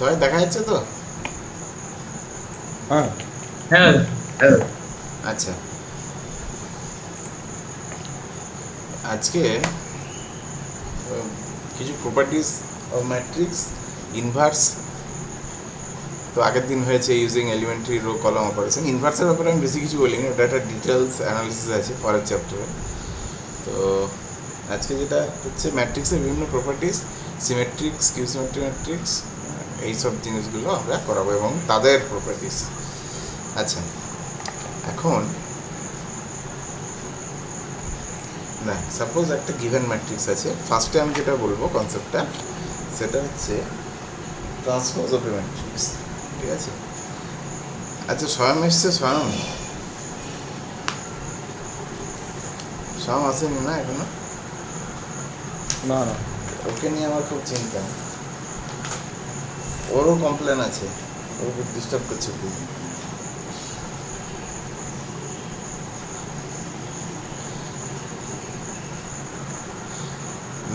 সবাই দেখা যাচ্ছে তো? হ্যাঁ হ্যাঁ আচ্ছা, আজকে কিছু প্রপার্টিজ অফ ম্যাট্রিক্স ইনভার্স। তো আগের দিন হয়েছে using elementary row column operation. ইনভার্সের ব্যাপারে আমি বেশি কিছু বলিনি, ওটা একটা ডিটেলস অ্যানালিসিস আছে পরের চ্যাপ্টারে। তো আজকে যেটা হচ্ছে ম্যাট্রিক্সের বিভিন্ন প্রপার্টিস, সিমেট্রিক্স, কিউসিমেট্রিক ম্যাট্রিক্স, এইসব জিনিসগুলো আমরা করাবো এবং তাদের প্রপার্টিস। আচ্ছা, এখন না, সাপোজ একটা গিভেন ম্যাট্রিক্স আছে। ফার্স্টে আমি যেটা বলবো কনসেপ্টটা, সেটা হচ্ছে ট্রান্সপোজ অফ এ ম্যাট্রিক্স। ঠিক আছে? আচ্ছা, স্বয়ং এসছে? স্বয়ং আসেনি না এখনো? না না ওকে নিয়ে আমার খুব চিন্তা। ওরও কমপ্লেন আছে, ও খুব ডিস্টার্ব করছে খুব।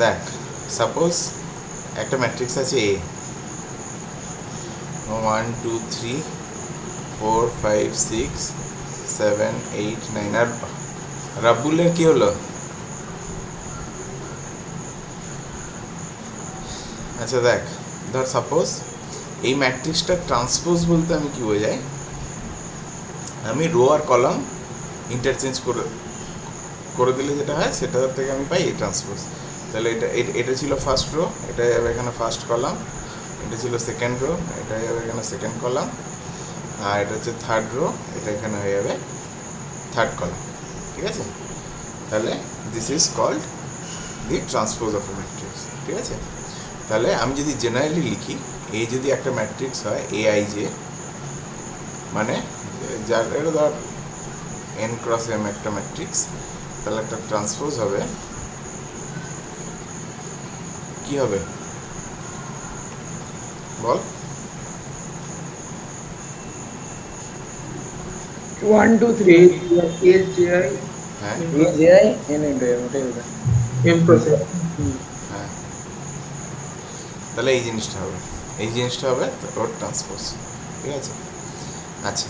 দেখ, সাপোজ একটা ম্যাট্রিক্স আছে এ, 1 2 3 4 5 6 7 8 9। আর রাব্বুলের কি হলো? আচ্ছা দেখ, ধর সাপোজ এই ম্যাট্রিক্সটা ট্রান্সপোজ বলতে আমি কি বোঝাই, আমি রো আর কলাম ইন্টারচেঞ্জ করে দিলে যেটা হয় সেটা থেকে আমি পাই ট্রান্সপোজ। তাহলে এটা ছিল ফার্স্ট রো, এটা যাবে এখানে ফার্স্ট কলাম। এটা ছিল সেকেন্ড রো, এটা যাবে এখানে সেকেন্ড কলাম। আর এটা হচ্ছে থার্ড রো, এটা এখানে হয়ে যাবে থার্ড কলাম। ঠিক আছে? তাহলে this is called the transpose of a matrix. ঠিক আছে? তাহলে আমি যদি জেনারেলি লিখি, এ যদি একটা ম্যাট্রিক্স হয় এ আই জে, মানে যার এটা ধর এন ক্রস এম একটা ম্যাট্রিক্স, তাহলে একটা ট্রান্সপোজ হবে কি হবে বল? 1 2 এ 3 এ জে আই হ্যাঁ A J I N into M, ওটাই ওটা। M process. হ্যাঁ, তাহলে এই জিনিসটা হবে, এই জিনিসটা হবে ওর ট্রান্সপোজ। ঠিক আছে? আচ্ছা,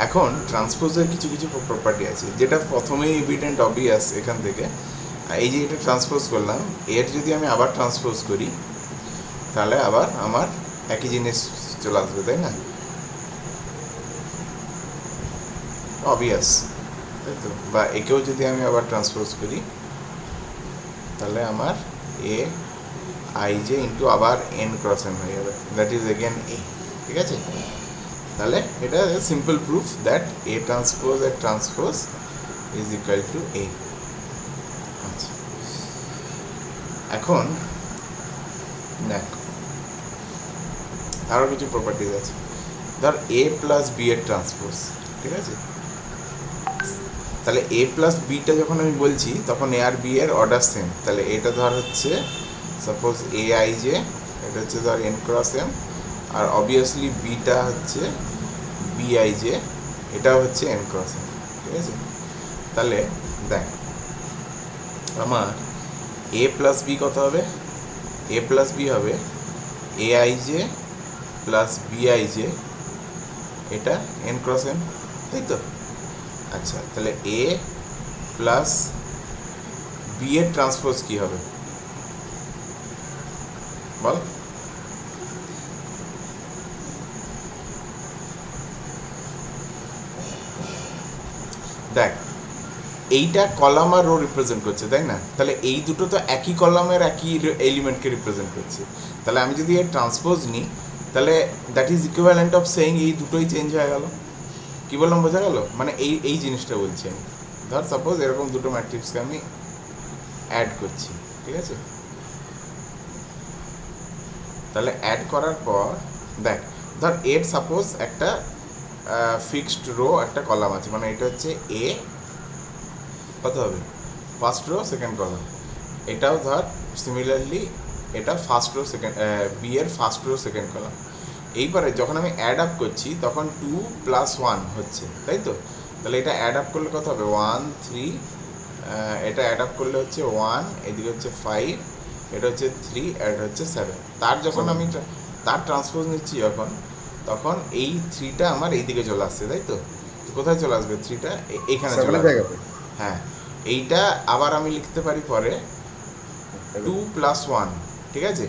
এখন ট্রান্সপোজের কিছু কিছু প্রপার্টি আছে যেটা প্রথমেই এভিডেন্ট অবভিয়াস এখান থেকে। এই যে এটা ট্রান্সপোজ করলাম, এর যদি আমি আবার ট্রান্সপোজ করি তাহলে আবার আমার একই জিনিস চলে আসবে, তাই না? অবভিয়াস, তাই তো? বা একেও যদি আমি আবার ট্রান্সপোজ করি তাহলে আমার এ আই জে ইন্টু আবার এন ক্রস এন হয়ে যাবে, দ্যাট ইজ এগেন এ। ঠিক আছে? তাহলে এটা simple proof that A transpose is equal to A. আচ্ছা, এখন দেখ আরও কিছু প্রপার্টিজ আছে। ধর এ প্লাস বি এর ট্রান্সপোজ। ঠিক আছে? তাহলে এ প্লাস বিটা যখন আমি বলছি তখন এ আর বি এর অর্ডার সেম। তাহলে এটা ধর হচ্ছে সাপোজ এ আই জে, এটা হচ্ছে ধর এন ক্রস এম, আর অবভিয়াসলি বিটা হচ্ছে বি আই জে, এটাও হচ্ছে এন ক্রস এম। ঠিক আছে? তাহলে দেখ, আমার এ প্লাস বি কত হবে? এ প্লাস বি হবে A I J plus B I J, এটা এন ক্রস এম, তাই তো? আচ্ছা, তাহলে এ প্লাস বি এর ট্রান্সপোজ কি হবে বল? দেখ, এইটা কলাম আর রো রিপ্রেজেন্ট করছে, তাই না? তাহলে এই দুটো তো একই কলামের একই এলিমেন্টকে রিপ্রেজেন্ট করছে। তাহলে আমি যদি এর ট্রান্সপোজ নিই তাহলে that is equivalent of saying এই দুটোই চেঞ্জ হয়ে গেল। কী বললাম, বোঝা গেল? মানে এই এই জিনিসটা বলছি আমি। ধর সাপোজ এরকম দুটো ম্যাট্রিক্সকে আমি অ্যাড করছি। ঠিক আছে? তাহলে অ্যাড করার পর দেখ, ধর এর সাপোজ একটা ফিক্সড রো একটা কলাম আছে, মানে এটা হচ্ছে এ, কত হবে ফার্স্ট রো সেকেন্ড কলাম। এটাও ধর সিমিলারলি এটা ফার্স্ট রো সেকেন্ড, বি এর ফার্স্ট রো সেকেন্ড কলাম। এইবারে যখন আমি অ্যাড আপ করছি তখন 2 + 1 হচ্ছে, তাই তো? তাহলে এটা অ্যাড আপ করলে কত হবে? 1 3, এটা অ্যাড আপ করলে হচ্ছে 1, এদিকে হচ্ছে 5, এটা হচ্ছে 3, আর এটা হচ্ছে 7। তার যখন আমি তার ট্রান্সপোজ নিচ্ছি যখন, তখন এই থ্রিটা আমার এই দিকে চলে আসছে, তাই তো? তো কোথায় চলে আসবে থ্রিটা? এখানে চলে সেভেনের আসবে। জায়গাতে হ্যাঁ, এইটা আবার আমি লিখতে পারি পরে 2+1, ঠিক আছে?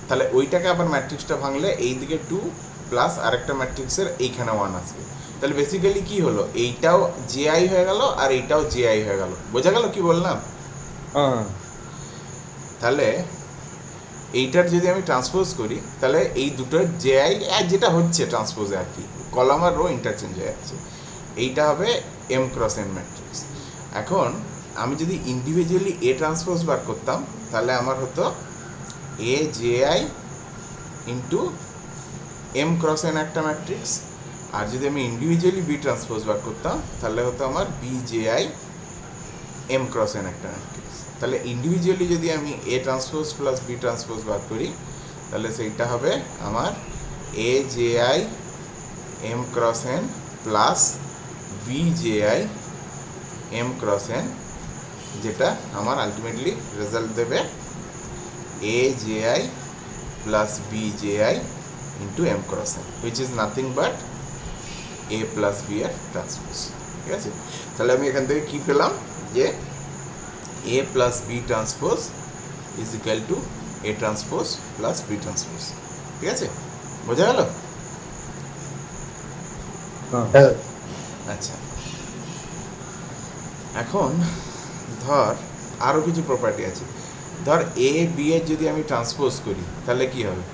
তাহলে ওইটাকে আবার ম্যাট্রিক্সটা ভাঙলে এই দিকে 2 প্লাস আরেকটা ম্যাট্রিক্সের এইখানে 1 আসবে। তাহলে বেসিক্যালি কি হলো, এইটাও জেআই হয়ে গেল আর এইটাও জেআই হয়ে গেল। বোঝা গেল কি বললাম? হ্যাঁ তাহলে এইটার যদি আমি ট্রান্সপোজ করি, তাহলে এই দুটোর জেআই যেটা হচ্ছে ট্রান্সপোজে আর কি, কলাম আর রো ইন্টারচেঞ্জ হয়ে যাচ্ছে। এইটা হবে এম ক্রস এন ম্যাট্রিক্স। এখন আমি যদি ইন্ডিভিজুয়ালি এ ট্রান্সপোজ বার করতাম, তাহলে আমার হতো A JI into M cross N একটা ম্যাট্রিক্স। আর যদি আমি ইন্ডিভিজুয়ালি বি ট্রান্সপোজ বার করতাম, তাহলে হতো আমার B JI M cross N একটা ম্যাট্রিক্স। তাহলে ইন্ডিভিজুয়ালি যদি আমি A transpose plus B transpose বার করি, তাহলে সেইটা হবে আমার A JI M cross N plus B JI M cross N, যেটা আমার আলটিমেটলি রেজাল্ট দেবে A JI plus B JI into M cross N, which is nothing but A plus B এর ট্রান্সপোজ। ঠিক আছে? তাহলে আমি এখান থেকে কী পেলাম, যে এ plus B transpose is equal to A transpose plus B transpose. ঠিক আছে? বোঝা গেল? হ্যাঁ আচ্ছা, এখন ধর আরও কিছু প্রপার্টি আছে। ধর এ বি এর যদি আমি ট্রান্সপোজ করি, তাহলে কি হবে?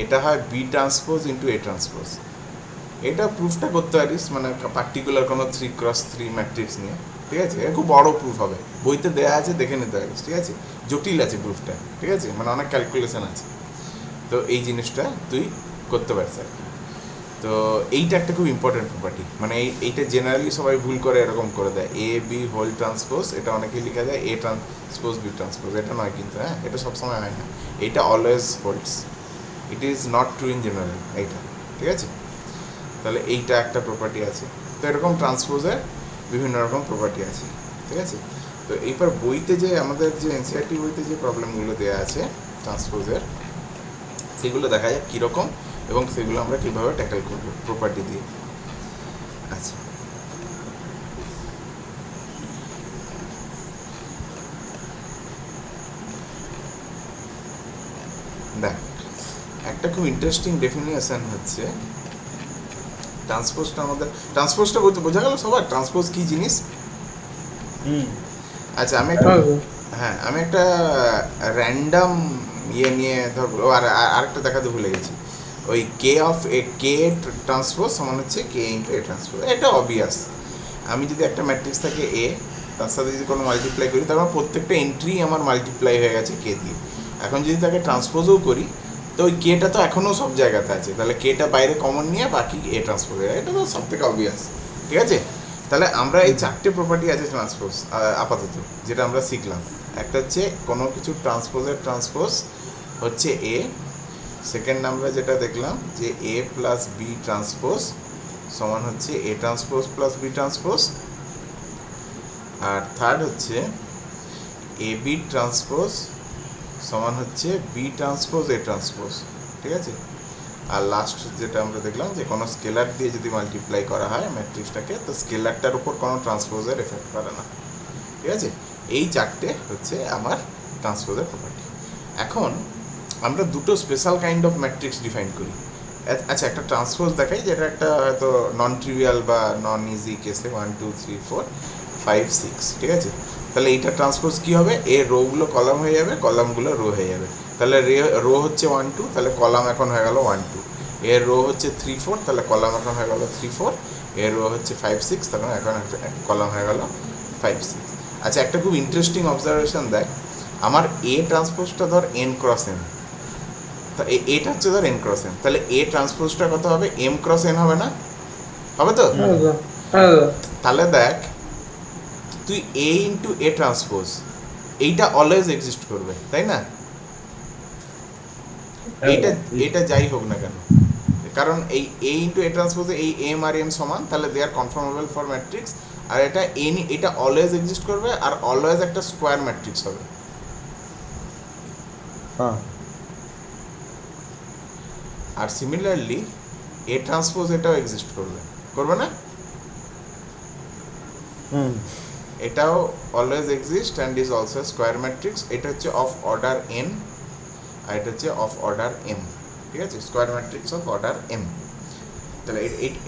এটা হয় B transpose into A transpose. এটা প্রুফটা করতে পারিস, মানে পার্টিকুলার কোনো 3x3 ম্যাট্রিক্স নিয়ে। ঠিক আছে? এটা খুব বড় প্রুফ হবে, বইতে দেওয়া আছে, দেখে নিতে পারিস। ঠিক আছে? জটিল আছে প্রুফটা, ঠিক আছে, মানে অনেক ক্যালকুলেশন আছে। তো এই জিনিসটা তুই করতে পারিস আর কি। তো এইটা একটা খুব ইম্পর্টেন্ট প্রপার্টি, মানে এইটা জেনারেলি সবাই ভুল করে এরকম করে দেয়, এ বি হোল ট্রান্সপোজ, এটা অনেকেই লেখা যায় এ ট্রান্সপোজ বি ট্রান্সপোজ। এটা নয় কিন্তু, হ্যাঁ, এটা সবসময় হয় না, এটা always holds, it is not true in general এইটা। ঠিক আছে? তাহলে এইটা একটা প্রপার্টি আছে। তো এরকম ট্রান্সপোজের বিভিন্ন রকম প্রপার্টি আছে। ঠিক আছে? তো এইবার বইতে যে আমাদের যে এনসিআরটি বইতে যে প্রবলেমগুলো দেওয়া আছে ট্রান্সপোজের, সেগুলো দেখা যাক কীরকম এবং সেগুলো আমরা কীভাবে ট্যাকেল করবো প্রপার্টি দিয়ে। আচ্ছা, দেখ, একটা খুব ইন্টারেস্টিং ডেফিনিশন হচ্ছে ট্রান্সপোজটা। আমাদের ট্রান্সপোজটা বলতে বোঝা গেল সবার ট্রান্সপোজ কী জিনিস? আচ্ছা, আমি একটা আমি একটা র্যান্ডাম ইয়ে নিয়ে ধরো, আর আরেকটা দেখাতে ভুলে গেছি। ওই কে অফ এ কে ট্রান্সপোজ সমান হচ্ছে কে ইন্টু এ ট্রান্সপোজ। এটা অবভিয়াস। আমি যদি একটা ম্যাট্রিক্স থাকে এ, তার সাথে যদি কোনো মাল্টিপ্লাই করি, তারপর প্রত্যেকটা এন্ট্রি আমার মাল্টিপ্লাই হয়ে গেছে কে দিয়ে। এখন যদি তাকে ট্রান্সপোজও করি, তো ওই কেটা তো এখনও সব জায়গাতে আছে, তাহলে কেটা বাইরে কমন নিয়ে বাকি এ ট্রান্সপোজ হয়ে যায়। এটা তো সব থেকে অবভিয়াস। ঠিক আছে? তাহলে আমরা এই চারটে প্রপার্টি আছে ট্রান্সপোজ আপাতত যেটা আমরা শিখলাম। একটা হচ্ছে কোনো কিছু ট্রান্সপোজের ট্রান্সপোজ হচ্ছে এ। সেকেন্ড আমরা যেটা দেখলাম যে এ প্লাস বি ট্রান্সপোজ সমান হচ্ছে A transpose plus B transpose. আর থার্ড হচ্ছে এ বি ট্রান্সপোজ সমান হচ্ছে বি ট্রান্সপোজ এ ট্রান্সপোজ। ঠিক আছে? আর লাস্ট যেটা আমরা দেখলাম যে কোনো স্কেলার দিয়ে যদি মাল্টিপ্লাই করা হয় ম্যাট্রিক্সটাকে, তো স্কেলারটার উপর কোনো ট্রান্সপোজের এফেক্ট করে না। ঠিক আছে? এই চারটে হচ্ছে আমার ট্রান্সপোজের প্রপার্টি। এখন আমরা দুটো special kind of matrix define করি। আচ্ছা, একটা ট্রান্সপোজ দেখাই যেটা একটা হয়তো নন ট্রিভিয়াল বা নন ইজি কেসে 1 2 3 4 5 6। ঠিক আছে? তাহলে এইটা ট্রান্সপোজ কী হবে? এ রোগুলো কলাম হয়ে যাবে, কলামগুলো রো হয়ে যাবে। তাহলে রো হচ্ছে 1 2, তাহলে কলাম এখন হয়ে গেল 1 2। এর রো হচ্ছে 3 4, তাহলে কলাম এখন হয়ে গেল 3 4। এর রো হচ্ছে 5 6, তখন এখন একটা কলাম হয়ে গেল 5 6। আচ্ছা, একটা খুব ইন্টারেস্টিং অবজারভেশন দেখ, আমার এ ট্রান্সপোজটা ধর এন ক্রস এন, তা এটা হচ্ছে ধর এন ক্রস এন, তাহলে এ ট্রান্সপোজটা কত হবে? এম ক্রস এন হবে না? হবে তো? তাহলে দেখ, তুই এ ইন্টু এ ট্রান্সপোজ এইটা অলওয়েজ এক্সিস্ট করবে, তাই না? এটা যাই হোক না কেন, কারণ এই এ ইন্টু এ ট্রান্সপোজে এই এম আর এম সমান, তাহলে দে আর কনফার্মেবল ফর ম্যাট্রিক্স। আর এটা অলওয়েজ এক্সিস্ট করবে আর অলওয়েজ একটা স্কোয়ার ম্যাট্রিক্স হবে। হ্যাঁ আর সিমিলারলি এ ট্রান্সপোজ এটাও এক্সিস্ট করবে না? হুম এটাও always exist and is also square matrix. এটা হচ্ছে অফ অর্ডার এন আর এটা হচ্ছে অফ অর্ডার এম, ঠিক আছে, square matrix of order M. তাহলে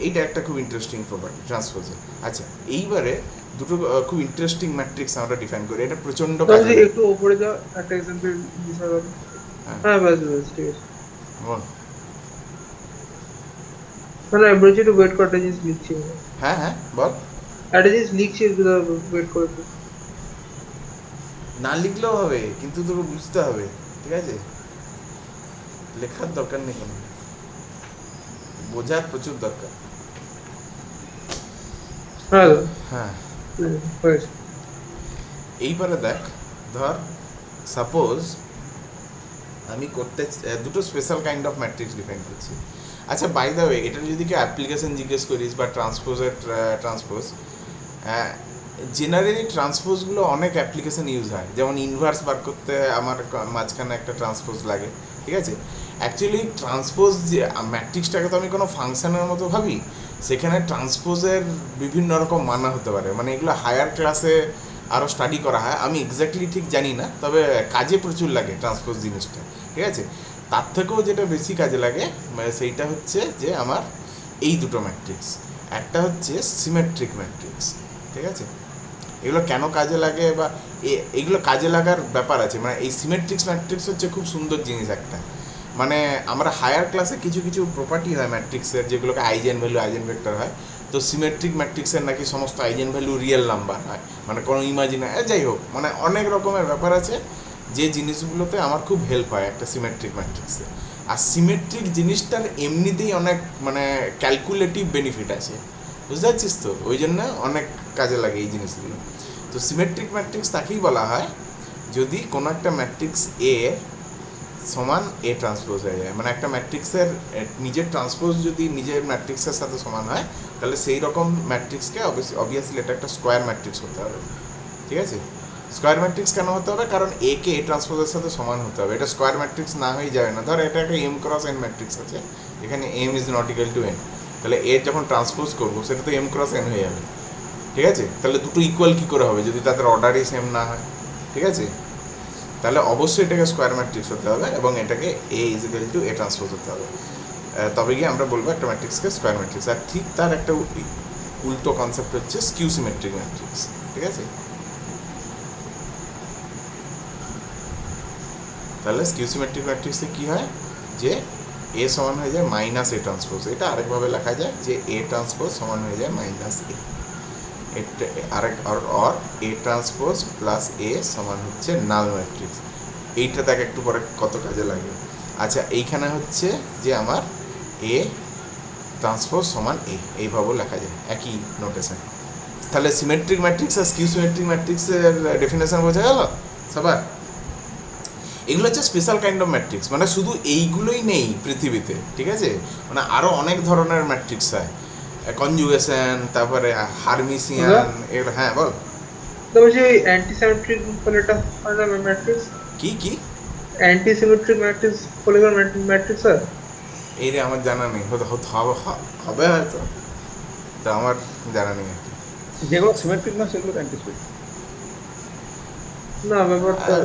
এইটা একটা খুব ইন্টারেস্টিং প্রপার্টি ট্রান্সপোজের। আচ্ছা, এইবারে দুটো খুব ইন্টারেস্টিং ম্যাট্রিক্স আমরা ডিফাইন করি, এটা প্রচণ্ড তাহলে কাজে একটু উপরে যাও, একটা এক্সাম্পল দিতে পারো। হ্যাঁ হ্যাঁ বাস বাস ঠিক আছে। বল। না বলছি একটু ওয়েট করতে, জিনিস লিখছি। হ্যাঁ হ্যাঁ বল। একটা জিনিস লিখছি, একটু ওয়েট করতে। না লিখলেও হবে, কিন্তু তোকে বুঝতে হবে, ঠিক আছে? লেখার দরকার নেই কোনো, বোঝার প্রচুর দরকার। হ্যাঁ হ্যাঁ, হয়েছে। এইবারে দেখ, ধর সাপোজ আমি দুটো special kind of matrix define করছি। আচ্ছা, বাই দ্য ওয়ে, এটা যদি কেউ অ্যাপ্লিকেশন জিজ্ঞেস করিস বা ট্রান্সপোজ, জেনারেলি ট্রান্সপোজগুলো অনেক অ্যাপ্লিকেশন ইউজ হয়। যেমন ইনভার্স বার করতে আমার মাঝখানে একটা ট্রান্সপোজ লাগে, ঠিক আছে? অ্যাকচুয়ালি ট্রান্সপোজ যে ম্যাট্রিক্সটাকে তো আমি কোনো ফাংশনের মতো ভাবি, সেখানে ট্রান্সপোজের বিভিন্ন রকম মানা হতে পারে। মানে এগুলো হায়ার ক্লাসে আরও স্টাডি করা হয়, আমি এক্স্যাক্টলি ঠিক জানি না, তবে কাজে প্রচুর লাগে ট্রান্সপোজ জিনিসটা, ঠিক আছে? তার থেকেও যেটা বেশি কাজে লাগে সেইটা হচ্ছে যে আমার এই দুটো ম্যাট্রিক্স, একটা হচ্ছে সিমেট্রিক ম্যাট্রিক্স, ঠিক আছে? এগুলো কেন কাজে লাগে বা এগুলো কাজে লাগার ব্যাপার আছে। মানে এই সিমেট্রিক্স ম্যাট্রিক্স হচ্ছে খুব সুন্দর জিনিস একটা। মানে আমরা হায়ার ক্লাসে কিছু কিছু প্রপার্টি হয় ম্যাট্রিক্সের, যেগুলোকে আইজেন ভ্যালু, আইজেন ভেক্টর হয়। তো সিমেট্রিক ম্যাট্রিক্সের নাকি সমস্ত আইজেন ভ্যালু রিয়েল নাম্বার হয়, মানে কোনো ইমাজিনারি, যাই হোক, মানে অনেক রকমের ব্যাপার আছে যে জিনিসগুলোতে আমার খুব হেল্প হয় একটা সিমেট্রিক ম্যাট্রিক্সে। আর সিমেট্রিক জিনিসটার এমনিতেই অনেক মানে ক্যালকুলেটিভ বেনিফিট আছে, বুঝতে পারছিস তো? ওই জন্য অনেক কাজে লাগে এই জিনিসগুলো। তো সিমেট্রিক ম্যাট্রিক্স তাকেই বলা হয় যদি কোনো একটা ম্যাট্রিক্স এ সমান এ ট্রান্সপোজ হয়ে যায়। মানে একটা ম্যাট্রিক্সের নিজের ট্রান্সপোজ যদি নিজের ম্যাট্রিক্সের সাথে সমান হয়, তাহলে সেই রকম ম্যাট্রিক্সকে অবভিয়াসলি এটা একটা স্কোয়ার ম্যাট্রিক্স হতে হবে, ঠিক আছে? স্কোয়ার ম্যাট্রিক্স কেন হতে হবে? কারণ এ কে এ ট্রান্সপোজের সাথে সমান হতে হবে। এটা স্কোয়ার ম্যাট্রিক্স না হয়ে যাবে না। ধর এটা একটা এম ক্রস এন ম্যাট্রিক্স আছে, এখানে M is not equal to N, তাহলে এর যখন ট্রান্সপোজ করবো সেটা তো এম ক্রস এন হয়ে যাবে, ঠিক আছে? তাহলে দুটো ইকুয়াল কী করে হবে যদি তাদের অর্ডারই সেম না হয়, ঠিক আছে? তাহলে অবশ্যই এটাকে স্কোয়ার ম্যাট্রিক্স হতে হবে এবং এটাকে A is equal to A transpose হতে হবে, তবে গিয়ে আমরা বলবো একটা ম্যাট্রিক্সকে স্কোয়ার ম্যাট্রিক্স। আর ঠিক তার একটা উল্টো কনসেপ্ট হচ্ছে স্কিউ সিমেট্রিক ম্যাট্রিক্স, ঠিক আছে? তাহলে স্কিউ সিমেট্রিক ম্যাট্রিক্সে কী হয় যে এ সমান হয়ে যায় মাইনাস এ ট্রান্সপোজ। এটা আরেকভাবে লেখা যায় যে এ ট্রান্সপোজ সমান হয়ে যায় মাইনাস এ। এটা আরেক অর এ ট্রান্সপোজ প্লাস এ সমান হচ্ছে নাল ম্যাট্রিক্স। এইটা দেখ একটু পরে কত কাজে লাগবে। আচ্ছা, এইখানে হচ্ছে যে আমার এ ট্রান্সপোজ সমান এ, এইভাবেও লেখা যায় একই নোটেশন। তাহলে সিমেট্রিক ম্যাট্রিক্স আর স্কিউ সিমেট্রিক ম্যাট্রিক্সের ডেফিনেশন বোঝা গেল সবার? এগুলো হচ্ছে স্পেশাল কাইন্ড অফ ম্যাট্রিক্স। মানে শুধু এইগুলোই নেই পৃথিবীতে, ঠিক আছে? মানে আরও অনেক ধরনের ম্যাট্রিক্স হয়, কনজুগেশন, তারপরে হারমিসিয়ান, এগুলো। হ্যাঁ বল। তো বলছি ওই অ্যান্টিসিমেট্রিক ফলেটা হয় না ম্যাট্রিক্স? কি কি অ্যান্টিসিমেট্রিক ম্যাট্রিক্স পলিগন ম্যাট্রিক্স হয়? এই রে আমার জানা নেই, হবে হয়তো, তো আমার জানা নেই আর কি। যেগুলো সিমেট্রিক না সেগুলো অ্যান্টিসিমেট্রিক। না ব্যাপারটা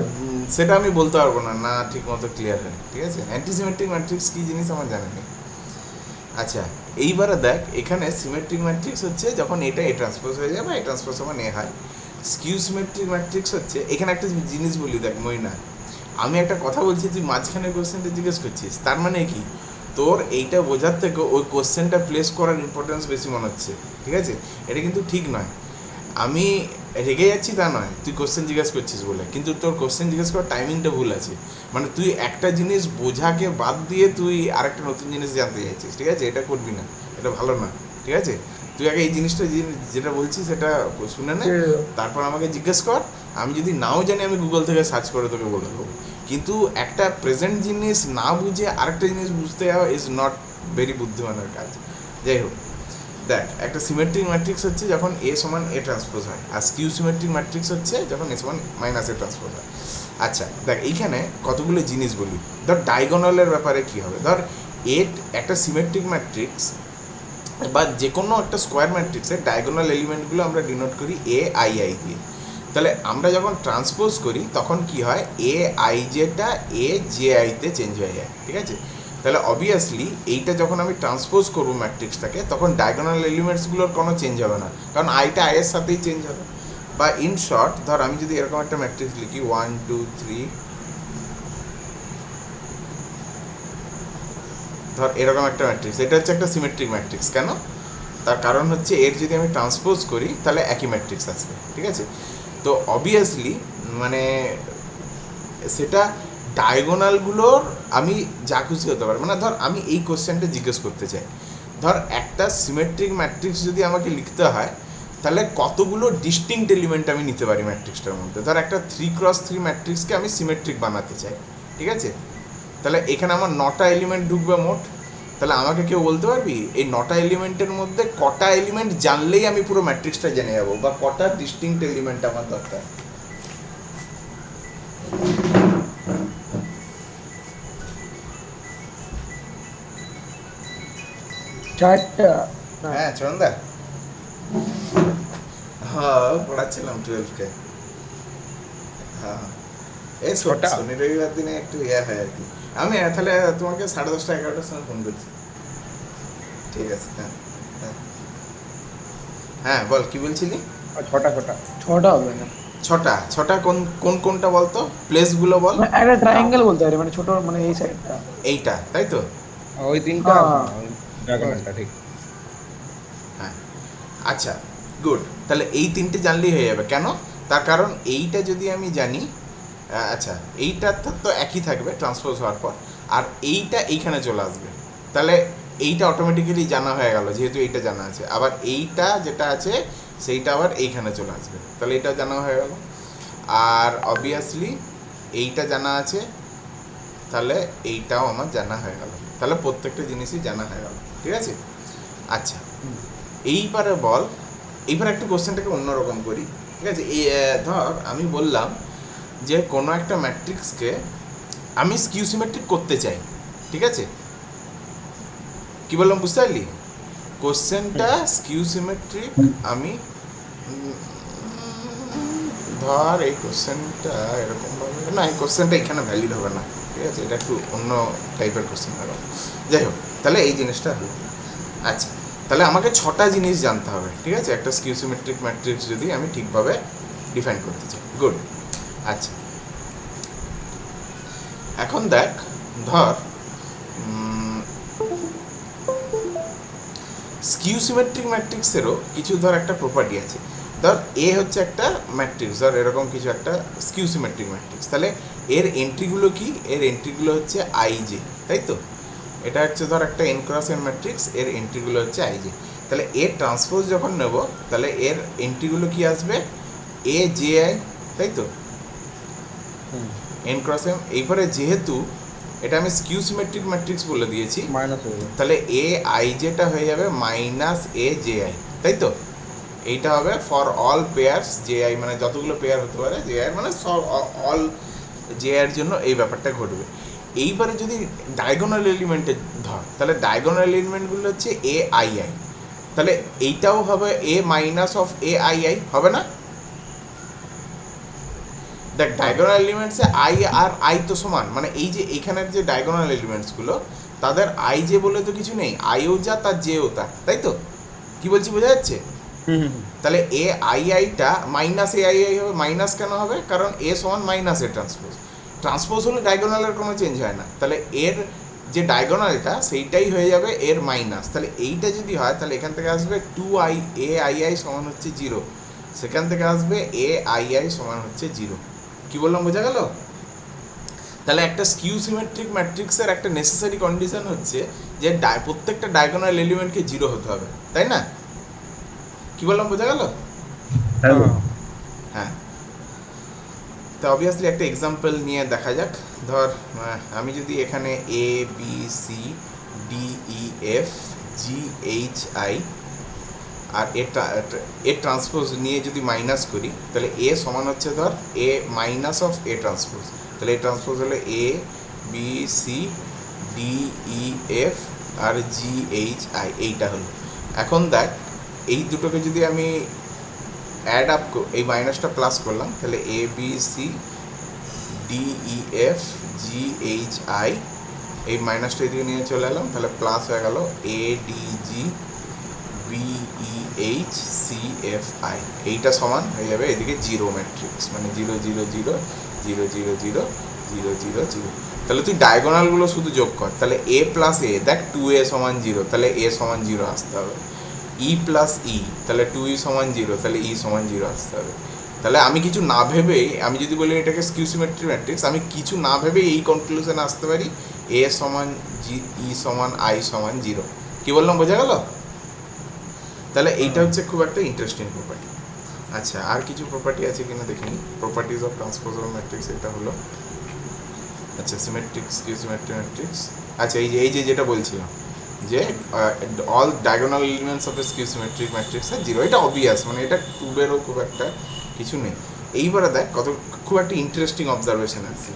সেটা আমি বলতে পারবো না, না ঠিক মতো ক্লিয়ার হয়, ঠিক আছে? অ্যান্টিসিমেট্রিক ম্যাট্রিক্স কী জিনিস আমার জানা নেই। আচ্ছা, এইবারে দেখ, এখানে সিমেট্রিক ম্যাট্রিক্স হচ্ছে যখন এটা এ ট্রান্সপোজ হয়ে যায় বা এ ট্রান্সপোজ সমান এ হয়। স্কিউ সিমেট্রিক ম্যাট্রিক্স হচ্ছে, এখানে একটা জিনিস বলি দেখ মইনা, আমি একটা কথা বলছি, তুই মাঝখানে কোশ্চেনটা জিজ্ঞেস করছিস, তার মানে কি তোর এইটা বোঝার থেকে ওই কোশ্চেনটা প্লেস করার ইম্পর্টেন্স বেশি মনে হচ্ছে, ঠিক আছে? এটা কিন্তু ঠিক নয়। আমি রেগে যাচ্ছি তা নয়, তুই কোশ্চেন জিজ্ঞেস করছিস বলে, কিন্তু তোর কোশ্চেন জিজ্ঞেস করার টাইমিংটা ভুল আছে। মানে তুই একটা জিনিস বোঝাকে বাদ দিয়ে তুই আরেকটা নতুন জিনিস জানতে চাইছিস, ঠিক আছে? এটা করবি না, এটা ভালো না, ঠিক আছে? তুই আগে এই জিনিসটা যেটা বলছিস সেটা শুনে নে, তারপর আমাকে জিজ্ঞেস কর। আমি যদি নাও জানি আমি গুগল থেকে সার্চ করে তোকে বলে দেবো। কিন্তু একটা প্রেজেন্ট জিনিস না বুঝে আরেকটা জিনিস বুঝতে যাওয়া ইজ নট ভেরি বুদ্ধিমানের কাজ। যাই হোক, দেখ, একটা সিমেট্রিক ম্যাট্রিক্স হচ্ছে যখন এ সমান এ ট্রান্সপোজ হয়, আর স্কিউ সিমেট্রিক ম্যাট্রিক্স হচ্ছে যখন এ সমান মাইনাস এ ট্রান্সপোজ হয়। আচ্ছা দেখ, এইখানে কতগুলো জিনিস বলি। ধর ডায়াগোনালের ব্যাপারে কী হবে, ধর এর একটা সিমেট্রিক ম্যাট্রিক্স বা যে কোনো একটা স্কোয়ার ম্যাট্রিক্সের ডায়াগোনাল এলিমেন্টগুলো আমরা ডিনোট করি এ আই আই দিয়ে। তাহলে আমরা যখন ট্রান্সপোজ করি তখন কি হয়, এ আই জেটা এ জে আইতে চেঞ্জ হয়ে যায়, ঠিক আছে? তাহলে অবভিয়াসলি এইটা যখন আমি ট্রান্সপোজ করবো ম্যাট্রিক্সটাকে, তখন ডায়াগোনাল এলিমেন্টসগুলোর কোনো চেঞ্জ হবে না, কারণ আইটা আইয়ের সাথেই চেঞ্জ হবে। বা ইন শর্ট, ধর আমি যদি এরকম একটা ম্যাট্রিক্স লিখি 1 2 3, ধর এরকম একটা ম্যাট্রিক্স, এটা হচ্ছে একটা সিমেট্রিক ম্যাট্রিক্স। কেন? তার কারণ হচ্ছে এর যদি আমি ট্রান্সপোজ করি তাহলে একই ম্যাট্রিক্স আসবে, ঠিক আছে? তো অবভিয়াসলি মানে সেটা ডায়াগোনালগুলোর আমি যা খুশি হতে পারে, মানে ধর আমি এই কোশ্চেনটা জিজ্ঞেস করতে চাই, ধর একটা সিমেট্রিক ম্যাট্রিক্স যদি আমাকে লিখতে হয় তাহলে কতগুলো ডিস্টিংক্ট এলিমেন্ট আমি নিতে পারি ম্যাট্রিক্সটার মধ্যে। ধর একটা 3x3 ম্যাট্রিক্সকে আমি সিমেট্রিক বানাতে চাই, ঠিক আছে? তাহলে এখানে আমার 9টা এলিমেন্ট ঢুকবে মোট। তাহলে আমাকে কেউ বলতে পারবি এই 9টা এলিমেন্টের মধ্যে কটা এলিমেন্ট জানলেই আমি পুরো ম্যাট্রিক্সটা জেনে যাবো, বা কটা ডিস্টিংক্ট এলিমেন্ট আমার দরকার? চারটা না, হ্যাঁ চন্দা, হ্যাঁ পড়াচ্ছিলাম 12কে। হ্যাঁ এই ছটা? শনি রবিবার দিনে একটু ইয়ে হয় আর কি। আমি তাহলে তোমাকে 10:30 11টার সময় ফোন করছি, ঠিক আছে? হ্যাঁ হ্যাঁ হ্যাঁ বল, কি বলছিলি? ছটা ছটা হবে না, 6টা কোনটা বলতো, প্লেসগুলো বল। মানে একটা ট্রায়াঙ্গেল বলতে পারি, মানে ছোট, মানে এই সাইডটা। এইটা তাই তো? ওই তিনটা হ্যাঁ। ডায়াগোনালটা ঠিক। হ্যাঁ আচ্ছা গুড, তাহলে এই তিনটে জানলেই হয়ে যাবে। কেন? তার কারণ এইটা যদি আমি জানি, আচ্ছা এইটা তো একই থাকবে ট্রান্সপোজ হওয়ার পর, আর এইটা এইখানে চলে আসবে, তাহলে এইটা অটোমেটিক্যালি জানা হয়ে গেল, যেহেতু এইটা জানা আছে। আবার এইটা যেটা আছে সেইটা আবার এইখানে চলে আসবে, তাহলে এটা জানা হয়ে গেল। আর অবভিয়াসলি এইটা জানা আছে, তাহলে এইটাও আমার জানা হয়ে গেল, তাহলে প্রত্যেকটা জিনিসই জানা হয়ে গেল, ঠিক আছে? আচ্ছা এইবারে বল, এইবার একটু কোশ্চেনটাকে অন্যরকম করি, ঠিক আছে? এই ধর আমি বললাম যে কোনো একটা ম্যাট্রিক্সকে আমি স্কিউ সিমেট্রিক করতে চাই, ঠিক আছে? কি বললাম বুঝতে পারলি? কোশ্চেনটা স্কিউ সিমেট্রিক আমি ধর এই কোশ্চেনটা এরকমভাবে না, এই কোশ্চেনটা এখানে ভ্যালিড হবে না, ঠিক আছে? এটা একটু অন্য টাইপের কোশ্চেন হবে। যাই হোক, তাহলে এই জিনিসটা হলো। আচ্ছা তাহলে আমাকে 6টা জিনিস জানতে হবে, ঠিক আছে? একটা স্কিউ সিমেট্রিক ম্যাট্রিক্স যদি আমি ঠিকভাবে ডিফাইন করতে চাই। গুড। আচ্ছা এখন দেখ, ধর স্কিউ সিমেট্রিক ম্যাট্রিক্সেরও কিছু ধর একটা প্রপার্টি আছে। ধর এ হচ্ছে একটা ম্যাট্রিক্স, ধর এরকম কিছু একটা স্কিউ সিমেট্রিক ম্যাট্রিক্স, তাহলে এর এন্ট্রিগুলো কি? এর এন্ট্রিগুলো হচ্ছে আইজে, তাই তো? এটা হচ্ছে ধর একটা n×n ম্যাট্রিক্স, এর এন্ট্রিগুলো হচ্ছে আইজে। তাহলে এর ট্রান্সপোজ যখন নেব তাহলে এর এন্ট্রিগুলো কি আসবে? এ জে আই, তাই তো? n×m। এইবারে যেহেতু এটা আমি স্কিউ সিমেট্রিক ম্যাট্রিক্স বলে দিয়েছি, মাইনাস হয়ে যাবে। তাহলে এ আই জেটা হয়ে যাবে মাইনাস এ জে আই, তাই তো? এইটা হবে for all pairs J I, মানে যতগুলো পেয়ার হতে পারে জে আই, মানে সব অল জে আইয়ের জন্য এই ব্যাপারটা ঘটবে। এইবারে যদি ডায়াগোনাল এলিমেন্টে ধর, তাহলে ডায়াগোনাল এলিমেন্টগুলো হচ্ছে এ আই আই, তাহলে এইটাও হবে A minus of A I I, হবে না? দেখ ডায়াগোনাল এলিমেন্টসে আই আর আই তো সমান, মানে এই যে এখানের যে ডায়াগোনাল এলিমেন্টসগুলো তাদের আই জে বলে তো কিছু নেই, আইও যা তার জেও তা, তাই তো? কি বলছি বোঝা যাচ্ছে? তাহলে এ আই আইটা মাইনাস এ আই আই হবে। মাইনাস কেন হবে? কারণ এ সমান মাইনাস এ ট্রান্সপোজ। ট্রান্সপোজ হলে ডায়াগোনালের কোনো চেঞ্জ হয় না, তাহলে এর যে ডায়াগোনালটা সেইটাই হয়ে যাবে এর মাইনাস। তাহলে এইটা যদি হয় তাহলে এখান থেকে আসবে 2i এ আই আই সমান হচ্ছে 0, সেখান থেকে আসবে এ আই আই সমান হচ্ছে 0। কি বললাম বোঝা গেল? তাহলে একটা স্কিউ সিমেট্রিক ম্যাট্রিক্সের একটা নেসেসারি কন্ডিশন হচ্ছে যে প্রত্যেকটা ডায়াগোনাল এলিমেন্টকে 0 হতে হবে, তাই না? কি বললাম বোঝা গেল? হ্যাঁ, তো অবভিয়াসলি একটা এক্সাম্পল নিয়ে দেখা যাক। ধর আমি যদি এখানে A B C D E F G H I আর এ ট্রান্সপোজ নিয়ে যদি মাইনাস করি তাহলে এ সমান হচ্ছে ধর A minus of A transpose. তাহলে এ ট্রান্সপোজ হলো এ বি সি DEF আর GHI, এইটা হলো। এখন দেখ এই দুটোকে যদি আমি অ্যাড আপ, এই মাইনাসটা প্লাস করলাম, তাহলে ABC DEF GHI, এই মাইনাসটা এদিকে নিয়ে চলে এলাম, তাহলে প্লাস হয়ে গেল ADG BEHCFI, এইটা সমান হয়ে যাবে এদিকে জিরো ম্যাট্রিক্স, মানে 0 0 0 0 0 0 0 0 0। তাহলে তুই ডায়াগোনালগুলো শুধু যোগ কর, তাহলে A প্লাস এ, দেখ 2A সমান 0, তাহলে A সমান 0 আসতে হবে। E প্লাস ই, তাহলে 2E সমান 0, তাহলে E সমান 0 আসতে হবে। তাহলে আমি কিছু না ভেবেই, আমি যদি বলি এটাকে স্কিউ সিমেট্রি ম্যাট্রিক্স, আমি কিছু না ভেবেই এই কনক্লুশনে আসতে পারি A সমান E সমান I সমান 0। কী বললাম, বোঝা গেল? তাহলে এইটা হচ্ছে খুব একটা ইন্টারেস্টিং প্রপার্টি। আচ্ছা, আর কিছু প্রপার্টি আছে কিনা দেখে নিই। প্রপার্টিজ অফ ট্রান্সপোজেবল ম্যাট্রিক্স, এটা হলো। আচ্ছা, সিমেট্রিক স্কিউ সিমেট্রি ম্যাট্রিক্স। আচ্ছা, এই যে যেটা বলছিলাম যে all diagonal elements of a skew symmetric matrix are zero, এটা অবভিয়াস, মানে এটা টুবেরও খুব একটা কিছু নেই। এইবারে দেখ খুব একটা ইন্টারেস্টিং অবজারভেশন আছে।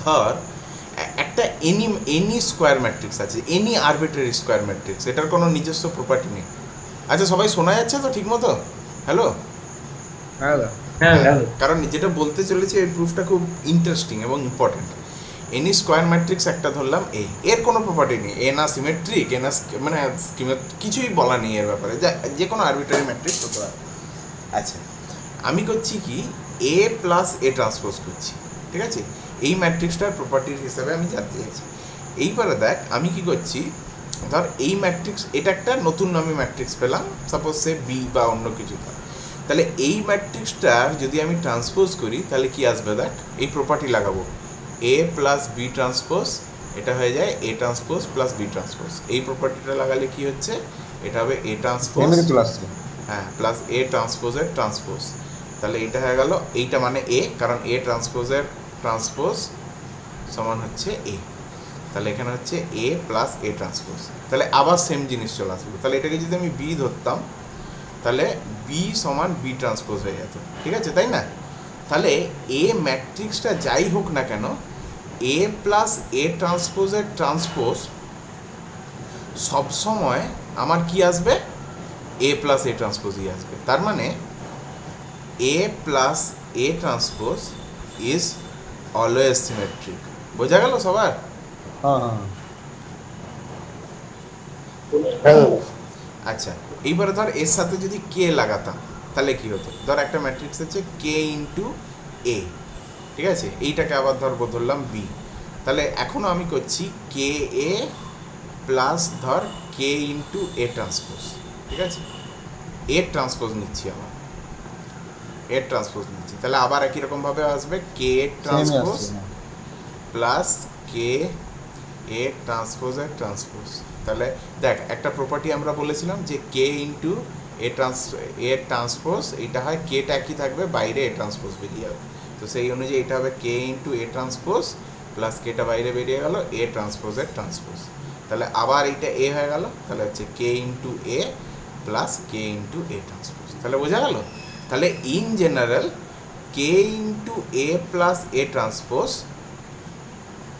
ধর একটা এনি স্কোয়ার ম্যাট্রিক্স আছে, এনি আরবিট্রারি স্কোয়ার ম্যাট্রিক্স, এটার কোনো নিজস্ব প্রপার্টি নেই। আচ্ছা, সবাই শোনা যাচ্ছে তো ঠিক মতো? হ্যালো? হ্যাঁ কারণ যেটা বলতে চলেছে এই প্রুফটা খুব ইন্টারেস্টিং এবং ইম্পর্টেন্ট। এনি স্কোয়ার ম্যাট্রিক্স একটা ধরলাম এ, এর কোনো প্রপার্টি নেই, এ না সিমেট্রিক, এ না মানে কিছুই বলা নেই এর ব্যাপারে, যে কোনো আরবিট্রারি ম্যাট্রিক্স হতে পারে। আচ্ছা, আমি করছি কি, এ প্লাস এ ট্রান্সপোজ করছি, ঠিক আছে? এই ম্যাট্রিক্সটার প্রপার্টির হিসাবে আমি জানতে চাইছি। এইবারে দেখ আমি কি করছি, ধর এই ম্যাট্রিক্স, এটা একটা নতুন নামে ম্যাট্রিক্স পেলাম, সাপোজ সে বি বা অন্য কিছু। তাহলে এই ম্যাট্রিক্সটার যদি আমি ট্রান্সপোজ করি তাহলে কি আসবে, দেখ এই প্রপার্টি লাগাবো, এ প্লাস বি ট্রান্সপোজ, এটা হয়ে যায় A transpose plus B transpose. এই প্রপার্টিটা লাগালে কি হচ্ছে, এটা হবে এ ট্রান্সপোজ, হ্যাঁ, প্লাস এ ট্রান্সপোজের ট্রান্সপোজ। তাহলে এটা হয়ে গেল, এইটা মানে এ, কারণ এ ট্রান্সপোজের ট্রান্সপোজ সমান হচ্ছে এ। তাহলে এখানে হচ্ছে এ প্লাস এ ট্রান্সপোজ। তাহলে আবার সেম জিনিস চলে আসবে। তাহলে এটাকে যদি আমি বি ধরতাম, তাহলে বি সমান বি ট্রান্সপোজ হয়ে যেত, ঠিক আছে, তাই না? তাহলে এ ম্যাট্রিক্সটা যাই হোক না কেন, এ প্লাস এ ট্রান্সপোজের ট্রান্সপোজ সবসময় আমার কি আসবে, এ প্লাস এ ট্রান্সপোজই আসবে। তার মানে A plus A transpose is always symmetric. বোঝা গেল সবার? আচ্ছা, এইবারে ধর এর সাথে যদি কে লাগাতাম তাহলে কি হতো, ধর একটা ম্যাট্রিক্স হচ্ছে কে ইন্টু এ, ঠিক আছে, এইটাকে আবার ধর বদললাম বি। তাহলে এখনও আমি করছি কে এ প্লাস ধর কে ইন্টু এ ট্রান্সপোজ, ঠিক আছে, এ ট্রান্সপোজ নিচ্ছি, আবার এ ট্রান্সপোজ নিচ্ছি। তাহলে আবার একই রকমভাবে আসবে কে ট্রান্সপোজ প্লাস কে এ ট্রান্সপোজের ট্রান্সপোজ। তাহলে দেখ একটা প্রপার্টি আমরা বলেছিলাম যে কে ইন্টু এ ট্রান্সপোজ, এইটা হয় কেটা একই থাকবে, বাইরে এ ট্রান্সপোজ বেরিয়ে যাবে। তো সেই অনুযায়ী এটা হবে কে ইন্টু এ ট্রান্সপোজ প্লাস কেটা বাইরে বেরিয়ে গেল, এ ট্রান্সপোজের ট্রান্সপোজ। তাহলে আবার এইটা এ হয়ে গেল, তাহলে হচ্ছে K into A plus K into A transpose. তাহলে বোঝা গেল? তাহলে in general K into A plus A transpose,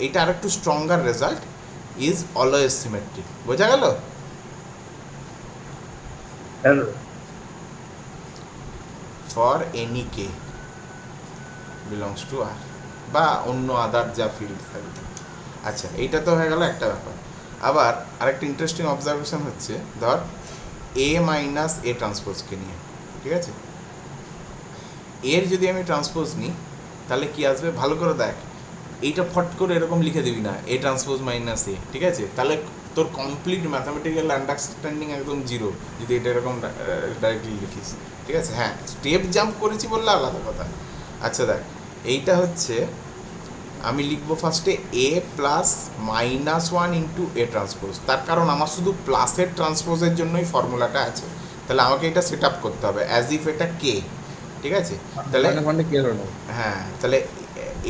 এটা আর একটু stronger result, is always symmetric. বোঝা গেল? For any K belongs to R, বা অন্য আদার যা ফিল্ড থাকবে। আচ্ছা, এইটা তো হয়ে গেল একটা ব্যাপার। আবার আরেকটা ইন্টারেস্টিং অবজারভেশন হচ্ছে, ধর এ মাইনাস এ ট্রান্সপোজকে নিয়ে, ঠিক আছে, এর যদি আমি ট্রান্সপোজ নিই তাহলে কি আসবে, ভালো করে দেখ। এইটা ফট করে এরকম লিখে দিবি না, এ ট্রান্সপোজ মাইনাস এ, ঠিক আছে, তাহলে তোর কমপ্লিট ম্যাথামেটিক্যাল আন্ডারস্ট্যান্ডিং একদম জিরো যদি এটা এরকম ডাইরেক্টলি লিখিস, ঠিক আছে। হ্যাঁ, স্টেপ জাম্প করেছি বললে আলাদা কথা। আচ্ছা দেখ, এইটা হচ্ছে আমি লিখবো ফার্স্টে A plus minus one into A transpose, তার কারণ আমার শুধু প্লাসের ট্রান্সপোজের জন্যই ফর্মুলাটা আছে। তাহলে আমাকে এটা সেট আপ করতে হবে অ্যাজ ইফ এটা কে, ঠিক আছে। তাহলে হ্যাঁ, তাহলে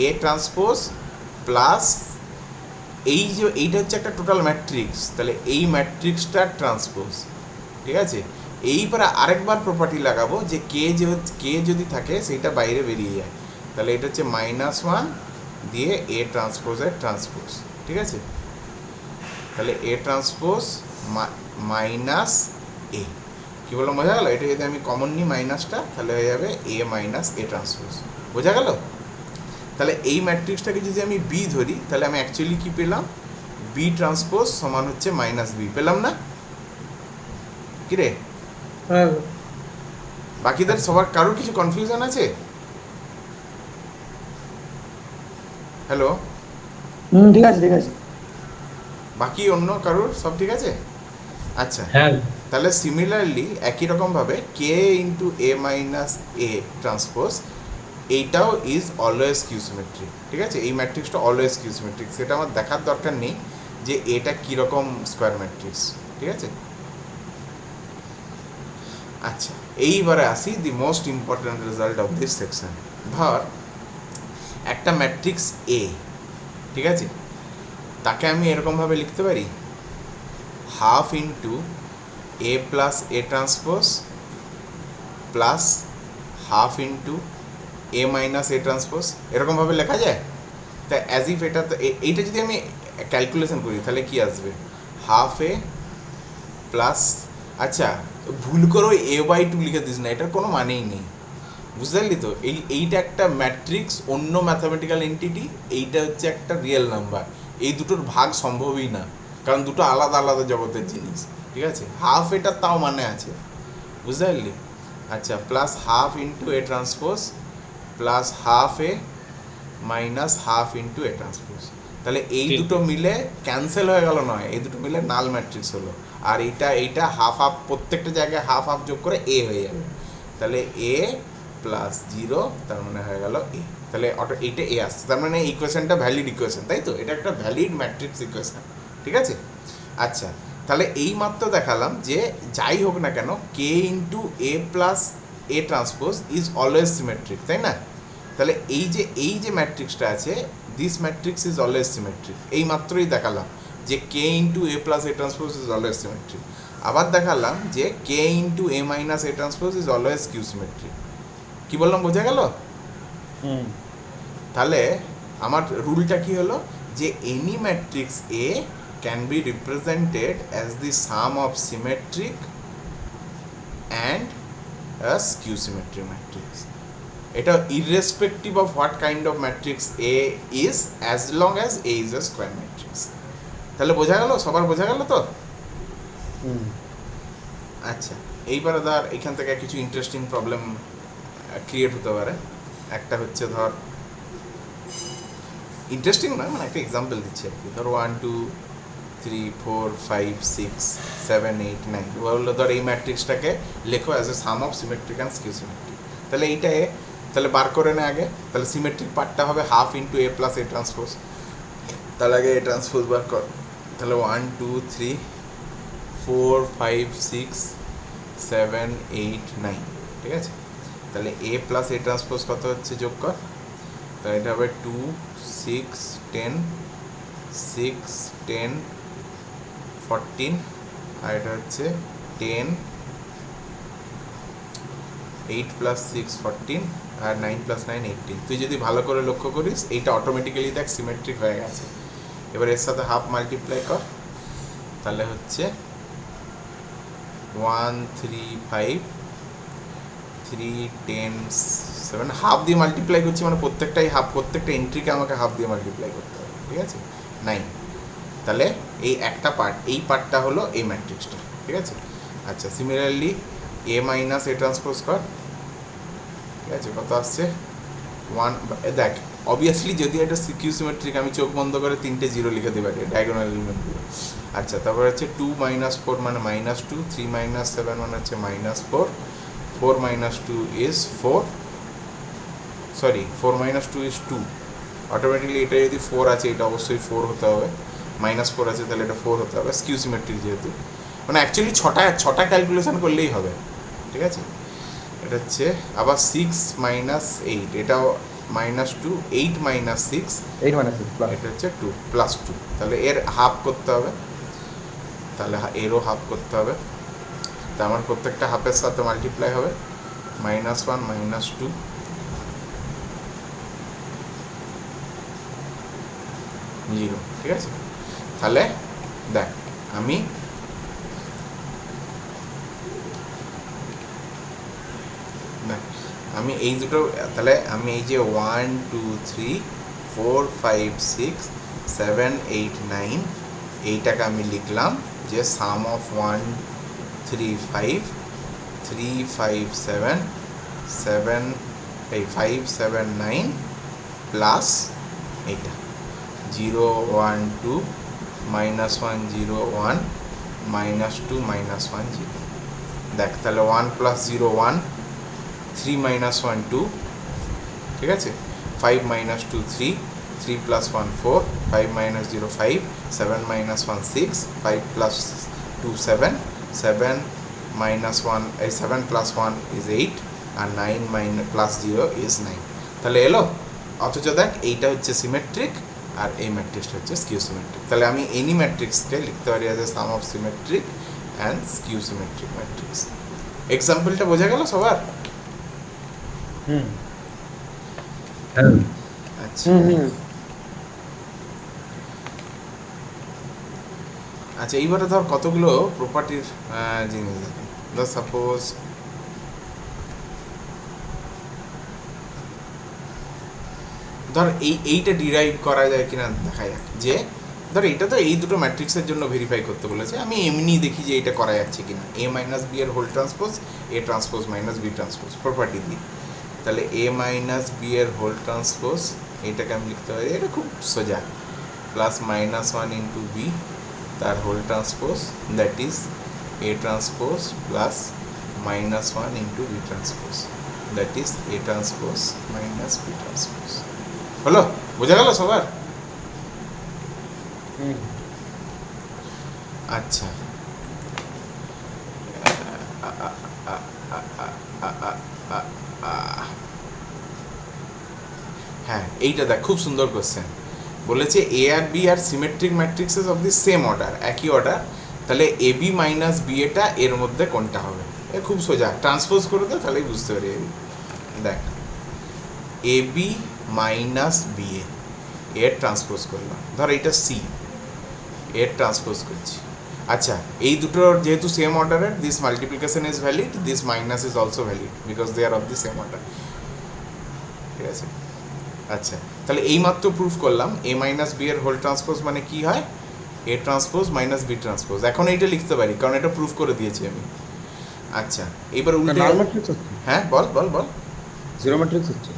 এ ট্রান্সপোজ প্লাস এই যে এইটা হচ্ছে একটা টোটাল ম্যাট্রিক্স, তাহলে এই ম্যাট্রিক্সটার ট্রান্সপোজ, ঠিক আছে। এইবারে আরেকবার প্রপার্টি লাগাবো যে কে যদি থাকে সেইটা বাইরে বেরিয়ে যায়, তাহলে এটা হচ্ছে মাইনাস ওয়ান দিয়ে এ ট্রান্সপোজের ট্রান্সপোজ, ঠিক আছে। তাহলে এ ট্রান্সপোজ মাইনাস এ, কী বললাম বোঝা গেল? এটা যদি আমি কমন নিই মাইনাসটা, তাহলে হয়ে যাবে এ মাইনাস এ ট্রান্সপোজ। বোঝা গেল? তাহলে এই ম্যাট্রিক্সটাকে যদি আমি বি ধরি, তাহলে আমি অ্যাকচুয়ালি কী পেলাম? বি ট্রান্সপোজ সমান হচ্ছে মাইনাস বি, পেলাম না? কি রে, হ্যাঁ বাকিদের সবার কারোর কিছু কনফিউশন আছে? হ্যালো, ঠিক আছে ঠিক আছে। বাকি অন্য কারোর সব ঠিক আছে? আচ্ছা, হ্যাঁ তাহলে সিমিলারলি একই রকমভাবে K into A minus A transpose, এইটাও ইজ অলওয়েজ কিউ সিমেট্রিক। ঠিক আছে, এই ম্যাট্রিক্সটা অলওয়েজ কিউ সিমেট্রিক, সেটা আমার দেখার দরকার নেই যে এটা কীরকম স্কোয়ার ম্যাট্রিক্স। ঠিক আছে, আচ্ছা এইবারে আসি the most important result of this section. ধর একটা ম্যাট্রিক্স এ, ঠিক আছে, তাকে আমি এরকমভাবে লিখতে পারি half into A plus A transpose plus half into A minus A transpose, এরকমভাবে লেখা যায়। তা অ্যাজ ইফ এটা তো এইটা যদি আমি ক্যালকুলেশন করি তাহলে কি আসবে? হাফ এ প্লাস, আচ্ছা ভুল করো a/2 লিখে দিস না, এটার কোনো মানেই নেই, বুঝতে পারলি তো? এইটা একটা ম্যাট্রিক্স, অন্য ম্যাথামেটিক্যাল এন্টিটি, এইটা হচ্ছে একটা রিয়েল নাম্বার, এই দুটোর ভাগ সম্ভবই না, কারণ দুটো আলাদা আলাদা জগতের জিনিস। ঠিক আছে, হাফ এটা তাও মানে আছে, বুঝতে পারলি? আচ্ছা, plus half into A transpose plus half A minus half into A transpose, তাহলে এই দুটো মিলে ক্যান্সেল হয়ে গেল নয়, এই দুটো মিলে নাল ম্যাট্রিক্স হলো। আর এইটা হাফ হাফ, প্রত্যেকটা জায়গায় হাফ হাফ যোগ করে এ হয়ে যাবে, তাহলে এ প্লাস 0, তার মানে হয়ে গেল এ। তাহলে এইটা এ আসছে, তার মানে ইকুয়েশনটা ভ্যালিড ইকুয়েশন, তাই তো? এটা একটা ভ্যালিড ম্যাট্রিক্স ইকুয়েশন। ঠিক আছে, আচ্ছা তাহলে এই মাত্র দেখালাম যে যাই হোক না কেন K into A plus A transpose is always symmetric, তাই না? তাহলে এই যে ম্যাট্রিক্সটা আছে, this matrix is always symmetric, এই মাত্রই দেখালাম যে K into A plus A transpose is always symmetric. আবার দেখালাম যে K into A minus A transpose is always skew symmetric. কী বললাম, বোঝা গেল? তাহলে আমার রুলটা কি হলো, যে any matrix A can be represented as the some of symmetric and a skew symmetric matrix. এটা irrespective of what kind of matrix A is, as long as A is a square matrix. তাহলে বোঝা গেল? সবার বোঝা গেল তো? আচ্ছা, এইবারে ধর এখান থেকে কিছু ইন্টারেস্টিং প্রবলেম ক্রিয়েট হতে পারে। একটা হচ্ছে ধর, ইন্টারেস্টিং নয় মানে একটা এক্সাম্পল দিচ্ছি আর কি। ধর 1 2 3 4 5 6 7 8 9, বললো ধর এই ম্যাট্রিক্সটাকে লেখো as a sum of symmetric and skew symmetric. তাহলে এইটা এ, তাহলে বার করে নে আগে। তাহলে সিমেট্রিক পার্টটা হবে half into A plus A transpose, তাহলে আগে এ ট্রান্সপোজ বার কর। তাহলে 1 2 3 4 5 6 7 8 9, ঠিক আছে? তাহলে এ প্লাস এ ট্রান্সপোজ কত হচ্ছে, যোগ কর। তাহলে এটা হবে 2 6 10 6 10 14, আর এটা হচ্ছে 10 8 প্লাস 6 14, আর 9 প্লাস 9 18। তুই যদি ভালো করে লক্ষ্য করিস এইটা অটোমেটিক্যালি দেখ সিমেট্রিক হয়ে গেছে। এবার এর সাথে হাফ মাল্টিপ্লাই কর, তাহলে হচ্ছে 1 3 5 3 10 7, হাফ দিয়ে মাল্টিপ্লাই করছি মানে প্রত্যেকটাই হাফ, প্রত্যেকটা এন্ট্রিকে আমাকে হাফ দিয়ে মাল্টিপ্লাই করতে হবে, ঠিক আছে? 9। তাহলে এই একটা পার্ট, এই পার্টটা হলো এই ম্যাট্রিক্সটা, ঠিক আছে? আচ্ছা, similarly A minus A transpose কর, ঠিক আছে? কত আসছে 1। দেখ অবভিয়াসলি যদি এটা কিউ সিমেট্রিক, আমি চোখ বন্ধ করে 3টে 0 লিখে দেবো এটা ডায়াগোনাল এলিমেন্টগুলো। আচ্ছা, তারপর হচ্ছে 2 - 4 মানে -2, 3 - 7 মানে হচ্ছে -4, 4 - 2 ইজ 4, সরি 4 - 2 ইজ 2। অটোমেটিকলি এটা যদি 4 আছে এটা অবশ্যই 4 হতে হবে, -4 আছে তাহলে এটা 4 হতে হবে, স্কিউ সিমেট্রিক যেহেতু। মানে অ্যাকচুয়ালি ছটা ক্যালকুলেশন করলেই হবে, ঠিক আছে? এটা হচ্ছে আবার 6 - 8, এটাও -2, 8 - 6, 8 - 6 প্লাস এটা হচ্ছে 2 প্লাস 2, তাহলে এর হাফ করতে হবে, তাহলে এরও হাফ করতে হবে। তা আমার প্রত্যেকটা হাফের সাথে মাল্টিপ্লাই হবে, -1 -2 0, ঠিক আছে? তাহলে দেখ আমি আমি এই দুটো, তাহলে আমি এই যে 1 2 3 4 5 6 7 8 9 এইটাকে আমি লিখলাম যে সাম অফ 1 3 5 3 5 7 7 এই 5 7 9 প্লাস এইটা 0 1 2 -1 0 1 -2 -1 0। দেখ তাহলে 1 + 0 1, 3 - 1 2, ঠিক আছে, 5 - 2 3, 3 + 1 4, 5 - 0 5, 7 - 1 6, 5 + 2 7, 7 - 1 7 + 1 is 8 আর 9 + 0 is 9। তাহলে এলো। অথচ দেখ এইটা হচ্ছে সিমেট্রিক আর এই ম্যাট্রিক্সটা হচ্ছে স্কিউ সিমেট্রিক। তাহলে আমি এনি ম্যাট্রিক্সকে লিখতে পারি as a sum of symmetric and skew symmetric matrix. এক্সাম্পলটা বোঝা গেল সবার? আচ্ছা আচ্ছা, এইবারে ধর কতগুলো প্রপার্টির জিনিস আছে। ধর সাপোজ ধর এইটা ডিরাইভ করা যায় কিনা দেখা যাক। যে ধর এইটা তো এই দুটো ম্যাট্রিক্সের জন্য ভেরিফাই করতে বলেছে, আমি এমনি দেখি যে এটা করা যাচ্ছে কিনা। A - B এর whole transpose A transpose - B transpose property দিই। তাহলে A - B এর হোল ট্রান্সপোজ এটাকে আমি লিখতে পারি, এটা খুব সোজা, প্লাস -1 ইন্টু B তার whole transpose, that is A transpose plus -1 into B transpose, that is A transpose minus B transpose. হলো? বোঝা গেল সবার? আচ্ছা, হ্যাঁ এইটা দেখ খুব সুন্দর কোশ্চেন বলেছে। এ আর B are symmetric matrices of the same order, একই অর্ডার, তাহলে এ বি মাইনাস বি এটা এর মধ্যে কোনটা হবে? এ খুব সোজা, ট্রান্সপোজ করে দে তাহলেই বুঝতে পারি। দেখ এ বি মাইনাস বি এর ট্রান্সপোজ করলাম, ধর এইটা সি এর ট্রান্সপোজ করছি। আচ্ছা, এই দুটোর যেহেতু সেম অর্ডারের, this multiplication is valid, this minus is also valid because they are of the same order, ঠিক আছে। আচ্ছা, তাহলে এইমাত্র প্রুফ করলাম A - B এর হোল ট্রান্সপোজ মানে কি হয়? A transpose minus B transpose. এখন এইটা লিখতে পারি কারণ এটা প্রুফ করে দিয়েছি আমি। আচ্ছা, এবার উল্টে নাল ম্যাট্রিক্স হচ্ছে, হ্যাঁ বল বল বল। জিরো ম্যাট্রিক্স হচ্ছে,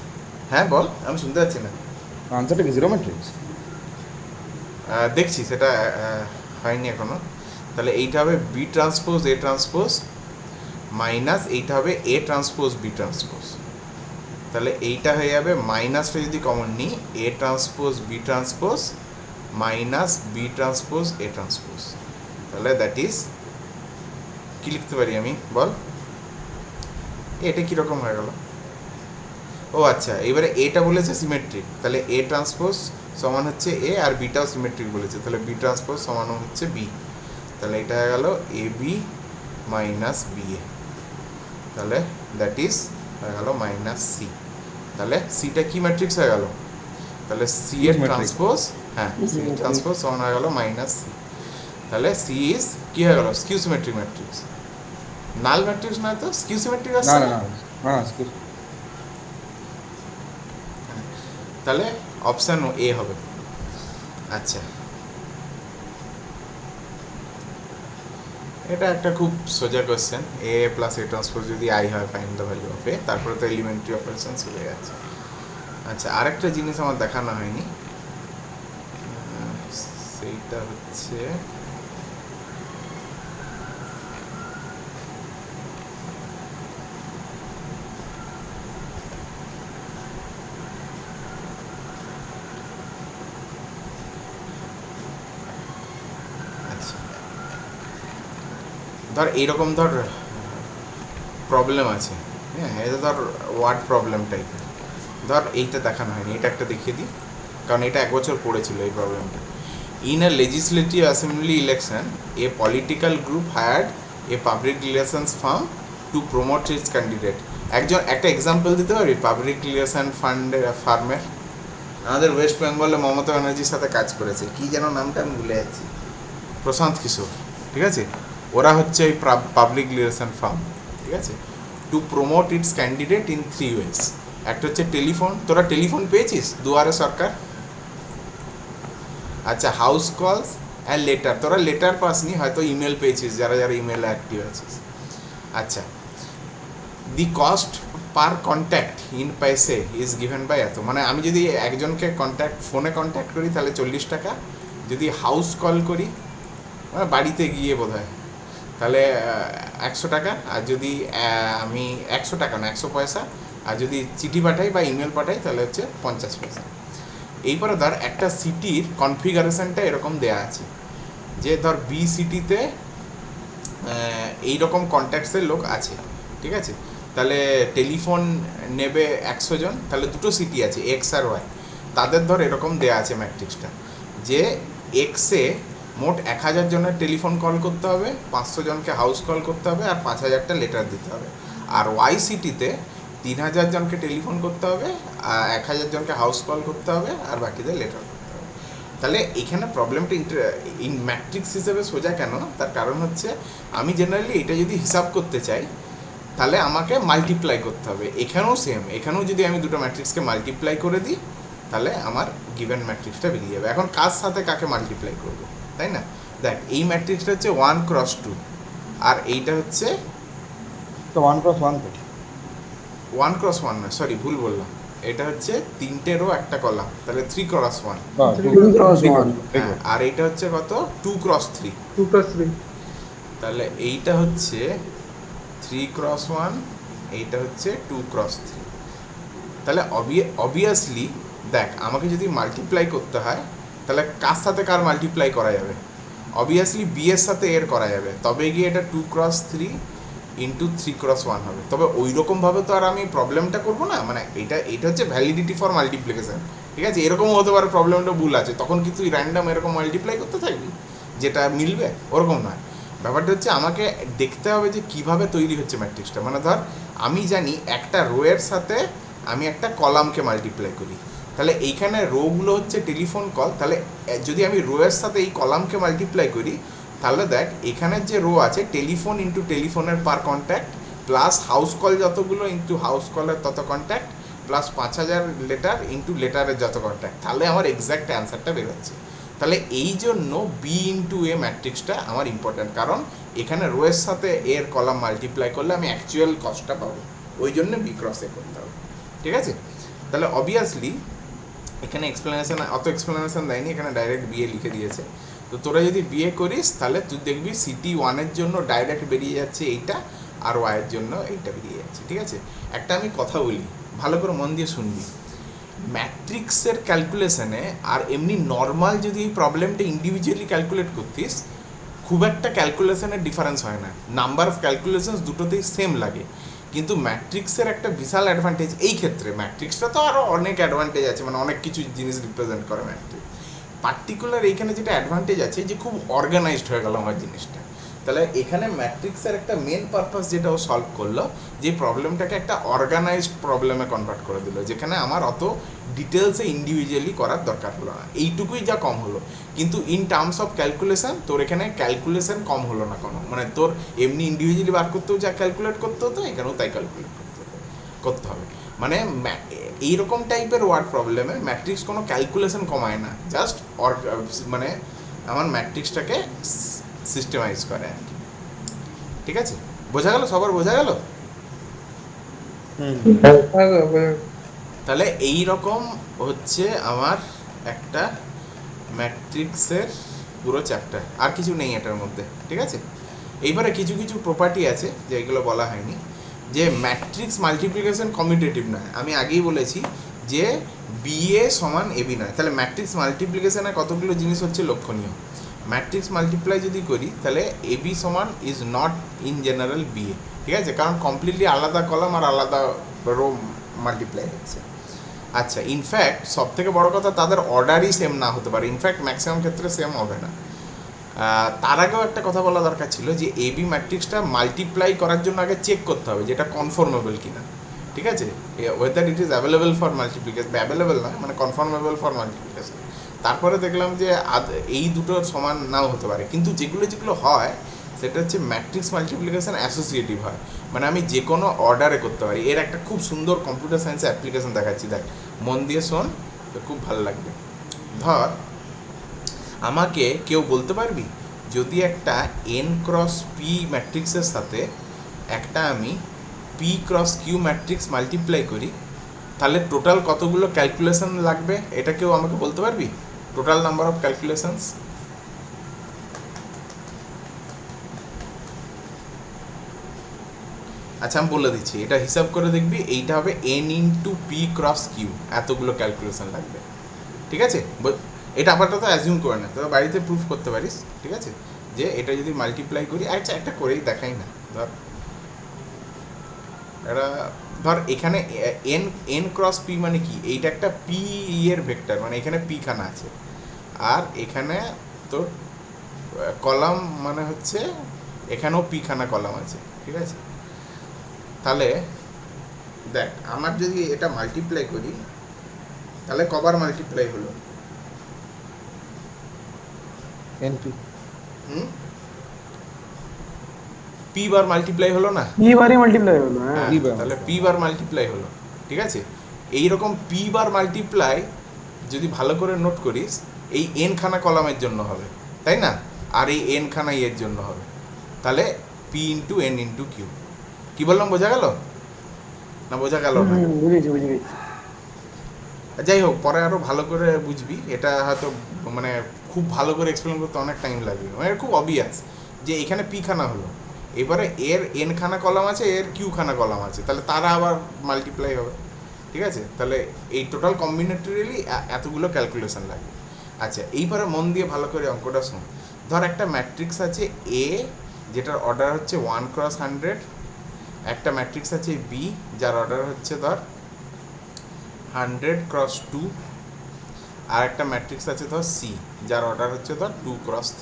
হ্যাঁ বল, আমি শুনতে পাচ্ছি না। আনসারটা কি জিরো ম্যাট্রিক্স? দেখছি, সেটা হয়নি এখনো। তাহলে এইটা হবে B transpose A transpose minus এইটা হবে A ট্রান্সপোজ B ট্রান্সপোজ। তাহলে এইটা হয়ে যাবে, মাইনাসটা যদি কমন নিই, A transpose B transpose minus B transpose A transpose. তাহলে দ্যাট ইজ কি লিখতে পারি আমি বল? এটা কীরকম হয়ে গেল? ও আচ্ছা, এবারে এটা বলেছে সিমেট্রিক, তাহলে A ট্রান্সপোজ সমান হচ্ছে A আর বিটাও সিমেট্রিক বলেছে, তাহলে B ট্রান্সপোজ সমান হচ্ছে B। তাহলে এটা হয়ে গেল A B minus B A, তাহলে দ্যাট ইজ হয়ে গেল মাইনাস সি। তাহলে সিটা কি ম্যাট্রিক্স হয়ে গেল? তাহলে সি এর ট্রান্সপোজ, হ্যাঁ সি এর ট্রান্সপোজ সমান হয়ে গেল মাইনাস সি। তাহলে সি ইজ কি হয়ে গেল? Skew symmetric matrix. Null matrix নয় তো, স্কিউ সিমেট্রিক আসছে না? হ্যাঁ, তাহলে অপশান এ হবে। আচ্ছা, এটা একটা খুব সোজা question. A plus A transpose যদি আই হয়, ফাইন্ড দ্য ভ্যালু অফ এ, তারপরে তো এলিমেন্টারি অপারেশন চলে যাচ্ছে। আচ্ছা, আরেকটা জিনিস আমার দেখানো হয়নি, সেইটা হচ্ছে ধর এইরকম ধর প্রবলেম আছে, হ্যাঁ এটা ধর ওয়ার্ড প্রবলেম টাইপের। ধর এইটা দেখানো হয়নি, এটা একটা দেখিয়ে দিই কারণ এটা এক বছর পড়েছিল এই প্রবলেমটা। In a legislative assembly election a political group hired a public relations farm two promote its candidate. একটা এক্সাম্পল দিতে পারি পাবলিক রিলেশন ফার্মের? আমাদের ওয়েস্ট বেঙ্গলে মমতা ব্যানার্জির সাথে কাজ করেছে, কি যেন নামটা আমি ভুলে যাচ্ছি। প্রশান্ত কিশোর, ঠিক আছে, ওরা হচ্ছে ওই পাবলিক রিলেশন ফার্ম, ঠিক আছে, to promote its candidate in 3 ways. একটা হচ্ছে টেলিফোন, তোরা টেলিফোন পেয়েছিস দুয়ারে সরকার? আচ্ছা, হাউস কলস অ্যান্ড লেটার, তোরা লেটার পাসনি, হয়তো ইমেল পেয়েছিস যারা যারা ইমেলে অ্যাক্টিভ আছিস। আচ্ছা, the cost per contact in paise is given by এত, মানে আমি যদি একজনকে ফোনে কন্ট্যাক্ট করি তাহলে 40 টাকা, যদি হাউস কল করি মানে বাড়িতে গিয়ে বোধ হয় তাহলে 100 টাকা, আর যদি আমি 100 টাকা না 100 পয়সা, আর যদি চিঠি পাঠাই বা ইমেল পাঠাই তাহলে হচ্ছে 50 পয়সা। এইপরে ধর একটা সিটির কনফিগারেশনটা এরকম দেয়া আছে যে ধর বি সিটিতে এইরকম কন্ট্যাক্টসের লোক আছে, ঠিক আছে, তাহলে টেলিফোন নেবে 100 জন, তাহলে দুটো সিটি আছে এক্স আর ওয়াই, তাদের ধর এরকম দেয়া আছে ম্যাট্রিক্সটা যে এক্সে মোট 1000 জনের টেলিফোন কল করতে হবে, 500 জনকে হাউস কল করতে হবে, আর 5000টা লেটার দিতে হবে। আর ওয়াই সিটিতে 3000 জনকে টেলিফোন করতে হবে, 1000 জনকে হাউস কল করতে হবে, আর বাকিদের লেটার করতে হবে। তাহলে এখানে প্রবলেমটা ইন ম্যাট্রিক্স হিসেবে সোজা কেন, তার কারণ হচ্ছে আমি জেনারেলি এটা যদি হিসাব করতে চাই তাহলে আমাকে মাল্টিপ্লাই করতে হবে। এখানেও সেম, এখানেও যদি আমি দুটো ম্যাট্রিক্সকে মাল্টিপ্লাই করে দিই তাহলে আমার গিভেন ম্যাট্রিক্সটা বেরিয়ে যাবে। এখন কার সাথে কাকে মাল্টিপ্লাই করবো, তাই না? দেখ, এই ম্যাট্রিক্সটা হচ্ছে 1x2, আর এইটা হচ্ছে তো 1x1 তো 1x1 না, সরি ভুল বললাম, এটা হচ্ছে 3টে রো একটা কলাম, তাহলে 3x1। বা 2x1 হ্যাঁ, আর এইটা হচ্ছে কত 2x3, 2+3 তাহলে এইটা হচ্ছে 3x1, এইটা হচ্ছে 2x3। তাহলে অবভিয়াসলি দেখ, আমাকে যদি মাল্টিপ্লাই করতে হয় তাহলে কার সাথে কার মাল্টিপ্লাই করা যাবে? অবভিয়াসলি বি এর সাথে এর করা যাবে, তবে গিয়ে এটা 2x3 ইন্টু 3x1 হবে। তবে ওই রকমভাবে তো আর আমি প্রবলেমটা করবো না, মানে এটা হচ্ছে ভ্যালিডিটি ফর মাল্টিপ্লিকেশন, ঠিক আছে, এরকমও হতে পারে প্রবলেমটা ভুল আছে, তখন কি তুই র্যান্ডাম এরকম মাল্টিপ্লাই করতে থাকবি যেটা মিলবে, ওরকম নয়। ব্যাপারটা হচ্ছে আমাকে দেখতে হবে যে কিভাবে তৈরি হচ্ছে ম্যাট্রিক্সটা। মানে ধর আমি জানি একটা রোয়ের সাথে আমি একটা কলামকে মাল্টিপ্লাই করি, তাহলে এইখানে রোগুলো হচ্ছে টেলিফোন কল, তাহলে যদি আমি রোয়ের সাথে এই কলামকে মাল্টিপ্লাই করি তাহলে দেখ এখানের যে রো আছে টেলিফোন ইন্টু টেলিফোনের পার কন্ট্যাক্ট প্লাস হাউস কল যতগুলো ইন্টু হাউস কলের তত কন্ট্যাক্ট প্লাস 5000 লেটার ইন্টু লেটারের যত কন্ট্যাক্ট, তাহলে আমার এক্স্যাক্ট অ্যান্সারটা বেরোচ্ছে। তাহলে এই জন্য বি ইন্টু এ ম্যাট্রিক্সটা আমার ইম্পর্ট্যান্ট, কারণ এখানে রোয়ের সাথে এর কলাম মাল্টিপ্লাই করলে আমি অ্যাকচুয়াল কস্টটা পাবো, ওই জন্য বি ক্রস এ করতে হবে, ঠিক আছে। তাহলে অবভিয়াসলি এখানে অত এক্সপ্লেনেশন দেয়নি, এখানে ডাইরেক্ট বিএ লিখে দিয়েছে। তো তোরা যদি বিএ করিস তাহলে তুই দেখবি সিটি 1-এর জন্য ডাইরেক্ট বেরিয়ে যাচ্ছে এইটা, আর ওয়াইয়ের জন্য এইটা বেরিয়ে যাচ্ছে, ঠিক আছে। একটা আমি কথা বলি, ভালো করে মন দিয়ে শুনবি। ম্যাট্রিক্সের ক্যালকুলেশনে আর এমনি নর্মাল যদি এই প্রবলেমটা ইন্ডিভিজুয়ালি ক্যালকুলেট করতিস খুব একটা ক্যালকুলেশনের ডিফারেন্স হয় না, নাম্বার অফ ক্যালকুলেশনস দুটোতেই সেম লাগে। কিন্তু ম্যাট্রিক্সের একটা বিশাল অ্যাডভান্টেজ এই ক্ষেত্রে, ম্যাট্রিক্সটা তো আরও অনেক অ্যাডভান্টেজ আছে, মানে অনেক কিছু জিনিস রিপ্রেজেন্ট করে ম্যাট্রিক্স, পার্টিকুলার এইখানে যেটা অ্যাডভান্টেজ আছে যে খুব অর্গানাইজড হয়ে গেল আমার জিনিসটা। তাহলে এখানে ম্যাট্রিক্সের একটা মেন পারপাস যেটা ও সলভ করলো, যে প্রবলেমটাকে একটা অর্গানাইজড প্রবলেমে কনভার্ট করে দিল, যেখানে আমার অত ডিটেলসে ইন্ডিভিজুয়ালি করার দরকার হলো না, এইটুকুই যা কম হলো। কিন্তু ইন টার্মস অফ ক্যালকুলেশন তোর এখানে ক্যালকুলেশন কম হলো না কোনো, মানে তোর এমনি ইন্ডিভিজুয়ালি বার করতেও যা ক্যালকুলেট করতে হতো এখানেও তাই ক্যালকুলেট করতে হবে। মানে এইরকম টাইপের ওয়ার্ড প্রবলেমে ম্যাট্রিক্স কোনো ক্যালকুলেশন কমায় না, জাস্ট মানে আমার ম্যাট্রিক্সটাকে সিস্টেমাইজ করে আর কি, ঠিক আছে। বোঝা গেল? সবার বোঝা গেল? তাহলে এই রকম হচ্ছে আমার একটা ম্যাট্রিক্সের পুরো চ্যাপ্টার, আর কিছু নেই এটার মধ্যে, ঠিক আছে। এইবারে কিছু কিছু প্রপার্টি আছে যেগুলো বলা হয়নি, যে ম্যাট্রিক্স মাল্টিপ্লিকেশন কমিউটেটিভ নয়, আমি আগেই বলেছি যে বিএ সমান এবি নয়। তাহলে ম্যাট্রিক্স মাল্টিপ্লিকেশনে কতগুলো জিনিস হচ্ছে লক্ষণীয়। ম্যাট্রিক্স মাল্টিপ্লাই যদি করি তাহলে এবি সমান is not in general BA, ঠিক আছে, কারণ কমপ্লিটলি আলাদা কলাম আর আলাদা রো মাল্টিপ্লাই হচ্ছে। আচ্ছা, ইনফ্যাক্ট সব থেকে বড়ো কথা তাদের অর্ডারই সেম না হতে পারে, ইনফ্যাক্ট ম্যাক্সিমাম ক্ষেত্রে সেম হবে না। তার আগেও একটা কথা বলা দরকার ছিল যে এবি ম্যাট্রিক্সটা মাল্টিপ্লাই করার জন্য আগে চেক করতে হবে যেটা কনফর্মেবল কিনা, ঠিক আছে, weather it is available for multiplication, available না মানে কনফর্মেবল ফর মাল্টিপ্লিকেশন। তারপরে দেখলাম যে এই দুটো সমান নাও হতে পারে, কিন্তু যেগুলো হয় সেটা হচ্ছে ম্যাট্রিক্স মাল্টিপ্লিকেশন অ্যাসোসিয়েটিভ হয়, মানে আমি যে কোনো অর্ডারে করতে পারি। এর একটা খুব সুন্দর কম্পিউটার সায়েন্সে অ্যাপ্লিকেশন দেখাচ্ছি, দেখ মন দিয়ে শোন, তো খুব ভালো লাগবে। ধর আমাকে কেউ বলতে পারবি যদি একটা এন ক্রস পি ম্যাট্রিক্সের সাথে একটা আমি P cross Q matrix multiply করি, তাহলে টোটাল কতগুলো ক্যালকুলেশন লাগবে, এটা কেউ আমাকে বলতে পারবি? Total number of calculations. আচ্ছা আমি বলে দিচ্ছি, এটা হিসাব করে দেখবি, এইটা হবে N into P cross Q, এতগুলো ক্যালকুলেশন লাগবে। ঠিক আছে, এটা আপাতত অ্যাজিউম করে না, তবে বাড়িতে প্রুফ করতে পারিস। ঠিক আছে, যে এটা যদি মাল্টিপ্লাই করি, আচ্ছা একটা করেই দেখাই না। ধর এটা, ধর এখানে এন এন ক্রস পি মানে কি, এইটা একটা পি এর ভেক্টর, মানে এখানে পি খানা আছে, আর এখানে তোর কলাম মানে হচ্ছে এখানেও পি খানা কলাম আছে। ঠিক আছে, তাহলে দেখ আমার যদি এটা মাল্টিপ্লাই করি, তাহলে কবার মাল্টিপ্লাই হলো? এনপি পি বার মাল্টিপ্লাই হলো না? পি বারই মাল্টিপ্লাই হলো, হ্যাঁ। হ্যাঁ, P বার তাহলে পি বার মাল্টিপ্লাই হলো। ঠিক আছে, এইরকম পি বার মাল্টিপ্লাই যদি ভালো করে নোট করিস, এই এন খানা কলামের জন্য হবে, তাই না? আর এই এন খানা এর জন্য হবে, তাহলে P into N into Q. কী বললাম, বোঝা গেল না বোঝা গেল না? বুঝেছি বুঝে গেছি। যাই হোক, পরে আরও ভালো করে বুঝবি, এটা হয়তো মানে খুব ভালো করে এক্সপ্লেন করতে অনেক টাইম লাগবে, মানে খুব অবভিয়াস যে এখানে পি খানা হলো, এবারে এর এন খানা কলাম আছে, এর কিউ খানা কলাম আছে, তাহলে তারা আবার মাল্টিপ্লাই হবে। ঠিক আছে, তাহলে এই টোটাল কম্বিনেটরিয়ালি এতগুলো ক্যালকুলেশন লাগবে। আচ্ছা, এইবারে মন দিয়ে ভালো করে অঙ্কটা শোন। ধর একটা ম্যাট্রিক্স আছে এ, যেটার অর্ডার হচ্ছে 1x100, একটা ম্যাট্রিক্স আছে বি, যার অর্ডার হচ্ছে ধর 100x2, আর একটা ম্যাট্রিক্স আছে ধর সি, যার অর্ডার হচ্ছে ধর 2x3।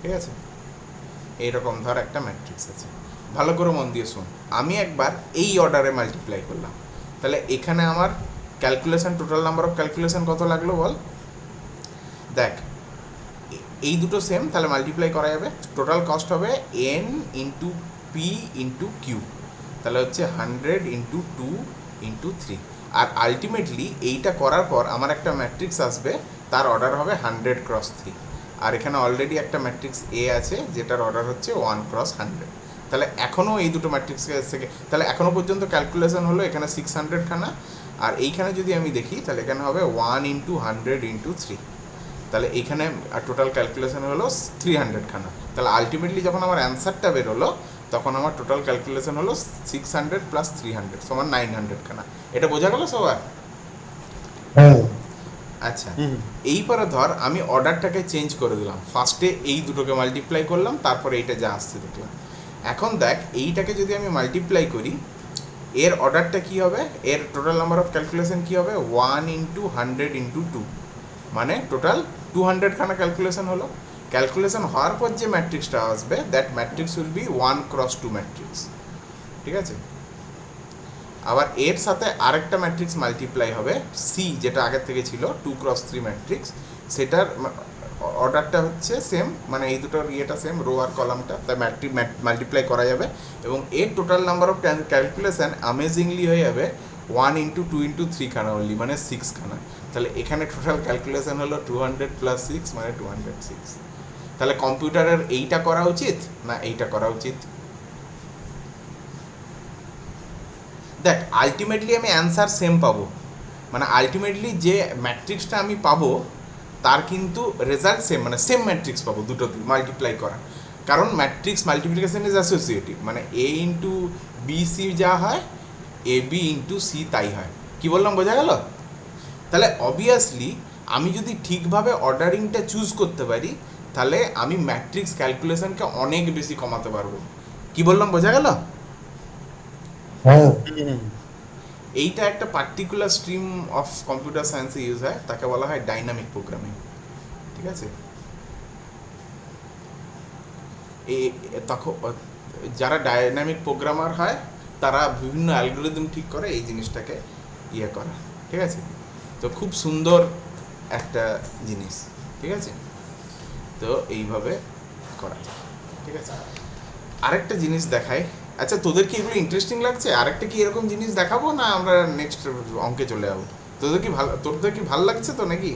ঠিক আছে, এইরকম ধর একটা ম্যাট্রিক্স আছে। ভালো করে মন দিয়ে শোন, আমি একবার এই অর্ডারে মাল্টিপ্লাই করলাম, তাহলে এখানে আমার calculation, total number of calculation কত লাগলো বল? দেখ এই দুটো সেম, তাহলে মাল্টিপ্লাই করা যাবে, টোটাল কস্ট হবে N into P into Q, তাহলে হচ্ছে 100 ইন্টু 2 ইন্টু 3। আর আলটিমেটলি এইটা করার পর আমার একটা ম্যাট্রিক্স আসবে, তার অর্ডার হবে 100x3, আর এখানে অলরেডি একটা ম্যাট্রিক্স এ আছে যেটার অর্ডার হচ্ছে 1x100। তাহলে এখনও এই দুটো ম্যাট্রিক্সকে থেকে, তাহলে এখনও পর্যন্ত ক্যালকুলেশন হলো এখানে 600 খানা, আর এইখানে যদি আমি দেখি তাহলে এখানে হবে 1 ইন্টু 100 ইন্টু 3, তাহলে এইখানে টোটাল ক্যালকুলেশন হলো 300 খানা। তাহলে আলটিমেটলি যখন আমার অ্যান্সারটা বেরোলো, তখন আমার টোটাল ক্যালকুলেশন হলো 600 প্লাস 300 সমান 900 খানা। এটা বোঝা গেল সবার? আচ্ছা, এইবারে ধর আমি অর্ডারটাকে চেঞ্জ করে দিলাম, ফার্স্টে এই দুটোকে মাল্টিপ্লাই করলাম, তারপরে এইটা যা আসছে দেখলাম। এখন দেখ এইটাকে যদি আমি মাল্টিপ্লাই করি, এর অর্ডারটা কী হবে, এর টোটাল নাম্বার অফ ক্যালকুলেশন কী হবে? 1 ইন্টু 100 ইন্টু 2, মানে টোটাল 200 খানা ক্যালকুলেশন হলো। ক্যালকুলেশন হওয়ার পর যে ম্যাট্রিক্সটা আসবে, that matrix will be 1x2 matrix. ঠিক আছে, আবার এর সাথে আরেকটা ম্যাট্রিক্স মাল্টিপ্লাই হবে সি, যেটা আগের থেকে ছিল 2x3 ম্যাট্রিক্স, সেটার অর্ডারটা হচ্ছে সেম, মানে এই দুটোর ইয়েটা সেম, রো আর কলামটা, তাই মাল্টিপ্লাই করা যাবে, এবং এর total number of calculation amazingly হয়ে যাবে 1 ইন্টু 2 ইন্টু 3 খানা অনলি, মানে 6 খানা। তাহলে এখানে টোটাল ক্যালকুলেশন হলো 200 প্লাস 6 মানে 206। তাহলে কম্পিউটারের এইটা করা উচিত না এইটা করা উচিত? দেখ আলটিমেটলি আমি অ্যান্সার সেম পাবো, মানে আলটিমেটলি যে ম্যাট্রিক্সটা আমি পাবো তার কিন্তু রেজাল্ট সেম, মানে সেম ম্যাট্রিক্স পাবো দুটোতে মাল্টিপ্লাই করা, কারণ ম্যাট্রিক্স মাল্টিপ্লিকেশন ইজ অ্যাসোসিয়েটিভ, মানে এ ইন্টু বি সি যা হয় এ বি ইন্টু সি তাই হয়। কি বললাম, বোঝা গেল? তাহলে অবভিয়াসলি আমি যদি ঠিকভাবে অর্ডারিংটা চুজ করতে পারি, তাহলে আমি ম্যাট্রিক্স ক্যালকুলেশনকে অনেক বেশি কমাতে পারবো। কি বললাম, বোঝা গেল? এইটা একটা পার্টিকুলার স্ট্রিম অফ কম্পিউটার সায়েন্সে ইউজ হয়, তাকে বলা হয় ডাইনামিক প্রোগ্রামিং। ঠিক আছে, তখন যারা ডাইনামিক প্রোগ্রামার হয় তারা বিভিন্ন অ্যালগোরিদম ঠিক করে এই জিনিসটাকে ইয়ে করা। ঠিক আছে, তো খুব সুন্দর একটা জিনিস, ঠিক আছে? তো এইভাবে করা যায়, ঠিক আছে? আরেকটা জিনিস দেখাই। আচ্ছা, তোদের কি এগুলো ইন্টারেস্টিং লাগছে? আরেকটা কি এরকম জিনিস দেখাবো, না আমরা নেক্সট অঙ্কে চলে যাবো? তোদের কি ভালো লাগছে তো নাকি?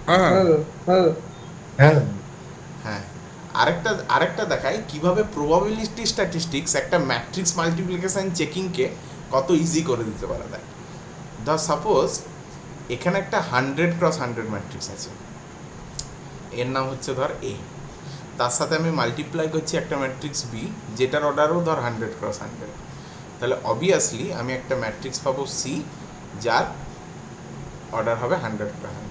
হ্যাঁ হ্যাঁ হ্যাঁ হ্যাঁ হ্যাঁ, আরেকটা দেখাই কিভাবে প্রবাবিলিটি স্ট্যাটিস্টিক্স একটা ম্যাট্রিক্স মাল্টিপ্লিকেশন চেকিংকে কত ইজি করে দিতে পারে। দেখ, ধর সাপোজ এখানে একটা 100x100 ম্যাট্রিক্স আছে, এর নাম হচ্ছে ধর এ। তার সাথে আমি মাল্টিপ্লাই করছি একটা ম্যাট্রিক্স বি, যেটার অর্ডারও ধর 100x100। তাহলে অবভিয়াসলি আমি একটা ম্যাট্রিক্স পাবো সি, যার অর্ডার হবে 100x100।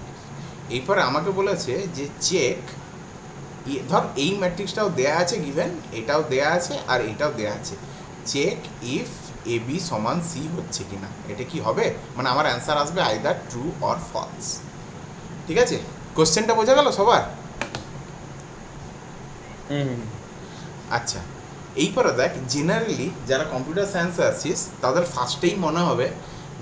এরপরে আমাকে বলেছে যে চেক, ধর এই ম্যাট্রিক্সটাও দেয়া আছে গিভেন, এটাও দেয়া আছে আর এটাও দেয়া আছে, চেক ইফ এ বি সমান সি হচ্ছে কিনা। এটা কি হবে, মানে আমার অ্যান্সার আসবে আইদার ট্রু অর ফলস। ঠিক আছে, কোশ্চেনটা বোঝা গেল সবার? আচ্ছা, এইপরে দেখ, জেনারেলি যারা কম্পিউটার সায়েন্সে আছিস তাদের ফার্স্টেই মনে হবে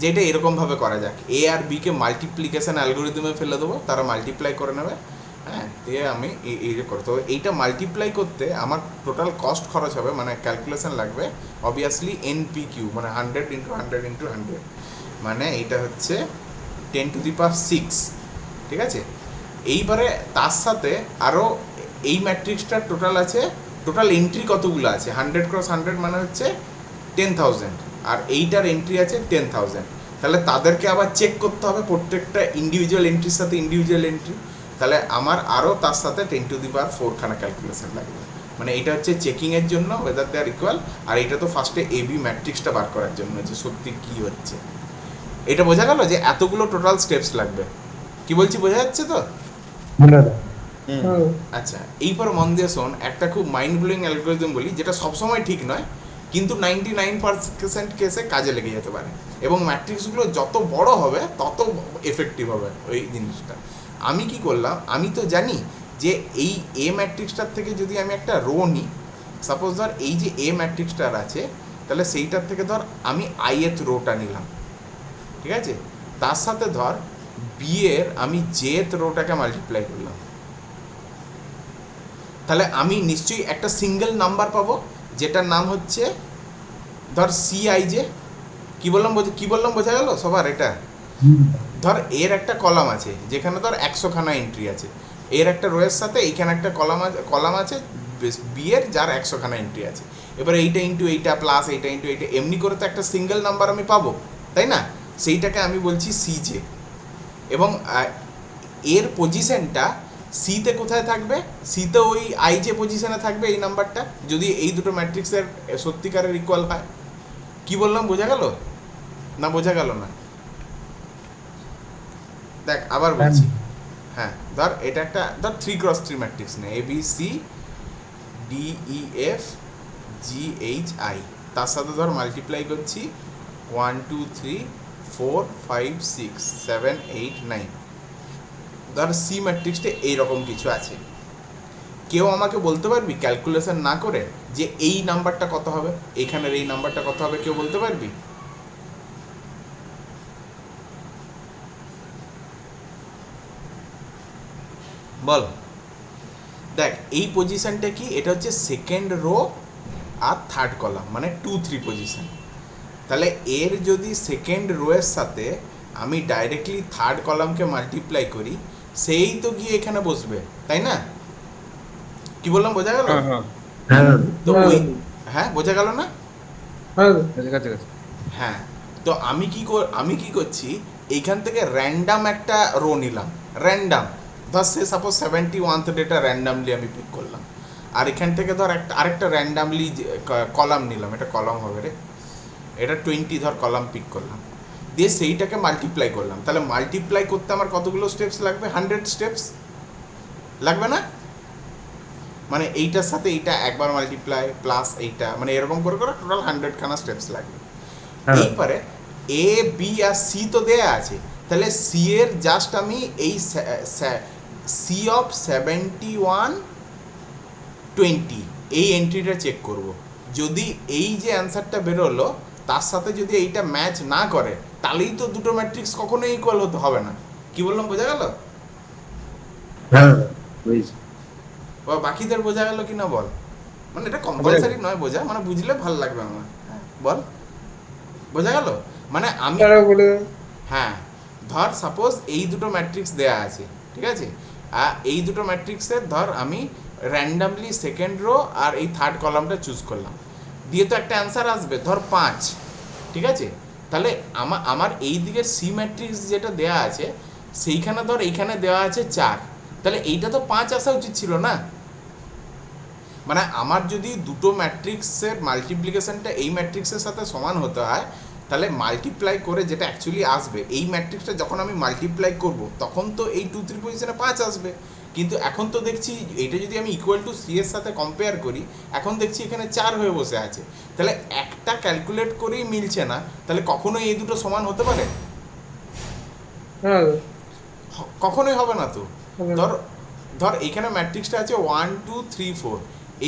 যে এটা এরকমভাবে করা যাক, এ আর বিকে মাল্টিপ্লিকেশন অ্যালগোরিদমে ফেলে দেবো, তারা মাল্টিপ্লাই করে নেবে। হ্যাঁ, দিয়ে আমি এই যে করতে হবে, এইটা মাল্টিপ্লাই করতে আমার টোটাল কস্ট খরচ হবে, মানে ক্যালকুলেশন লাগবে অবভিয়াসলি NP/Q, মানে 100 × 100 × 100, মানে এইটা হচ্ছে 10⁶। ঠিক আছে, এইবারে তার সাথে আরও এই ম্যাট্রিক্সটার টোটাল এন্ট্রি কতগুলো আছে, 100x100 মানে হচ্ছে 10,000, আর এইটার এন্ট্রি আছে 10,000। তাহলে তাদেরকে আবার চেক করতে হবে প্রত্যেকটা ইন্ডিভিজুয়াল এন্ট্রির সাথে ইন্ডিভিজুয়াল এন্ট্রি। তাহলে আমার আরও তার সাথে 10⁴ খানা ক্যালকুলেশন লাগবে, মানে এটা হচ্ছে চেকিংয়ের জন্য ওয়েদার দে আর ইকুয়াল, আর এটা তো ফার্স্টে এবি ম্যাট্রিক্সটা বার করার জন্য যে সত্যি কী হচ্ছে। এটা বোঝা গেল যে এতগুলো টোটাল স্টেপস লাগবে। কি বলছি বোঝা যাচ্ছে তো? আচ্ছা, এইবার মন দিয়ে শোন, একটা খুব মাইন্ড ব্লোয়িং অ্যালগোরিদম বলি, যেটা সবসময় ঠিক নয় কিন্তু 99% কেসে কাজে লেগে যেতে পারে, এবং ম্যাট্রিক্সগুলো যত বড় হবে তত এফেক্টিভ হবে ওই জিনিসটা। আমি কি করলাম, আমি তো জানি যে এই এ ম্যাট্রিক্সটার থেকে যদি আমি একটা রো নিই, সাপোজ ধর এই যে এ ম্যাট্রিক্সটার আছে, তাহলে সেইটার থেকে ধর আমি i-th রোটা নিলাম, ঠিক আছে? তার সাথে ধর বি এর আমি j-th রোটাকে মাল্টিপ্লাই করলাম, তাহলে আমি নিশ্চয়ই একটা সিঙ্গেল নাম্বার পাবো যেটার নাম হচ্ছে ধর CIJ। কি বললাম বোঝা গেল সবার? এটা ধর এর একটা কলাম আছে যেখানে ধর 100 খানা এন্ট্রি আছে, এর একটা রোয়ের সাথে এইখানে একটা কলাম আছে বি এর, যার 100 খানা এন্ট্রি আছে। এবার এইটা ইন্টু এইটা প্লাস এইটা ইন্টু এইটা, এমনি করে তো একটা সিঙ্গেল নাম্বার আমি পাবো, তাই না? সেইটাকে আমি বলছি CJ, এবং এর পজিশনটা সিতে কোথায় থাকবে? সিতে ওই IJ পজিশনে থাকবে এই নাম্বারটা, যদি এই দুটো ম্যাট্রিক্সের সত্যিকারের ইকুয়াল হয়। কি বললাম, বোঝা গেল না বোঝা গেল না? দেখ আবার বলছি, হ্যাঁ, ধর এটা একটা ধর 3x3 ম্যাট্রিক্স নে, ABCDEFGHI, তার সাথে ধর মাল্টিপ্লাই করছি 1 2 3 4 5 6 7 8 9। ধর সি ম্যাট্রিক্সটা এইরকম কিছু আছে, কেউ আমাকে বলতে পারবি ক্যালকুলেশন না করে যে এই নাম্বারটা কত হবে, এখানের এই নাম্বারটা কত হবে? কেউ বলতে পারবি? বল। দেখ এই পজিশনটা কি, এটা হচ্ছে সেকেন্ড রো আর থার্ড কলাম, মানে 2 3 পজিশন। তাহলে এর যদি সেকেন্ড রোয়ের সাথে আমি ডাইরেক্টলি থার্ড কলামকে মাল্টিপ্লাই করি, সেই তো গিয়ে এখানে বসবে, তাই না? কি বললাম, বোঝা গেল? তো ওই, হ্যাঁ বোঝা গেল না? হ্যাঁ, তো আমি কি করছি, এইখান থেকে র্যান্ডাম একটা রো নিলাম, র্যান্ডাম ধর সে সাপোজ 71th ডেটা র্যান্ডামলি আমি পিক করলাম, আর এখান থেকে ধর আরেকটা র্যান্ডামলি কলাম নিলাম, এটা কলাম হবে রে, এটা 20 ধর কলাম পিক করলাম, দিয়ে সেইটাকে মাল্টিপ্লাই করলাম। তাহলে মাল্টিপ্লাই করতে আমার কতগুলো স্টেপস লাগবে? 100 স্টেপস লাগবে না? মানে এইটার সাথে এইটা একবার মাল্টিপ্লাই প্লাস এইটা, মানে এরকম করে করে টোটাল 100 খানা স্টেপস লাগবে। এইবারে এ বি আর সি তো দেয়া আছে, তাহলে সি এর জাস্ট আমি এই সি অফ 71 20 এই এন্ট্রিটা চেক করব। যদি এই যে অ্যান্সারটা বেরোলো তার সাথে যদি এইটা ম্যাচ না করে, তাহলেই তো দুটো ম্যাট্রিক্স কখনোই ইকুয়াল হতে হবে না। কি বললাম, বোঝা গেল? হ্যাঁ বুঝেছি। বা বাকিদের বোঝা গেল কি না বল, মানে এটা কম্পালসারি নয় বোঝা, মানে বুঝলে ভালো লাগবে আমার। হ্যাঁ বল, বোঝা গেল? মানে আমি, তারা বলে দেন। হ্যাঁ ধর সাপোজ এই দুটো ম্যাট্রিক্স দেয়া আছে, ঠিক আছে, আর এই দুটো ম্যাট্রিক্সের ধর আমি র্যান্ডামলি সেকেন্ড রো আর এই থার্ড কলামটা চুজ করলাম, দিয়ে তো একটা অ্যান্সার আসবে ধর 5, ঠিক আছে। তাহলে আমার এই দিকের সি ম্যাট্রিক্স যেটা দেয়া আছে সেইখানে ধর এইখানে দেওয়া আছে 4, তাহলে এইটা তো 5 আসা উচিত ছিল না? মানে আমার যদি দুটো ম্যাট্রিক্সের মাল্টিপ্লিকেশনটা এই ম্যাট্রিক্সের সাথে সমান হতে হয়, তাহলে মাল্টিপ্লাই করে যেটা অ্যাকচুয়ালি আসবে এই ম্যাট্রিক্সটা যখন আমি মাল্টিপ্লাই করব তখন তো এই 2 3 পজিশনে 5 আসবে। কিন্তু এখন তো দেখছি এটা যদি আমি ইকুয়াল টু সি এর সাথে কম্পেয়ার করি, এখন দেখছি এখানে 4 হয়ে বসে আছে। তাহলে একটা ক্যালকুলেট করেই মিলছে না, তাহলে কখনোই এই দুটো সমান হতে পারে? হ্যাঁ কখনোই হবে না তো। হবে না। ধর ধর এইখানে ম্যাট্রিক্সটা আছে 1 2 3 4,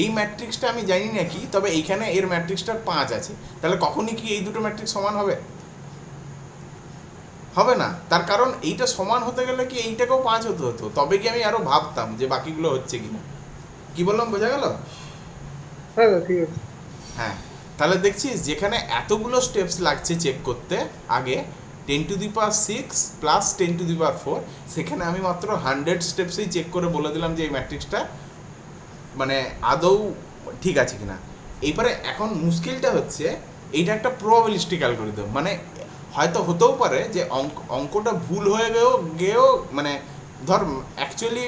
এই ম্যাট্রিক্সটা আমি জানি না কি, তবে এইখানে এর ম্যাট্রিক্সটার 5 আছে, তাহলে কখনই কি এই দুটো ম্যাট্রিক্স সমান হবে? হবে না। তার কারণ এইটা সমান হতে গেলে কি এইটাকেও 5 হতে হতো, তবে কি আমি আরো ভাবতাম যে বাকিগুলো হচ্ছে কিনা। কি বললাম, বোঝা গেল? হ্যাঁ ঠিক আছে। হ্যাঁ, তাহলে দেখছিস যেখানে এতগুলো স্টেপস লাগছে চেক করতে আগে, 10⁶ প্লাস 10⁴, সেখানে আমি মাত্র 100 স্টেপসেই চেক করে বলে দিলাম যে এই ম্যাট্রিক্সটা মানে আদৌ ঠিক আছে কিনা। এইবারে এখন মুশকিলটা হচ্ছে এইটা একটা প্রবাবিলিস্টিক অ্যালগরিদম, মানে হয়তো হতেও পারে যে অঙ্কটা ভুল হয়ে গেও মানে ধর অ্যাকচুয়ালি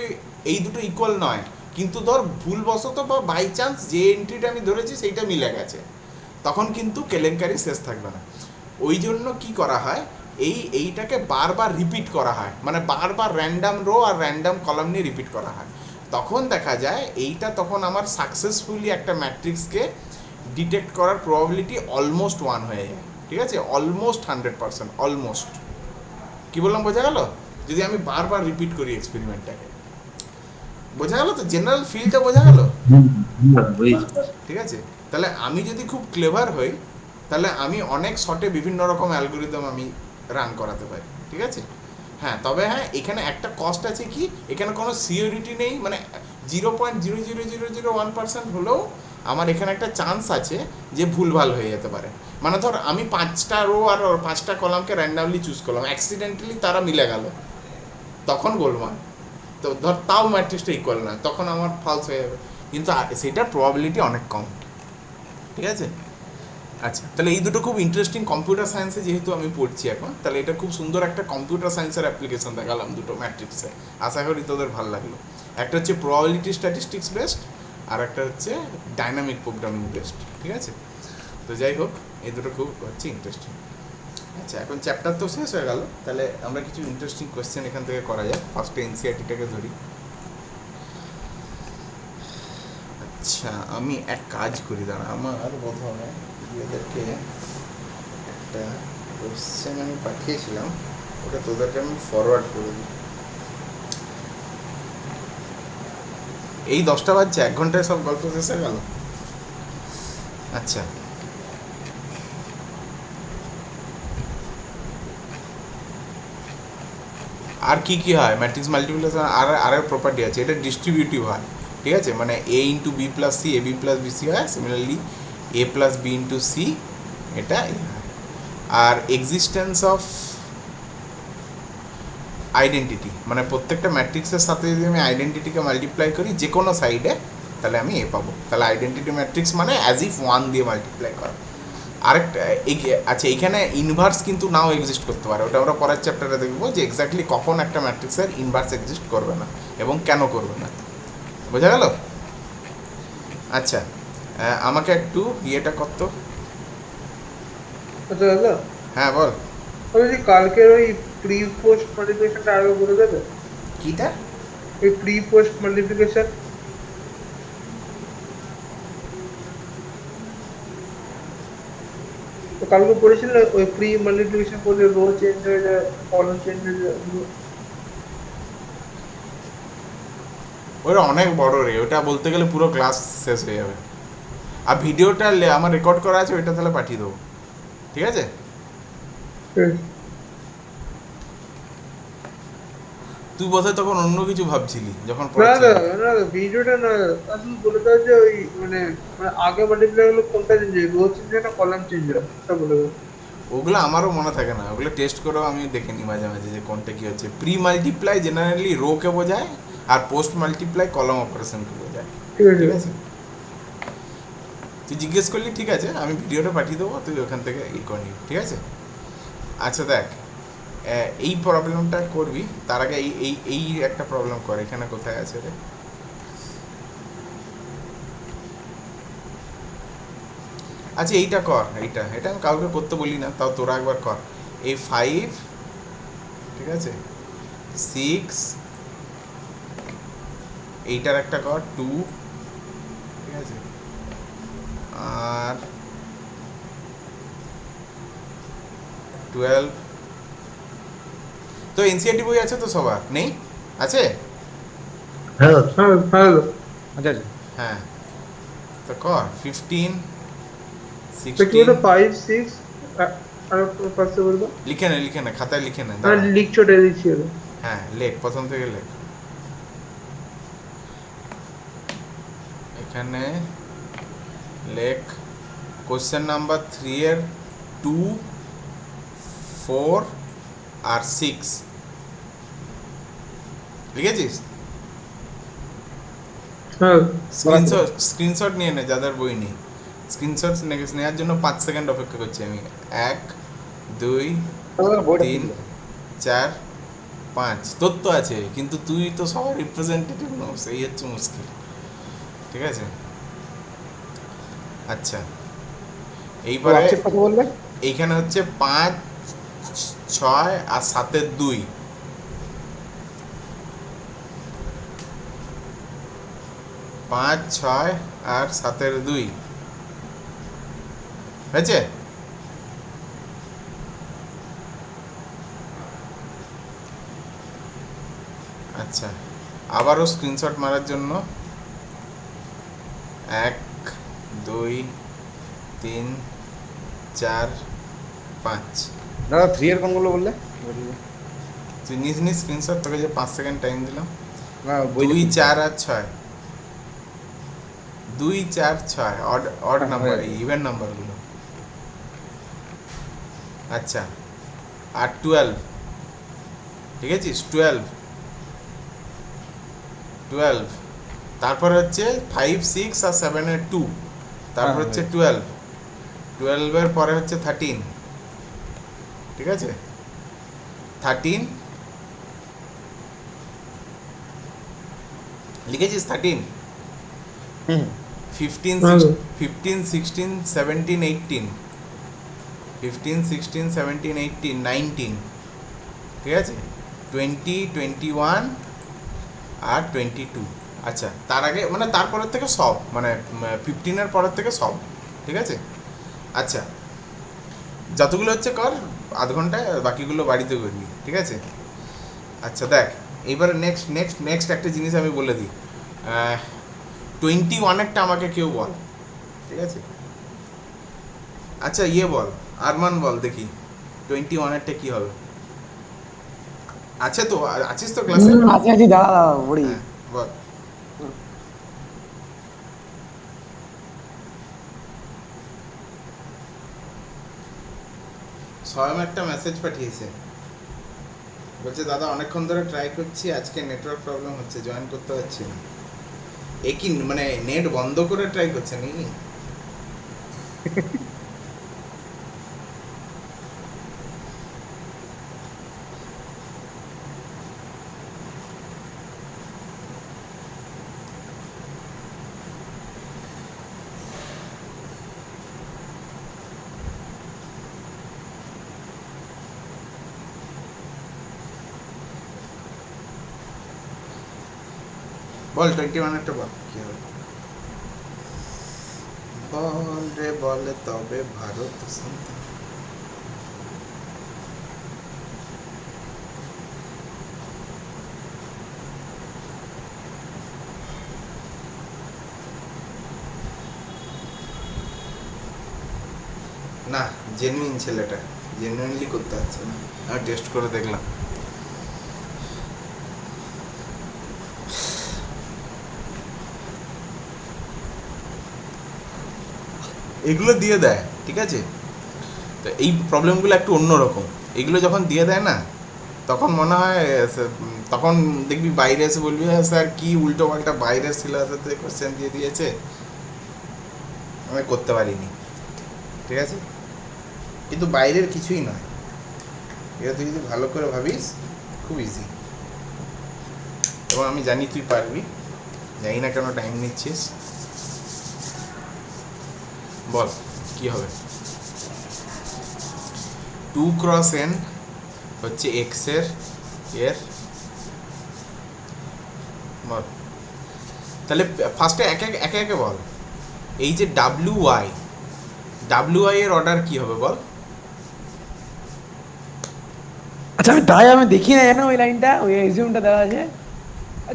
এই দুটো ইকুয়াল নয়, কিন্তু ধর ভুলবশত বা বাই চান্স যে এন্ট্রিটা আমি ধরেছি সেইটা মিলে গেছে, তখন কিন্তু কেলেঙ্কারি শেষ থাকবে না। ওই জন্য কি করা হয়, এইটাকে বারবার রিপিট করা হয়, মানে বারবার র্যান্ডাম রো আর র্যান্ডাম কলাম নিয়ে রিপিট করা হয়। তখন দেখা যায় এইটা তখন আমার সাকসেসফুলি একটা ম্যাট্রিক্সকে ডিটেক্ট করার প্রবাবিলিটি অলমোস্ট 1 হয়ে যায়, ঠিক আছে, অলমোস্ট 100%, অলমোস্ট। কি বললাম, বোঝা গেল? যদি আমি বারবার রিপিট করি এক্সপেরিমেন্টটাকে, বোঝা গেল তো? জেনারেল ফিলটা বোঝা গেল? বুঝেছি। ঠিক আছে, তাহলে আমি যদি খুব ক্লেভার হই, তাহলে আমি অনেক শটে বিভিন্ন রকম অ্যালগোরিদম আমি রান করাতে পারি, ঠিক আছে। হ্যাঁ, তবে হ্যাঁ এখানে একটা কস্ট আছে কি, এখানে কোনো সিওরিটি নেই, মানে 0.00001% হলেও আমার এখানে একটা চান্স আছে যে ভুলভাল হয়ে যেতে পারে। মানে ধর আমি 5টা রো আর 5টা কলামকে র্যান্ডামলি চুজ করলাম, অ্যাক্সিডেন্টালি তারা মিলে গেল, তখন গোলমাল। তো ধর তাও ম্যাট্রিক্সটা ইকুয়াল না, তখন আমার ফলস হয়ে যাবে, কিন্তু সেটার প্রবাবিলিটি অনেক কম, ঠিক আছে। আচ্ছা, তাহলে এই দুটো খুব ইন্টারেস্টিং কম্পিউটার সায়েন্সে যেহেতু আমি পড়ছি এখন, তাহলে এটা খুব সুন্দর একটা কম্পিউটার সায়েন্সের অ্যাপ্লিকেশন দেখালাম দুটো ম্যাট্রিক্সে, আশা করি তোদের ভালো লাগলো। একটা হচ্ছে প্রবাবিলিটি স্ট্যাটিস্টিক্স বেসড, আর একটা হচ্ছে ডাইনামিক প্রোগ্রামিং বেসড, ঠিক আছে। তো যাই হোক, এই দুটো খুব হচ্ছে ইন্টারেস্টিং। আচ্ছা, এখন চ্যাপ্টার তো শেষ হয়ে গেল, তাহলে আমরা কিছু ইন্টারেস্টিং কোয়েশ্চেন এখান থেকে করা যায়। ফার্স্টে এনসিআরটিটাকে ধরি। আচ্ছা, আমি এক কাজ করি, দাঁড়া, আমার প্রথমে এদেরকে একটা কোয়েশ্চেন আমি পাঠিয়েছিলাম, ওটা তোদেরকে আমি ফরওয়ার্ড করে দিই। এই 10টা বাজছে, 1 ঘন্টায় সব গল্প শেষ হয়ে গেল। আচ্ছা, আর কি কি হয় ম্যাট্রিক্স মাল্টিপ্লিকেশন, আর প্রপার্টি আছে, এটা ডিস্ট্রিবিউটিভ হয়, ঠিক আছে, মানে a into B plus C, A B plus B C হয়, similarly A plus B into C, এটা হয়। আর এক্সিস্টেন্স অফ আইডেন্টিটি, মানে প্রত্যেকটা ম্যাট্রিক্সের সাথে যদি আমি আইডেন্টিটিকে মাল্টিপ্লাই করি যে কোনো সাইডে, তাহলে আমি এ পাবো। তাহলে আইডেন্টিটি ম্যাট্রিক্স মানে অ্যাজ ইফ 1 দিয়ে মাল্টিপ্লাই করা। আরেকটা আচ্ছা, এখানে ইনভার্স কিন্তু নাও এক্সিস্ট করতে পারে, ওটা আমরা পরের চ্যাপ্টারে দেখবো যে এক্স্যাক্টলি কখন একটা ম্যাট্রিক্সের ইনভার্স এক্সিস্ট করবে না এবং কেন করবে না, বোঝা গেল? আচ্ছা, আমাকে একটু ইয়েটা করতো। আচ্ছা দাদা, হ্যাঁ বল। যদি কালকের ওই প্রি পোস্ট মাল্টিপ্লিকেশনটা আগে বলে দেবে? কিটা? ওই প্রি পোস্ট মাল্টিপ্লিকেশন তো কালকে পড়েছিল, ওই প্রি মাল্টিপ্লিকেশন করলে রো চেঞ্জ হয়ে যায়, কলাম চেঞ্জ হয়ে যায়। ওটা অনেক বড় রে, ওটা বলতে গেলে পুরো ক্লাস শেষ হয়ে যাবে। আর ভিডিওটা আমার রেকর্ড করা আছে, ওইটা তাহলে পাঠিয়ে দেবো, ঠিক আছে। তুই বোধহয় তখন অন্য কিছু ভাবছিলি যখন না পড়াচ্ছিলাম। দাদা না দাদা, ভিডিওটা না দাদা, আসলে বলে দাও যে ওই মানে মানে আগে মাল্টিপ্লাই হলো কোনটা চেঞ্জ হয়, রো চেঞ্জ হয় না কলাম চেঞ্জ হয়, ওটা বলে দাও। ওগুলো আমারও মনে থাকে না, ওগুলো টেস্ট করেও আমি দেখে নিই মাঝে মাঝে যে কোনটা কী হচ্ছে। প্রি মাল্টিপ্লাই জেনারেলি রোকে বোঝায়, আর পোস্ট মাল্টিপ্লাই কলম অপারেশনকে বোঝায়। ঠিক আছে ঠিক আছে, তুই জিজ্ঞেস করলি, ঠিক আছে, আমি ভিডিওটা পাঠিয়ে দেবো, তুই ওখান থেকে ই করে নিবি, ঠিক আছে। আচ্ছা দেখ, এই প্রবলেমটা করবি তার আগে এই এই এই একটা প্রবলেম কর। এখানে কোথায় আছে রে? আচ্ছা এইটা কর, এইটা এটা আমি কাউকে করতে বলি না, তাও তোরা একবার কর। এই 5, ঠিক আছে, 6, এইটার একটা কর 2, ঠিক আছে, আর 12। তো এনসিআরটি বই আছে তো সবার? নেই? আছে? হ্যাঁ দাদা। হ্যাঁ হ্যাঁ দাদা। আচ্ছা আচ্ছা। হ্যাঁ, তো কর 15, তো কি বলতো 16। 5 6 আর পাশে বলবো। লিখে নে খাতায় লিখে নে, হ্যাঁ দাঁড়া। লিখছি, ওটা দিচ্ছি দাদা। হ্যাঁ লেখ, প্রথম থেকে লেখ। এখানে লেখ কোশ্চেন নাম্বার 3 এর 2, 4 আর 6 লিখেছিস? হ্যাঁ স্ক্রিনশট নিয়ে নে যাদের বই নেই। স্ক্রিনশট নেওয়ার জন্য 5 সেকেন্ড অপেক্ষা করছি আমি। 1 2 বইটা 3 4 5। তোর তো আছে, কিন্তু তুই তো সবার রিপ্রেজেন্টেটিভ নও, সেই হচ্ছে মুশকিল। ঠিক আছে, আচ্ছা এইবারে অক্ষেপ কথা বলবে। এইখানে হচ্ছে 5 6 আর 7-এর 2। 5 6 আর 7-এর 2 হয়েছে? আচ্ছা, আবারও স্ক্রিনশট মারার জন্য 1 2 3 4 5। দাদা 3 এর কোনগুলো বললে? তুই নিস স্ক্রিনশট, তোকে যে 5 সেকেন্ড টাইম দিলাম। না বই 2 4 আর 6, 2 4 6 অড হ্যাঁ, নাম্বার, হয়ে গেছে। ইভেন নাম্বারগুলো। আচ্ছা, আর 12, ঠিক আছে, 12। তারপর হচ্ছে 5 6 আর 7-এর 2। তারপর হ্যাঁ, হচ্ছে হয়ে 12 এর পরে হচ্ছে 13, ঠিক আছে, 13 লিখেছিস? 13 হুম 15 হ্যাঁ 15 16 17 18, 15 16 17 18 19, ঠিক আছে, 20 21 আর 22। আচ্ছা, তার আগে মানে তারপরের থেকে সব, মানে 15-এর পরের থেকে সব, ঠিক আছে। আচ্ছা, যতগুলো হচ্ছে কর আধ ঘন্টায়, বাকিগুলো বাড়িতে করবি, ঠিক আছে। আচ্ছা দেখ, এইবারে নেক্সট একটা জিনিস আমি বলে দিই। 21-এরটা আমাকে কেউ বল, ঠিক আছে। আচ্ছা ইয়ে বল, আরমান বল দেখি 21-এরটা কী হবে। আছে তো, আছিস তো ক্লাসে? আছি আছি দাদা বড়ি। হ্যাঁ বল। স্বয়ং একটা মেসেজ পাঠিয়েছে, বলছে দাদা অনেকক্ষণ ধরে ট্রাই করছি, আজকে নেটওয়ার্ক প্রবলেম হচ্ছে, জয়েন করতে পারছি না। এ কি মানে নেট বন্ধ করে ট্রাই করছে নাকি? বল 21-এরটা বল কি হবে। বল রে বলে তবে ভারত সন্তান। না, জেনুইন ছেলেটা, জেনুইনলি করতে পারছে না। আমি টেস্ট করে দেখলাম। এগুলো দিয়ে দেয়, ঠিক আছে? তো এই প্রবলেমগুলো একটু অন্যরকম। এগুলো যখন দিয়ে দেয় না, তখন মনে হয় তখন দেখবি বাইরে এসে বলবি, হ্যাঁ স্যার কী উল্টো পাল্টা বাইরের সিলেবাসে কোশ্চেন দিয়ে দিয়েছে, আমি করতে পারিনি, ঠিক আছে? কিন্তু বাইরের কিছুই নয়, এটা তুই যদি ভালো করে ভাবিস খুব ইজি, এবং আমি জানি তুই পারবি। জানি না কেন টাইম নিচ্ছিস, বল কি হবে? 2x(n) হচ্ছে এক্সের বল। তাহলে ফার্স্টে একে একে একে বল। এই যে ডাব্লিউ ওয়াই এর অর্ডার কি হবে বল? আচ্ছা আমি দেখি না জানো ওই লাইনটা, ওই এক্সিউমটা দেওয়া আছে,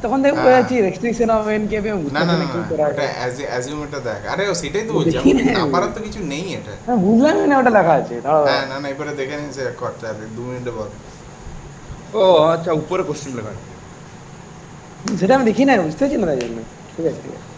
তখন দেখো বোঝা যাচ্ছে রেস্ট্রিকশন অফ এন কে আমি বুঝতে না না পারছি না না কি না, করা ওটা আছে। অ্যাজিউমটা দেখ। আরে ও সেটাই তো বলছি, দেখি আমি না না আমি। পারার তো কিছু নেই এটা। হ্যাঁ বুঝলামই না ওটা লেখা আছে, দাঁড়াও হ্যাঁ না না, এবারে দেখে নিন সে করতে হবে 2 মিনিটে বল। ও আচ্ছা উপরে কোশ্চেন লেখা আছে। সেটা আমি দেখি না, বুঝতে পারছি না তাই জন্য। ঠিক আছে ঠিক আছে।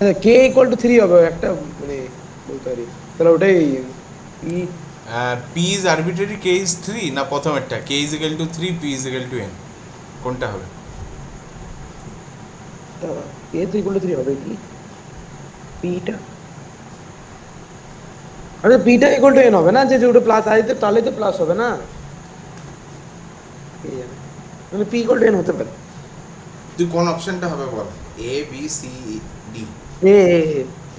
আচ্ছা কে ইকুয়াল টু 3 হবে একটা, মানে বলতে পারি তাহলে ওটাই ই। P is arbitrary, K is 3, না প্রথমেরটা K is equal to 3, P is equal to n, কোনটা হবে? কে তো ইকুয়াল টু 3 হবে কি, পিটা, আরে পিটা ইকুয়াল টু এন হবে না, যে দুটো প্লাস আছে তাহলে তো প্লাস হবে না, কে জানে, মানে পি ইকুয়াল টু এন হতে পারে। তুই কোন অপশনটা হবে বল? এ বি সি ডি? এ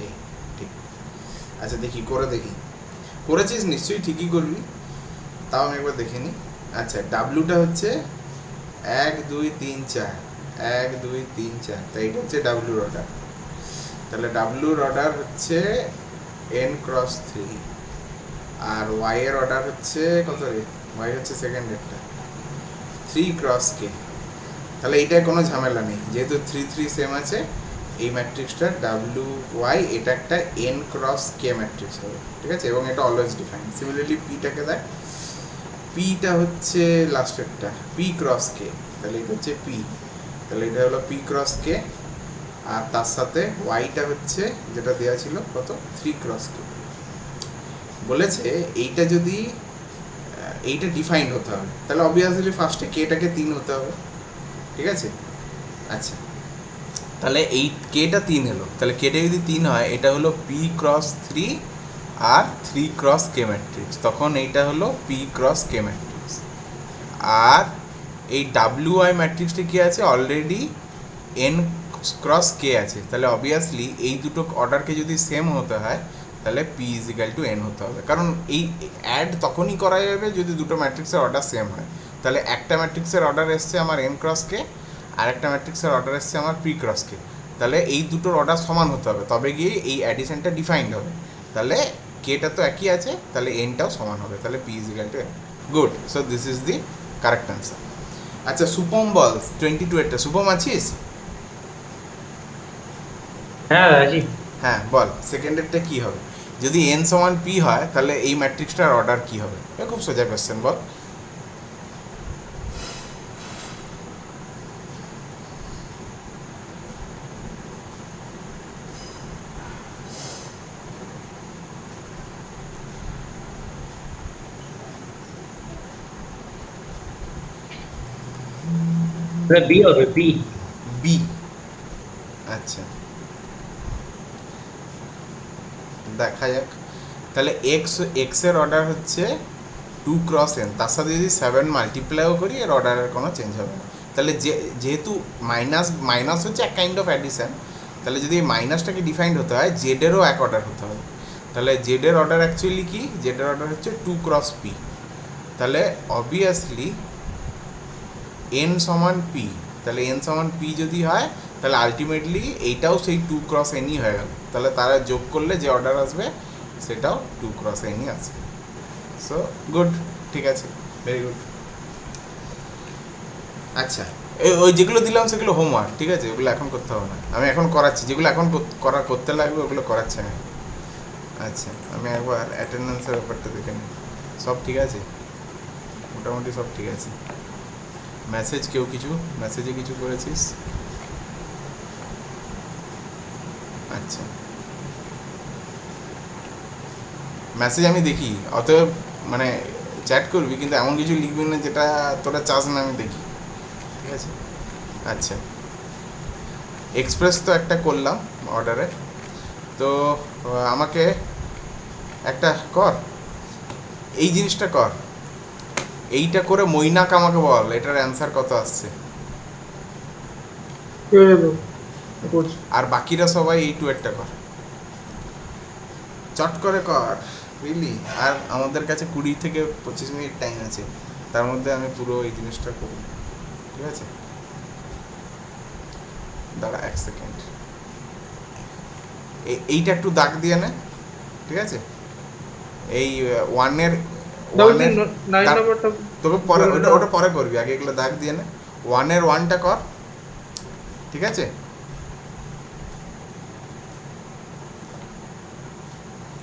এ, ঠিক। আচ্ছা দেখি করে দেখি, করেছিস নিশ্চয়ই, ঠিকই করবি, তাও আমি একবার দেখে নিই। আচ্ছা ডাব্লুটা হচ্ছে 1 2 3 4, 1 2 3 4, তাই এটা হচ্ছে ডাব্লুর অর্ডার। তাহলে ডাব্লুর অর্ডার হচ্ছে n×3, আর ওয়াই এর অর্ডার হচ্ছে কত রে? ওয়াই হচ্ছে সেকেন্ডেরটা 3×k। তাহলে এইটায় কোনো ঝামেলা নেই, যেহেতু 3 3 সেম আছে। এই ম্যাট্রিক্সটা ডাব্লিউ ওয়াই, এটা একটা n×k ম্যাট্রিক্স হবে, ঠিক আছে? এবং এটা অলওয়েজ ডিফাইন। সিমিলারলি পিটাকে দেখ, পিটা হচ্ছে লাস্টেরটা p×k, তাহলে এটা হচ্ছে পি, তাহলে এটা হলো p×k, আর তার সাথে ওয়াইটা হচ্ছে যেটা দেওয়া ছিল কত 3×k। বলেছে এইটা যদি এইটা ডিফাইন্ড হতে হবে, তাহলে অবভিয়াসলি ফার্স্টে কেটাকে 3 হতে হবে, ঠিক আছে? আচ্ছা তাহলে এই কেটা 3 এলো, তাহলে কেটা যদি 3 হয়, এটা হলো p×3 আর 3×k ম্যাট্রিক্স, তখন এইটা হলো p×k ম্যাট্রিক্স। আর এই ডাব্লিউআই ম্যাট্রিক্সটা কি আছে? অলরেডি n×k আছে, তাহলে অবভিয়াসলি এই দুটো অর্ডারকে যদি সেম হতে হয়, তাহলে p = n হতে হবে, কারণ এই অ্যাড তখনই করা যাবে যদি দুটো ম্যাট্রিক্সের অর্ডার সেম হয়। তাহলে একটা ম্যাট্রিক্সের অর্ডার এসছে আমার n×k, আর একটা ম্যাট্রিক্সের অর্ডার এসছে আমার p×k, তাহলে এই দুটোর অর্ডার সমান হতে হবে, তবে গিয়ে এই অ্যাডিশনটা ডিফাইন্ড হবে। তাহলে কেটা তো একই আছে, তাহলে এনটাও সমান হবে, তাহলে p = n। Good, so this is the correct answer. আচ্ছা সুপম বল 22 এরটা। সুপম আছিস? হ্যাঁ রাজি। হ্যাঁ বল সেকেন্ডেরটা কি হবে? যদি n সমান p হয়, তাহলে এই ম্যাট্রিক্সটার অর্ডার কি হবে? এটা খুব সোজা কোয়েশ্চেন, বল। বি হবে বি। বি, আচ্ছা দেখা যাক। তাহলে এক্সের অর্ডার হচ্ছে 2×n, তার সাথে যদি 7 মাল্টিপ্লাইও করি, এর অর্ডারের কোনো চেঞ্জ হবে না। তাহলে যেহেতু মাইনাস হচ্ছে এক কাইন্ড অফ অ্যাডিশন, তাহলে যদি এই মাইনাসটাকে ডিফাইন্ড হতে হয়, জেডেরও এক অর্ডার হতে হবে। তাহলে জেডের অর্ডার অ্যাকচুয়ালি কি? জেডের অর্ডার হচ্ছে 2×p, তাহলে অবভিয়াসলি এন সমান পি, তাহলে এন সমান পি যদি হয় তাহলে আলটিমেটলি এইটাও সেই 2x nই হয়ে গেল। তাহলে তারা যোগ করলে যে অর্ডার আসবে সেটাও 2x nই আসবে। সো গুড, ঠিক আছে, ভেরি গুড। আচ্ছা, ওই যেগুলো দিলাম সেগুলো হোমওয়ার্ক, ঠিক আছে, ওগুলো এখন করতে হবে না, আমি এখন করাচ্ছি, যেগুলো এখন করতে লাগবে ওগুলো করাচ্ছি আমি। আচ্ছা, আমি একবার অ্যাটেন্ডেন্সের ব্যাপারটা দেখে নিই, সব ঠিক আছে, মোটামুটি সব ঠিক আছে। মেসেজ কেউ কিছু, মেসেজে কিছু করেছিস? আচ্ছা, মেসেজ আমি দেখি, অতএব মানে চ্যাট করবি কিন্তু এমন কিছু লিখবি না যেটা তোরা চাস না আমি দেখি, ঠিক আছে? আচ্ছা, এক্সপ্রেস তো একটা করলাম অর্ডারে, তো আমাকে একটা কর, এই জিনিসটা কর, এইটা করে মৈনাক আমাকে বল এটার অ্যান্সার কত আসছে, করে দেবো, করছি। আর বাকিরা সবাই এই টুয়েরটা কর, চট করে কর, বুঝলি? আর আমাদের কাছে 20 থেকে 25 মিনিট টাইম আছে, তার মধ্যে আমি পুরো এই জিনিসটা করব, ঠিক আছে? দাঁড়া 1 সেকেন্ড, এইটা একটু দাগ দিয়ে নে, ঠিক আছে? এই ওয়ানের নাইন নাম্বারটা তোকে পরে ওটা পরে করবি, আগে এগুলো দাগ দিয়ে নে। 1টা কর, ঠিক আছে?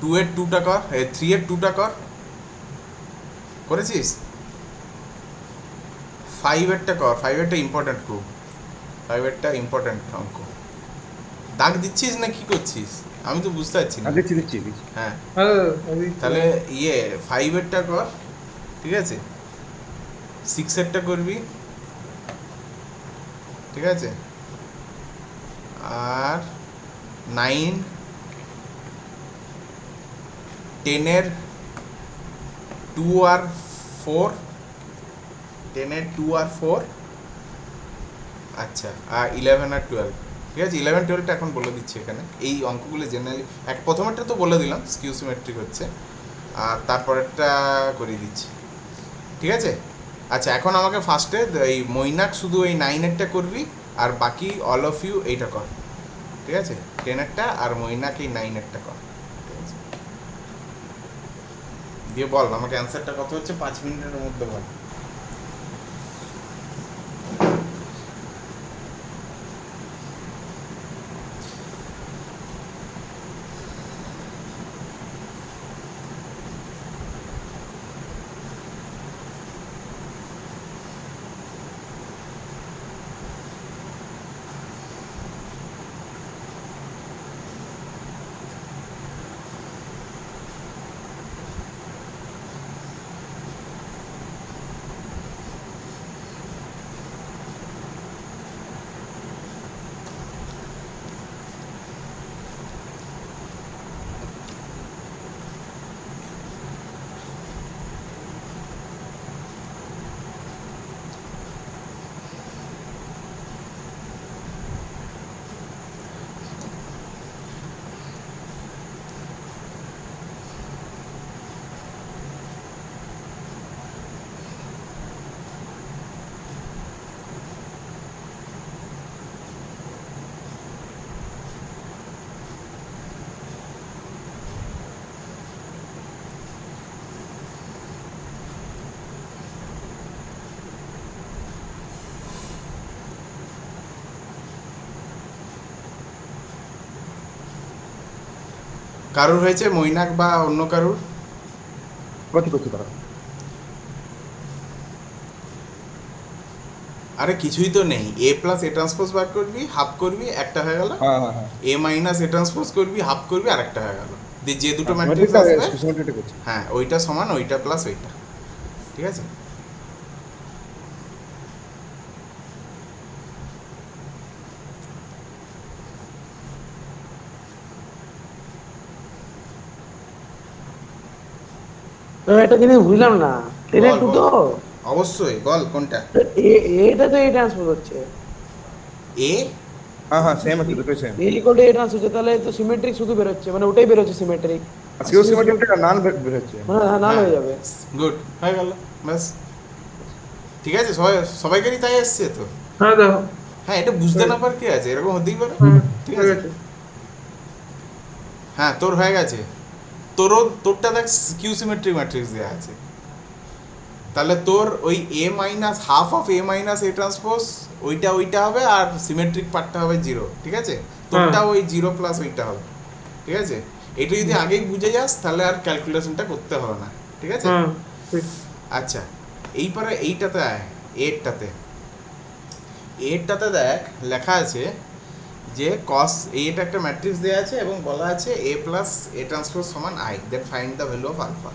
2টা কর, 3টা কর, করেছিস? 5টা কর, 5টা ইম্পর্টেন্ট খুব, 5টা ইম্পর্টেন্ট অঙ্ক। দাগ দিচ্ছিস না কি করছিস আমি তো বুঝতে পারছি না। দিচ্ছি। হ্যাঁ, হ্যাঁ তাহলে 5টা কর, ঠিক আছে? 6টা করবি, ঠিক আছে? আর 9, 10-এর 2 আর 4, 10-এর 2 আর 4, আচ্ছা, আর 11 আর 12, ঠিক আছে? 11-12টা এখন বলে দিচ্ছি এখানে, এই অঙ্কগুলো জেনারেলি প্রথমেরটা তো বলে দিলাম, স্কিউ সিমেট্রিক হচ্ছে, আর তারপরেরটা করিয়ে দিচ্ছি, ঠিক আছে? আচ্ছা, এখন আমাকে ফার্স্টে এই মৈনাক শুধু এই 9-এরটা করবি, আর বাকি অল অফ ইউ এইটা কর, ঠিক আছে? 10-এরটা আর মৈনাক এই 9-এরটা কর, ঠিক আছে? দিয়ে বল আমাকে অ্যান্সারটা কত হচ্ছে 5 মিনিটের মধ্যে বল। কারুর হয়েছে মৈনাক বা অন্য কারুর? করছি তারা। আরে কিছুই তো নেই, এ প্লাস এ ট্রান্সপোজ বার করবি, হাফ করবি, একটা হয়ে গেল। এ মাইনাস এ ট্রান্সপোজ করবি, হাফ করবি, আর একটা হয়ে গেল। দিয়ে যে দুটো ম্যাট্রিক্স আসবে, হ্যাঁ, ওইটা সমান ওইটা প্লাস ওইটা, ঠিক আছে? একটা জিনিস বুঝলাম না, টেনের বল, টু বল। তো অবশ্যই বল কোনটা। এটা তো এই ট্রান্সপোজ হচ্ছে, এ হ্যাঁ সেম আছে, দুটোই same. A equal to A transpose হচ্ছে, তাহলে তো সিমেট্রিক শুধু বের হচ্ছে, মানে ওটাই বের হচ্ছে সিমেট্রিক, আজকেও সিমেট্রিকটা নান বের হচ্ছে। মানে নাল হয়ে যাবে। গুড, হয়ে গেল। ব্যাস, ঠিক আছে, সবাই সবাইকারই তাই এসছে তো। হ্যাঁ দেখো। হ্যাঁ, এটা বুঝতে না পার কি আছে, এরকম হতেই পারে। হ্যাঁ, ঠিক হয়ে আছে, গেছে। হ্যাঁ তোর হয়ে গেছে। তোরটা দেখ কিউ সিমেট্রিক ম্যাট্রিক্স দেওয়া আছে, তাহলে তোর ওই A minus half of A minus A transpose ওইটা হবে, আর সিমেট্রিক পার্টটা হবে 0, ঠিক আছে। তোরটা ওই 0 প্লাস ওইটা হবে, ঠিক আছে। এটা যদি আগেই বুঝে যাস তাহলে আর ক্যালকুলেশনটা করতে হবে না, ঠিক আছে। হ্যাঁ ঠিক। আচ্ছা, এইবারে এইটাতে আয়, এরটাতে দেখ লেখা আছে যে কস, এটা একটা ম্যাট্রিক্স দেওয়া আছে এবং বলা আছে এ প্লাস এ ট্রান্সপোজ সমান I, then find the value of alpha,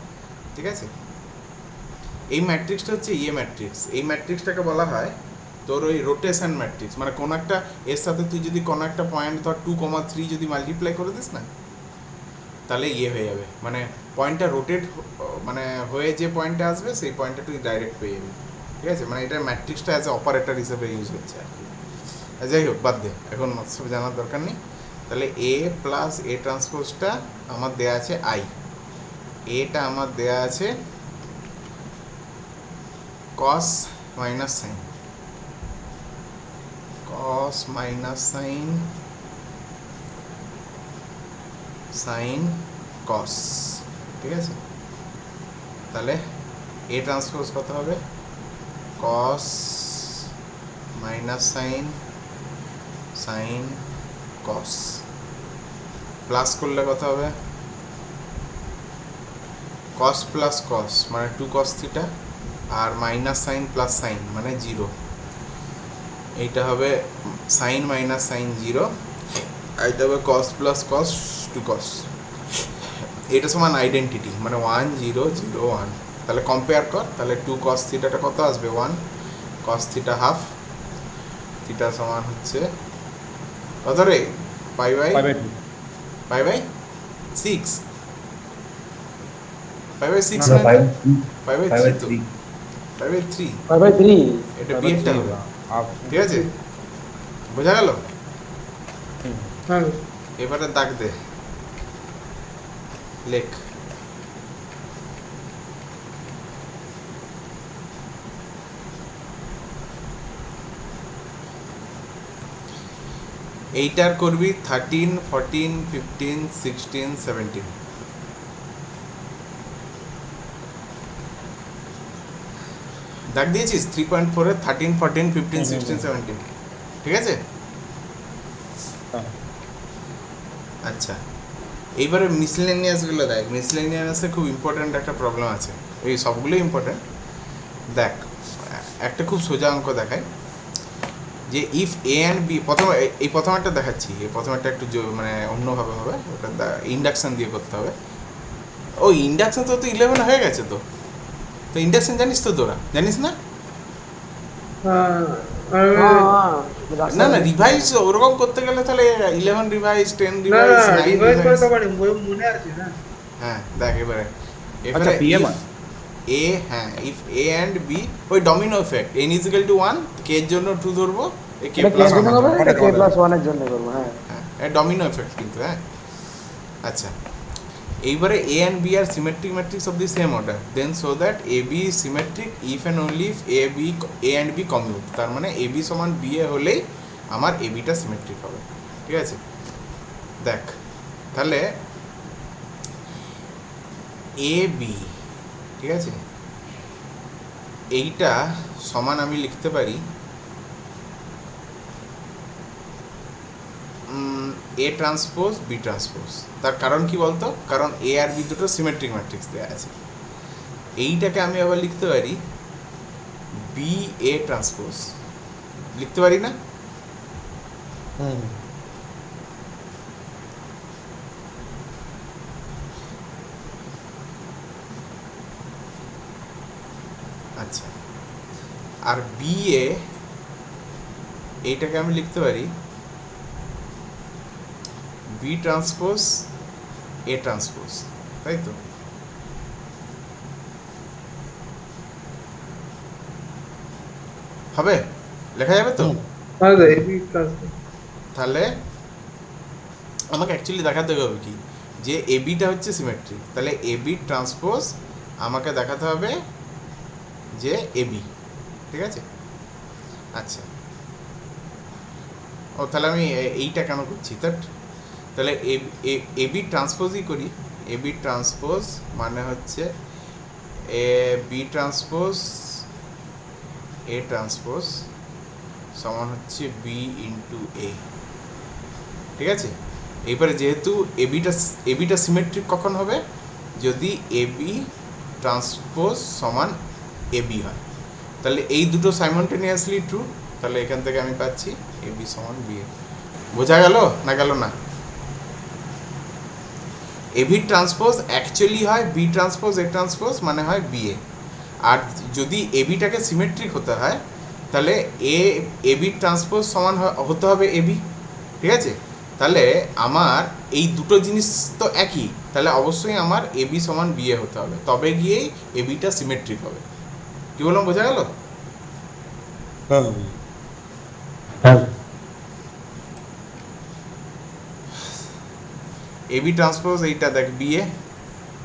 ঠিক আছে। এই ম্যাট্রিক্সটা হচ্ছে ম্যাট্রিক্স, এই ম্যাট্রিক্সটাকে বলা হয় তোর ওই রোটেশন ম্যাট্রিক্স। মানে কোনো একটা এর সাথে তুই যদি কোনো একটা পয়েন্ট ধর 2,3 যদি মাল্টিপ্লাই করে দিস না, তাহলে হয়ে যাবে, মানে পয়েন্টটা রোটেট মানে হয়ে যে পয়েন্টটা আসবে সেই পয়েন্টটা তুই ডাইরেক্ট পেয়ে যাবি, ঠিক আছে। মানে এটা ম্যাট্রিক্সটা অ্যাজ এ অপারেটর হিসেবে ইউজ হচ্ছে আর কি। যাই হোক, বাদ দে, এখন সব জানার দরকার নেই। তাহলে এ প্লাস এ ট্রান্সপোজটা আমার দেয়া আছে আই, এটা আমার দেয়া আছে cos minus sine, cos minus sine, sine cos, ঠিক আছে। তাহলে এ ট্রান্সপোজ কত হবে, cos minus sine, sine cos, plus করলে কত হবে, cos প্লাস cos মানে 2 cos থিটা, আর মাইনাস সাইন প্লাস সাইন মানে 0, এইটা হবে সাইন মাইনাস সাইন 0, এইটা হবে cos প্লাস cos 2 cos। এটা সমান আইডেন্টিটি, মানে 1 0 0 1। তাহলে কম্পেয়ার কর, তাহলে 2 cos থিটাটা কত আসবে, 1 cos থিটা হাফ, থিটা সমান হচ্ছে কত রে, পাই বাই 6, পাই বাই 6 না, পাই বাই 3 তো, পাই বাই 3, 5/3। এটা বিয়েরটা হবে, ঠিক আছে, বোঝা গেল। হ্যাঁ এবারে দাগ দে, লেখ এইটার করবি 13 14 15 16 17, দাগ দিয়েছিস 3.4 এ 13 14 15 16 17, ঠিক আছে। আচ্ছা, এইবারে মিসলেনিয়াসগুলো দেখ, মিসলেনিয়াসে খুব ইম্পর্ট্যান্ট একটা প্রবলেম আছে, এই সবগুলোই ইম্পর্ট্যান্ট। দেখ, একটা খুব সোজা অঙ্ক দেখায় যে ইফ এ অ্যান্ড বি, প্রথম একটা দেখাচ্ছি, এই প্রথম একটা একটু মানে অন্যভাবে হবে, ওটা ইন্ডাকশান দিয়ে করতে হবে। ও ইন্ডাকশান তো 11 হয়ে গেছে তো, তো ইন্ডাকশান জানিস তো তোরা, জানিস না? না না, রিভাইজ ওরকম করতে গেলে তাহলে 11 রিভাইজ 10 না রিভাইজ 9 রিভাইজ করে রিভাইজ। তো পারি, মনে আছে না। হ্যাঁ দেখ, এবারে আচ্ছা, PM এ, হ্যাঁ ইফ এ অ্যান্ড বি, ওই domino effect, n is equal two 1, কে এর জন্য 2 ধরবো, এ কে এটা কে প্লাস এর জন্য 1 হবে, ধরবো, এটা k+1 এর জন্য করব। হ্যাঁ হ্যাঁ ডমিনো এফেক্ট কিন্তু, হ্যাঁ। আচ্ছা, এইবারে A and B are symmetric matrix of the same order, then so that A B is symmetric if and only if A and B commute. তার মানে এ বি সমান বি এ হলেই আমার এ বিটা সিমেট্রিক হবে, ঠিক আছে। দেখ তাহলে এ বি, ঠিক আছে, এইটা সমান আমি লিখতে পারি এ ট্রান্সপোজ বি ট্রান্সপোজ। তার কারণ কি বলতো, কারণ এ আর বি দুটো সিমেট্রিক ম্যাট্রিক্স দেওয়া আছে। এইটাকে আমি আবার লিখতে পারি বি এ ট্রান্সপোজ, লিখতে পারি না? আচ্ছা, আর বি এ, এইটাকে আমি লিখতে পারি বি ট্রান্সপোজ এ ট্রান্সপোজ, তাই তো? হবে, লেখা যাবে তো? হ্যাঁ এবি প্লাস। তাহলে আমাকে অ্যাকচুয়ালি দেখাতে হবে কি, যে এ বিটা হচ্ছে সিমেট্রিক, তাহলে এ বি ট্রান্সপোজ আমাকে দেখাতে হবে যে এবি, ঠিক আছে? আচ্ছা, ও তাহলে আমি এইটা কেন করছি? তাহলে এবি ট্রান্সপোজই করি। এবি ট্রান্সপোজ মানে হচ্ছে A B transpose A transpose সমান হচ্ছে বি ইন্টু এ, ঠিক আছে? এইবারে যেহেতু এবিটা সিমেট্রিক কখন হবে? যদি এবি ট্রান্সপোজ সমান এবি হয়, তাহলে এই দুটো সাইমনটেনিয়াসলি ট্রু। তাহলে এখান থেকে আমি পাচ্ছি এবি সমান বি এ। বোঝা গেল না গেল না? এবি ট্রান্সপোজ অ্যাকচুয়ালি হয় বি ট্রান্সপোজ এ ট্রান্সপোজ, মানে হয় বি এ। আর যদি এবিটাকে সিমেট্রিক হতে হয় তাহলে এবি ট্রান্সপোজ সমান হতে হবে এবি, ঠিক আছে? তাহলে আমার এই দুটো জিনিস তো একই, তাহলে অবশ্যই আমার এবি সমান বি এ হতে হবে, তবে গিয়েই এবিটা সিমেট্রিক হবে। কি বললাম, বোঝা গেল? হ্যাঁ এবি ট্রান্সপোজ এইটা দেখ বি এ,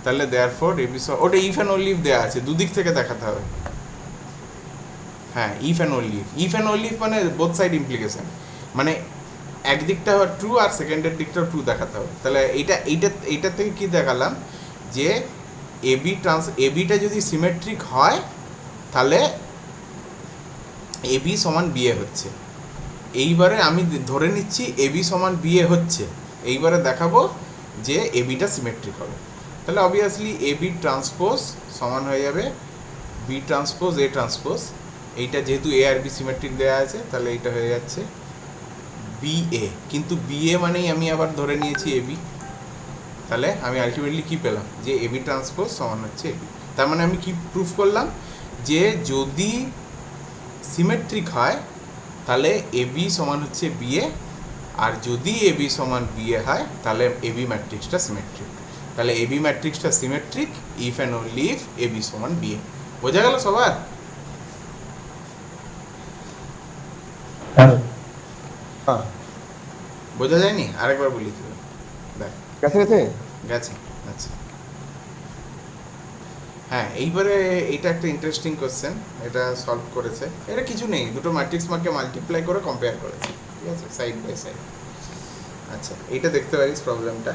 তাহলে দেয়ারফর এবি ওটা ইফ অ্যান্ড ওনলি ইফ দেওয়া আছে, দুদিক থেকে দেখাতে হবে। হ্যাঁ, ইফ অ্যান্ড ওনলি ইফ মানে বোথ সাইড ইমপ্লিকেশন, মানে একদিকটা ট্রু আর সেকেন্ডের দিকটা ট্রু দেখাতে হবে। তাহলে এইটা থেকে কি দেখালাম যে এবিটা যদি সিমেট্রিক হয় তাহলে এবি সমান বিএ হচ্ছে। এইবারে আমি ধরে নিচ্ছি এবি সমান বিএ হচ্ছে, এইবারে দেখাবো যে এবিটা সিমেট্রিক হবে। তাহলে অবভিয়াসলি এবি ট্রান্সপোজ সমান হয়ে যাবে বি ট্রান্সপোজ এ ট্রান্সপোজ। এইটা যেহেতু এ আর বি সিমেট্রিক দেওয়া আছে, তাহলে এইটা হয়ে যাচ্ছে বিএ। কিন্তু বিএ মানেই আমি আবার ধরে নিয়েছি এবি, তাহলে আমি আলটিমেটলি কী পেলাম? যে এবি ট্রান্সপোজ সমান হচ্ছে এবি। তার মানে আমি কি প্রুফ করলাম? যে যদি সিমেট্রিক হয় তাহলে এবি সমান হচ্ছে বিএ, আর যদি এবি সমান বিএ হয় তাহলে এবি ম্যাট্রিক্সটা সিমেট্রিক। তাহলে এবি ম্যাট্রিক্সটা symmetric if and only if AB সমান বিএ। বোঝা গেল সবার? হ্যাঁ বোঝা যায়নি? আরেকবার বলি তো, দেখ গেছে গেছে গেছে। আচ্ছা, হ্যাঁ, এইবারে এটা একটা ইন্টারেস্টিং কোশ্চেন, এটা সলভ করেছে। এটা কিছু নেই, দুটো ম্যাট্রিক্স মার্কে মাল্টিপ্লাই করে কম্পেয়ার করেছে, ঠিক আছে, সাইড বাই সাইড। আচ্ছা, এইটা দেখতে পারিস প্রবলেমটা।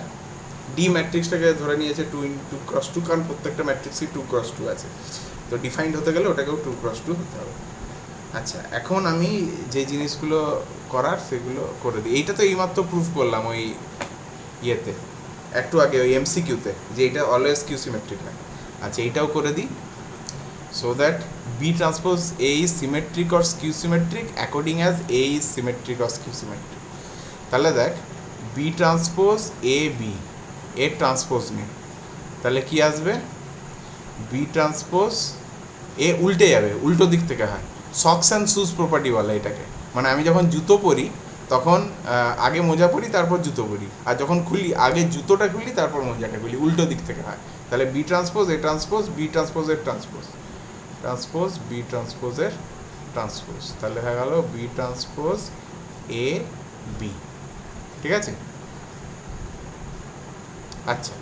ডি ম্যাট্রিক্সটাকে ধরে নিয়েছে 2x2, কারণ প্রত্যেকটা ম্যাট্রিক্সই 2x2 আছে, তো ডিফাইন্ড হতে গেলে ওটাকেও 2x2 হতে হবে। আচ্ছা, এখন আমি যে জিনিসগুলো করার সেগুলো করে দিই। এইটা তো এইমাত্র প্রুফ করলাম ওই ইয়েতে, একটু আগে ওই এমসিকিউতে, যে এটা অলওয়েজ কিউ সিমেট্রিক হয়। আচ্ছা, এইটাও করে দিই, so that B transpose A is symmetric or skew symmetric according as A is symmetric or skew symmetric. তাহলে দেখ, B transpose A B A transpose নেই, তাহলে কি আসবে? বি ট্রান্সপোজ এ উল্টে যাবে, উল্টো দিক থেকে হয়। সক্স অ্যান্ড শুজ প্রপার্টি বলে এটাকে, মানে আমি যখন জুতো পরি তখন আগে মোজা পরি তারপর জুতো পরি, আর যখন খুলি আগে জুতোটা খুলি তারপর মোজাটা খুলি, উল্টো দিক থেকে হয়। তাহলে B transpose A transpose B ট্রান্সপোজের ট্রান্সপোজ বি ট্রান্সপোজের ট্রান্সপোজ, তাহলে হয়ে গেল বি ট্রান্সপোজ এ বি, ঠিক আছে? আচ্ছা,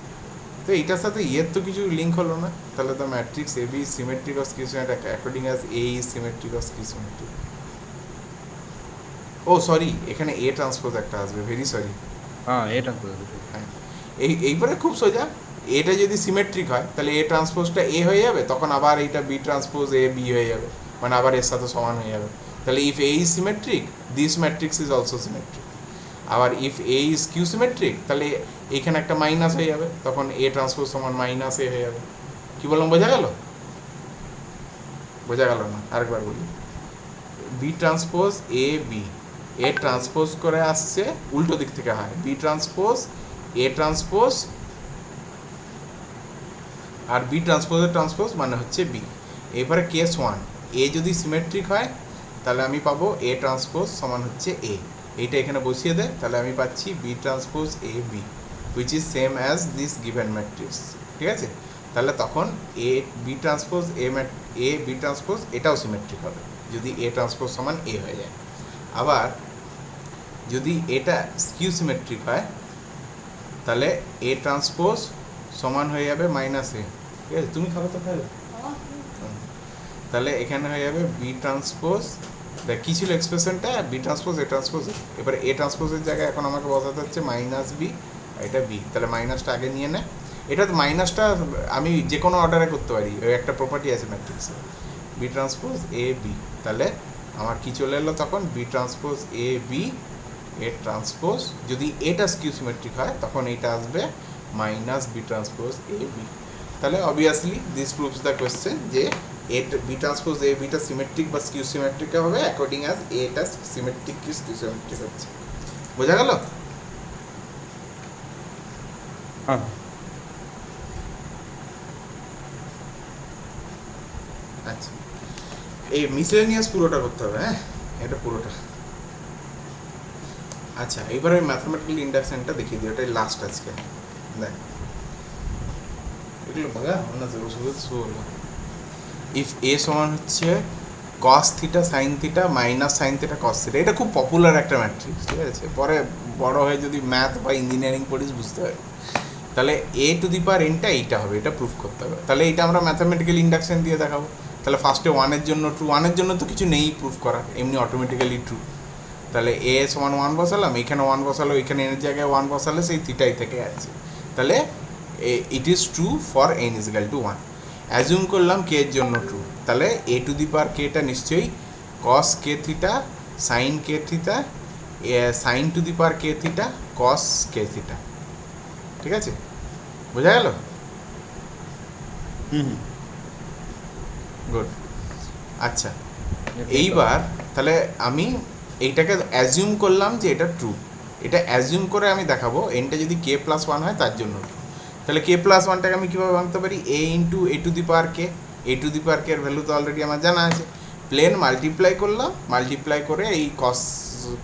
তো এইটার সাথে ইয়ের তো কিছু লিঙ্ক হলো না, তাহলে তো matrix A B symmetric or skew symmetric according as A is symmetric or skew symmetric. Oh sorry, এখানে এ ট্রান্সপোজ একটা আসবে, ভেরি সরি। হ্যাঁ এটা হ্যাঁ, এইবারে খুব সোজা, এটা যদি সিমেট্রিক হয় তাহলে এ ট্রান্সপোজটা এ হয়ে যাবে, তখন আবার এইটা বি ট্রান্সপোজ এ বি হয়ে যাবে, মানে আবার এর সাথে সমান হয়ে যাবে। তাহলে if A is symmetric this matrix is also symmetric. আবার if A is skew symmetric তাহলে এইখানে একটা মাইনাস হয়ে যাবে, তখন এ ট্রান্সপোজ সমান মাইনাস এ হয়ে যাবে। কি বললাম, বোঝা গেল? বোঝা গেল না? আরেকবার বলি, B transpose A B A transpose করে আসছে, উল্টো দিক থেকে হয়, বি ট্রান্সপোজ এ ট্রান্সপোজ, আর বি ট্রান্সপোজের ট্রান্সপোজ মানে হচ্ছে বি। এবারে কেস 1, এ যদি সিমেট্রিক হয় তাহলে আমি পাবো এ ট্রান্সপোজ সমান হচ্ছে এ, এইটা এখানে বসিয়ে দেয়, তাহলে আমি পাচ্ছি B transpose A B which is same as this given matrix, ঠিক আছে? তাহলে তখন A B transpose A B transpose এটাও সিমেট্রিক হবে যদি এ ট্রান্সপোজ সমান এ হয়ে যায়। আবার যদি এটা স্কিউ সিমেট্রিক হয় তাহলে এ ট্রান্সপোজ সমান হয়ে যাবে মাইনাস এ, ঠিক আছে? তুমি খাবে তো খাবে, তাহলে এখানে হয়ে যাবে বি ট্রান্সপোজ, দেখ কী ছিল এক্সপ্রেশনটা, বি ট্রান্সপোজ এ ট্রান্সপোজ, এবারে এ ট্রান্সপোজের জায়গায় এখন আমাকে বসাতে হচ্ছে মাইনাস বি, এটা বি, তাহলে মাইনাসটা আগে নিয়ে নে। এটা তো মাইনাসটা আমি যে কোনো অর্ডারে করতে পারি, ওই একটা প্রপার্টি আছে ম্যাট্রিক্সে, বি ট্রান্সপোজ এ বি, তাহলে আমার কি চলে এলো তখন B transpose A B A transpose, যদি এটা স্কিউ সিমেট্রিক হয় তখন এইটা আসবে minus B transpose A B. তাহলে obviously this proves the question যে এটা বি ট্রান্সপোজ এ বিটা সিমেট্রিক বা স্কিউ সিমেট্রিক হবে অ্যাকর্ডিং অ্যাজ এটা সিমেট্রিক কি স্কিউ সিমেট্রিক হচ্ছে। বোঝা গেল? হ্যাঁ আচ্ছা, এই মিসেলেনিয়াস পুরোটা করতে হবে, হ্যাঁ এটা পুরোটা। আচ্ছা, এবার ওই ম্যাথমেটিক্যাল ইন্ডাকশনটা দেখিয়ে দিই, ওটাই লাস্ট আজকে। দেখ এগুলো ভাগা না শুরু ইফ এ সমান হচ্ছে cos theta sine theta minus sine theta cos theta, এটা খুব পপুলার একটা ম্যাট্রিক্স, ঠিক আছে? পরে বড় হয়ে যদি ম্যাথ বা ইঞ্জিনিয়ারিং পড়িস বুঝতে হবে। তাহলে এ টু দি পাওয়ার এনটা এইটা হবে, এটা প্রুফ করতে হবে। তাহলে এইটা আমরা ম্যাথামেটিক্যাল ইন্ডাকশন দিয়ে দেখাবো। তাহলে ফার্স্টে ওয়ানের জন্য ট্রু, ওয়ানের জন্য তো কিছু নেই প্রুফ করার, এমনি অটোমেটিক্যালি ট্রু। তাহলে এ সমান ওয়ান বসালাম, এখানে ওয়ান বসালো, এখানে এনের জায়গায় ওয়ান বসালে সেই থিটাই থেকে আছে। তাহলে it is true for N is equal two one. Assume করলাম কে এর জন্য ট্রু, তাহলে এ টু দি পাওয়ার কেটা নিশ্চয়ই cos K theta sine K theta sine to the power K theta cos K theta, ঠিক আছে? বোঝা গেল? Hmm good. আচ্ছা, এইবার তাহলে আমি এইটাকে অ্যাজিউম করলাম যে এটা ট্রু, এটা অ্যাজিউম করে আমি দেখাবো এনটা যদি কে প্লাস ওয়ান হয় তার জন্য ট্রু। তাহলে কে প্লাস ওয়ানটাকে আমি কীভাবে ভাঙতে পারি? A into A to the power K, A to the power K এর ভ্যালু তো অলরেডি আমার জানা আছে, প্লেন মাল্টিপ্লাই করলাম, মাল্টিপ্লাই করে এই cos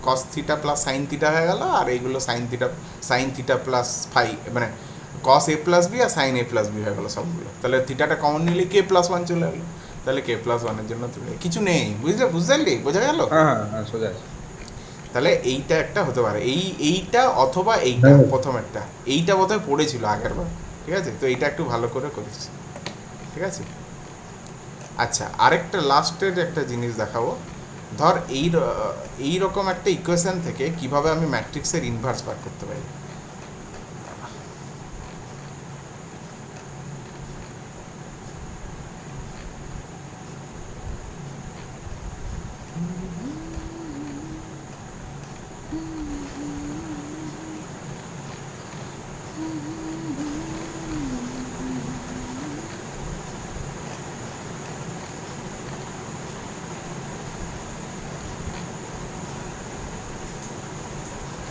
cos theta plus sine theta হয়ে গেল, আর এইগুলো সাইন থিটা প্লাস ফাই মানে কস এ প্লাস বি আর সাইন এ প্লাস বি হয়ে গেলো সবগুলো। তাহলে থিটাটা কমন নিলে কে প্লাস ওয়ান চলে গেলো, তাহলে কে প্লাস ওয়ানের জন্য কিছু নেই, বুঝলি? বোঝা গেল? হ্যাঁ হ্যাঁ সোজা আছে। তাহলে এইটা একটা হতে পারে, এইটা অথবা এইটা প্রথম একটা, এইটা বোধহয় পড়েছিল আগের বার, ঠিক আছে? তো এইটা একটু ভালো করে করিস, ঠিক আছে? আচ্ছা, আরেকটা লাস্টের একটা জিনিস দেখাবো। ধর এই রকম একটা ইকুয়েশন থেকে কিভাবে আমি ম্যাট্রিক্সের ইনভার্স বার করতে পারি।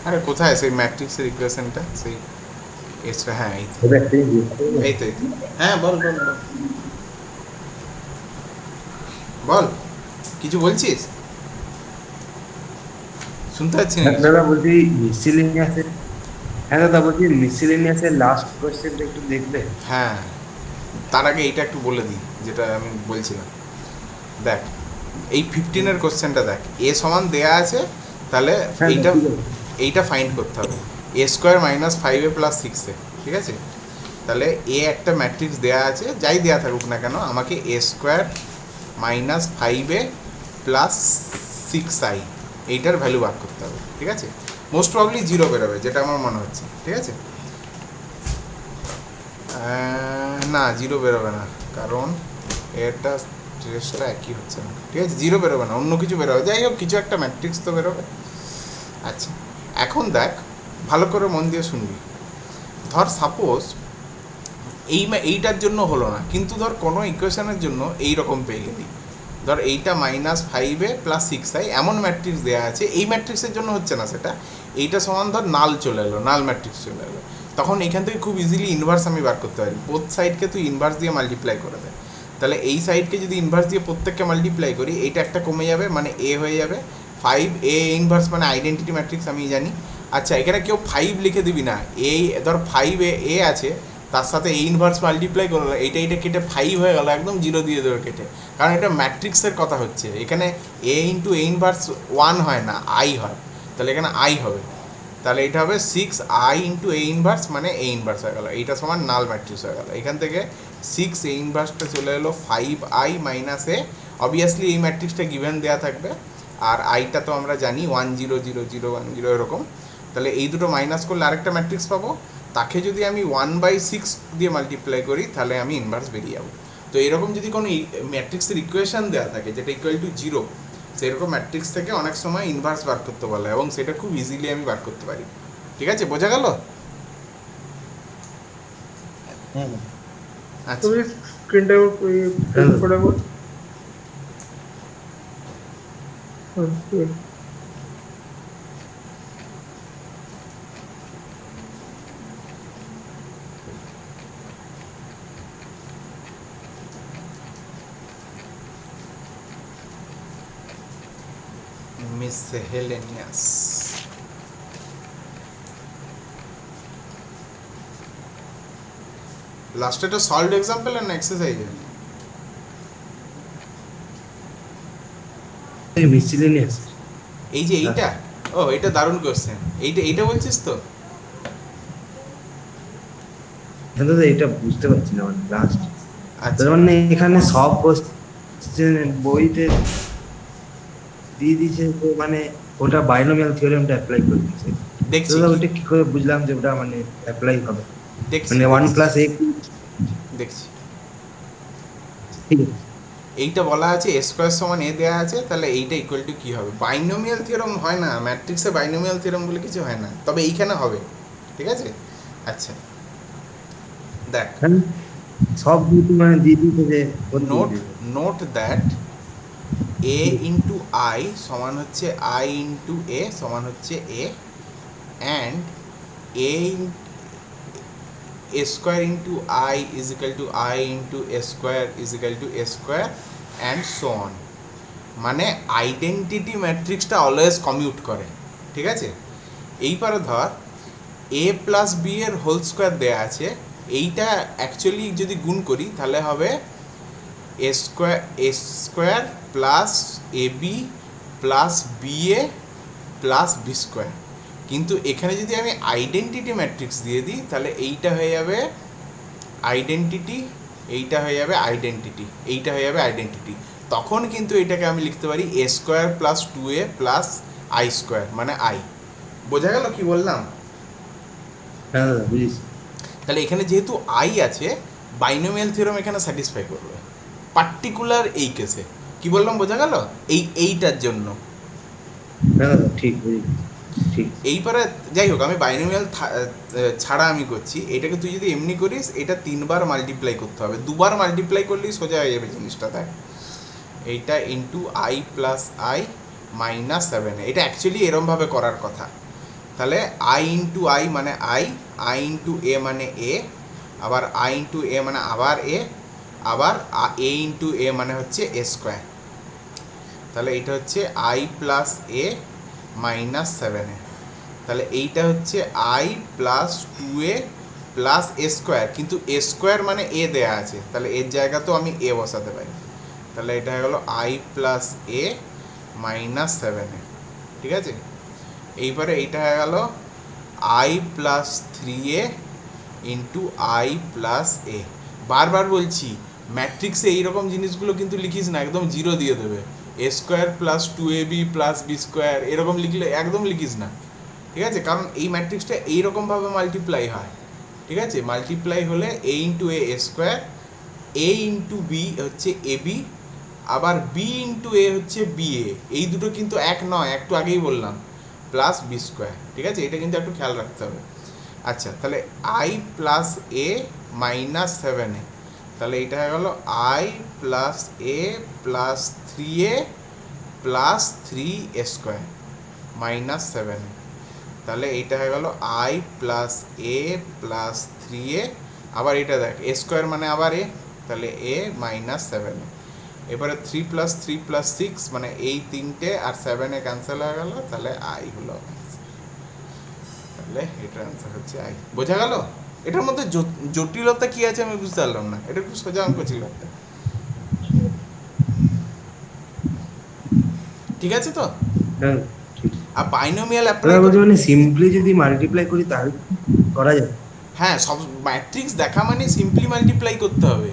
আরে কোথায় সেই ম্যাট্রিক্সের ইকুয়েশনটা, সেই এক্সট্রা, হ্যাঁ এই তো এই তো হ্যাঁ বল বল বল বল, কিছু বলছিস? শুনতে পাচ্ছি না। দাদা বলছি মিসেলেনিয়াসের, হ্যাঁ দাদা বলছি মিসেলেনিয়াসের লাস্ট কোয়েশ্চেনটা একটু দেখবে। হ্যাঁ, তার আগে এইটা একটু বলে দিই যেটা আমি বলছিলাম। দেখ এই 15-এর কোশ্চেনটা দেখ, এ সমান দেয়া আছে, তাহলে হ্যাঁ, এইটা ঠিক আছে। এইটা ফাইন্ড করতে হবে, এ square minus 5a plus 6a, ঠিক আছে? তাহলে এ একটা ম্যাট্রিক্স দেয়া আছে, যাই দেয়া থাকুক না কেন, আমাকে এ square minus 5a plus 6i এইটার ভ্যালু বার করতে হবে, ঠিক আছে? মোস্ট প্রবলি 0 বেরোবে, যেটা আমার মনে হচ্ছে, ঠিক আছে? না 0 বেরোবে না, কারণ এটা স্ট্রেসটা একই হচ্ছে না, ঠিক আছে? 0 বেরোবে না, অন্য কিছু বেরোবে, যাই হোক কিছু একটা ম্যাট্রিক্স তো বেরোবে। আচ্ছা, এখন দেখ ভালো করে মন দিয়ে শুনবি। ধর সাপোজ এইটার জন্য হলো না, কিন্তু ধর কোনো ইকুয়েশনের জন্য এই রকম পেয়ে গেলি, ধর এইটা মাইনাস 5a প্লাস 6i এমন ম্যাট্রিক্স দেওয়া আছে, এই ম্যাট্রিক্সের জন্য হচ্ছে না সেটা, এইটা সমান ধর নাল চলে এলো, নাল ম্যাট্রিক্স চলে এলো, তখন এখান থেকে খুব ইজিলি ইনভার্স আমি বার করতে পারি। বোথ সাইডকে তুই ইনভার্স দিয়ে মাল্টিপ্লাই করে দেয়, তাহলে এই সাইডকে যদি ইনভার্স দিয়ে প্রত্যেককে মাল্টিপ্লাই করি, এইটা একটা কমে যাবে, মানে এ হয়ে যাবে 5a ইনভার্স, মানে আইডেন্টিটি ম্যাট্রিক্স আমি জানি। আচ্ছা, এখানে কেউ 5 লিখে দিবি না, এই ধর 5a আছে, তার সাথে এ ইনভার্স মাল্টিপ্লাই করলো, এইটা কেটে 5 হয়ে গেল, একদম 0 দিয়ে দেবে কেটে, কারণ এটা ম্যাট্রিক্সের কথা হচ্ছে, এখানে এ ইন্টু এ ইনভার্স 1 হয় না, আই হয়, তাহলে এখানে আই হবে, তাহলে এটা হবে 6i ইন্টু এ ইনভার্স, মানে এ ইনভার্স হয়ে গেলো, এইটা সমান নাল ম্যাট্রিক্স হয়ে গেলো। এখান থেকে 6 এ ইনভার্সটা চলে এলো 5i মাইনাস এ, অবভিয়াসলি এই ম্যাট্রিক্সটা গিভেন দেওয়া থাকবে, আর আইটা তো আমরা জানি 1 0 0 0 1 0 এরকম। তাহলে এই দুটো মাইনাস করলে আরেকটা ম্যাট্রিক্স পাবো, তাকে যদি আমি 1/6 দিয়ে মাল্টিপ্লাই করি তাহলে আমি ইনভার্স বেরিয়ে যাবো। তো এরকম যদি কোনো ম্যাট্রিক্সের ইকুয়েশন দেওয়া থাকে যেটা ইকুয়াল টু 0, সেরকম ম্যাট্রিক্স থেকে অনেক সময় ইনভার্স বার করতে বলা হয় এবং সেটা খুব ইজিলি আমি বার করতে পারি। ঠিক আছে, বোঝা গেল? আচ্ছা, তুমি স্ক্রিনটা করে দাও। আচ্ছা। মিসহেলেনিয়াস। লাস্ট একটা সলভড এক্সাম্পল আর না এক্সারসাইজ? মিসিলেনিয়াস। এই যে এইটা, ও এটা দারুণ কোশ্চেন। এইটা বলছিস তো? হ্যাঁ দাদা, এটা বুঝতে পারছি না মানে লাস্ট। আচ্ছা, তার মানে এখানে সব কোশ্চেন বইতে দিয়ে দিয়েছে, তো মানে ওটা বাইনোমিয়াল থিওরেমটা অ্যাপ্লাই করে দিয়েছে। দেখছি দাদা ওটা কি করে বুঝলাম যে ওটা মানে অ্যাপ্লাই হবে? দেখছি মানে 1 + a। দেখছি। ঠিক আছে। এইটা বলা আছে a স্কোয়ার সমান a দেওয়া আছে, তাহলে এইটা ইকুয়াল টু কী হবে? বাইনোমিয়াল থিওরেম হয় না ম্যাট্রিক্সে, বাইনোমিয়াল থিওরেম বলে কিছু হয় না, তবে এইখানে হবে। ঠিক আছে, আচ্ছা দেখ, হ্যাঁ, সব দুটো মানে দিয়ে দিয়েছে যে note that a into I সমান হচ্ছে i ইন্টু a সমান হচ্ছে a, and a square into i is equal to i into a square is equal to a square and so on. মানে আইডেন্টিটি ম্যাট্রিক্সটা অলওয়েজ কমিউট করে। ঠিক আছে, এইবারে ধর a প্লাস বি এর হোল স্কোয়ার দেওয়া আছে, এইটা অ্যাকচুয়ালি যদি গুণ করি তাহলে হবে এ square plus A B plus B A plus B square. কিন্তু এখানে যদি আমি আইডেন্টিটি ম্যাট্রিক্স দিয়ে দিই তাহলে এইটা হয়ে যাবে আইডেন্টিটি, এইটা হয়ে যাবে আইডেন্টিটি, এইটা হয়ে যাবে আইডেন্টিটি। তখন কিন্তু এটাকে আমি লিখতে পারি A square plus 2a plus I square মানে আই। বোঝা গেল কি বললাম? হ্যাঁ দাদা বুঝেছি। তাহলে এখানে যেহেতু আই আছে, বাইনোমিয়াল থিওরেম এখানে স্যাটিসফাই করবে পার্টিকুলার এই কেসে। কি বললাম বোঝা গেল? এইটার জন্য। হ্যাঁ দাদা ঠিক বুঝেছি, ঠিক। এইবারে যাই হোক, আমি বাইনোমিয়াল ছাড়া আমি করছি। এটাকে তুই যদি এমনি করিস, এটা 3 বার মাল্টিপ্লাই করতে হবে, 2 বার মাল্টিপ্লাই করলেই সোজা হয়ে যাবে জিনিসটা। দেখ, এইটা into I plus I minus 7, এটা অ্যাকচুয়ালি এরমভাবে করার কথা। তাহলে আই ইন্টু আই মানে আই ইন্টু এ মানে এ, আবার আই ইন্টু এ মানে আবার এ, আবার এ ইন্টু এ মানে হচ্ছে এ স্কোয়ার। তাহলে এইটা হচ্ছে আই প্লাস এ মাইনাস 7, তাহলে এইটা হচ্ছে I plus 2a plus A square, কিন্তু এ স্কোয়ার মানে এ দেয়া আছে, তাহলে এর জায়গাতেও আমি এ বসাতে পারি। তাহলে এটা হয়ে গেলো আই প্লাস এ মাইনাস 7। ঠিক আছে, এইবারে এইটা হয়ে গেল I plus 3a into I plus A. বারবার বলছি, ম্যাট্রিক্সে এইরকম জিনিসগুলো কিন্তু লিখিস না, একদম 0 দিয়ে দেবে। A square plus 2ab plus B square এরকম লিখলে একদম লিখিস না। ঠিক আছে, কারণ এই ম্যাট্রিক্সটা এইরকমভাবে মাল্টিপ্লাই হয়। ঠিক আছে, মাল্টিপ্লাই হলে এ ইন্টু এ স্কোয়ার, এ ইন্টু বি হচ্ছে এ বি, আবার বি ইন্টু এ হচ্ছে বি এ। এই দুটো কিন্তু এক নয়, একটু আগেই বললাম, প্লাস বি স্কোয়ার। ঠিক আছে, এটা কিন্তু একটু খেয়াল রাখতে হবে। আচ্ছা, তাহলে আই প্লাস এ মাইনাস 7, তাহলে এটা হয়ে গেল I plus A plus 3a plus 3a square minus 7, তাহলে এইটা হয়ে গেল I plus A plus 3a, আবার এটা দেখ এ স্কোয়ার মানে আবার এ, তাহলে এ মাইনাস 7। এবারে 3 প্লাস 3 প্লাস 6 মানে এই তিনটে আর 7 ক্যান্সেল হয়ে গেল, তাহলে আই হলো। তাহলে এটার অ্যান্সার হচ্ছে আই। বোঝা গেল? এটার মধ্যে জটিলতা কি আছে আমি বুঝতে পারলাম না, এটা খুব সোজা অঙ্ক ছিল একটা। ঠিক আছে তো? হ্যাঁ ঠিক। আর বাইনোমিয়াল দাদা অ্যাপ্লাই বলছি মানে সিম্পলি যদি মাল্টিপ্লাই করি তাহলে করা যায়? হ্যাঁ, সব ম্যাট্রিক্স দেখা মানে সিম্পলি মাল্টিপ্লাই করতে হবে।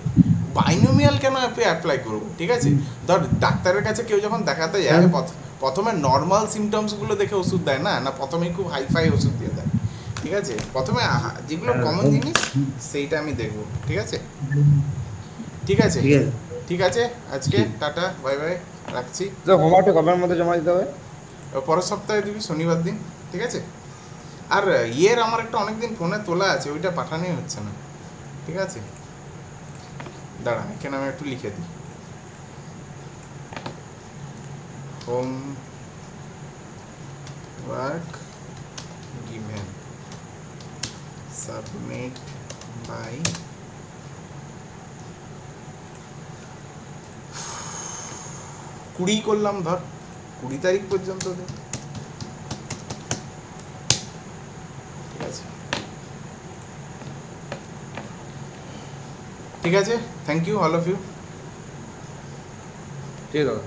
বাইনোমিয়াল কেন অ্যাপ্লাই করবো? ঠিক আছে, ধর ডাক্তারের কাছে কেউ যখন দেখাতে যায় হ্যাঁ। প্রথমে নর্মাল সিমটমসগুলো দেখে ওষুধ দেয় না, না প্রথমেই খুব হাইফাই ওষুধ দিয়ে দেয়। ঠিক আছে, প্রথমে যেগুলো হ্যাঁ। কমন জিনিস সেইটা আমি দেখবো। ঠিক আছে, ঠিক আছে, ঠিক আছে ঠিক আছে, আজকে ঠিক। টাটা, বাই বাই, রাখছি। তো হোমওয়ার্কটা কবের মধ্যে জমা দিতে হবে? পরের সপ্তাহে দিবি শনিবার দিন। ঠিক আছে, আর ইয়ের আমার একটা অনেকদিন ফোনে তোলা আছে, ওইটা পাঠানোই হচ্ছে না। ঠিক আছে, দাঁড়া এখানে আমি একটু লিখে দিই, homework given submit by 20 করলাম, ধর 20 তারিখ পর্যন্ত দে। ঠিক আছে, ঠিক আছে, thank you all of you. ঠিক আছে দাদা।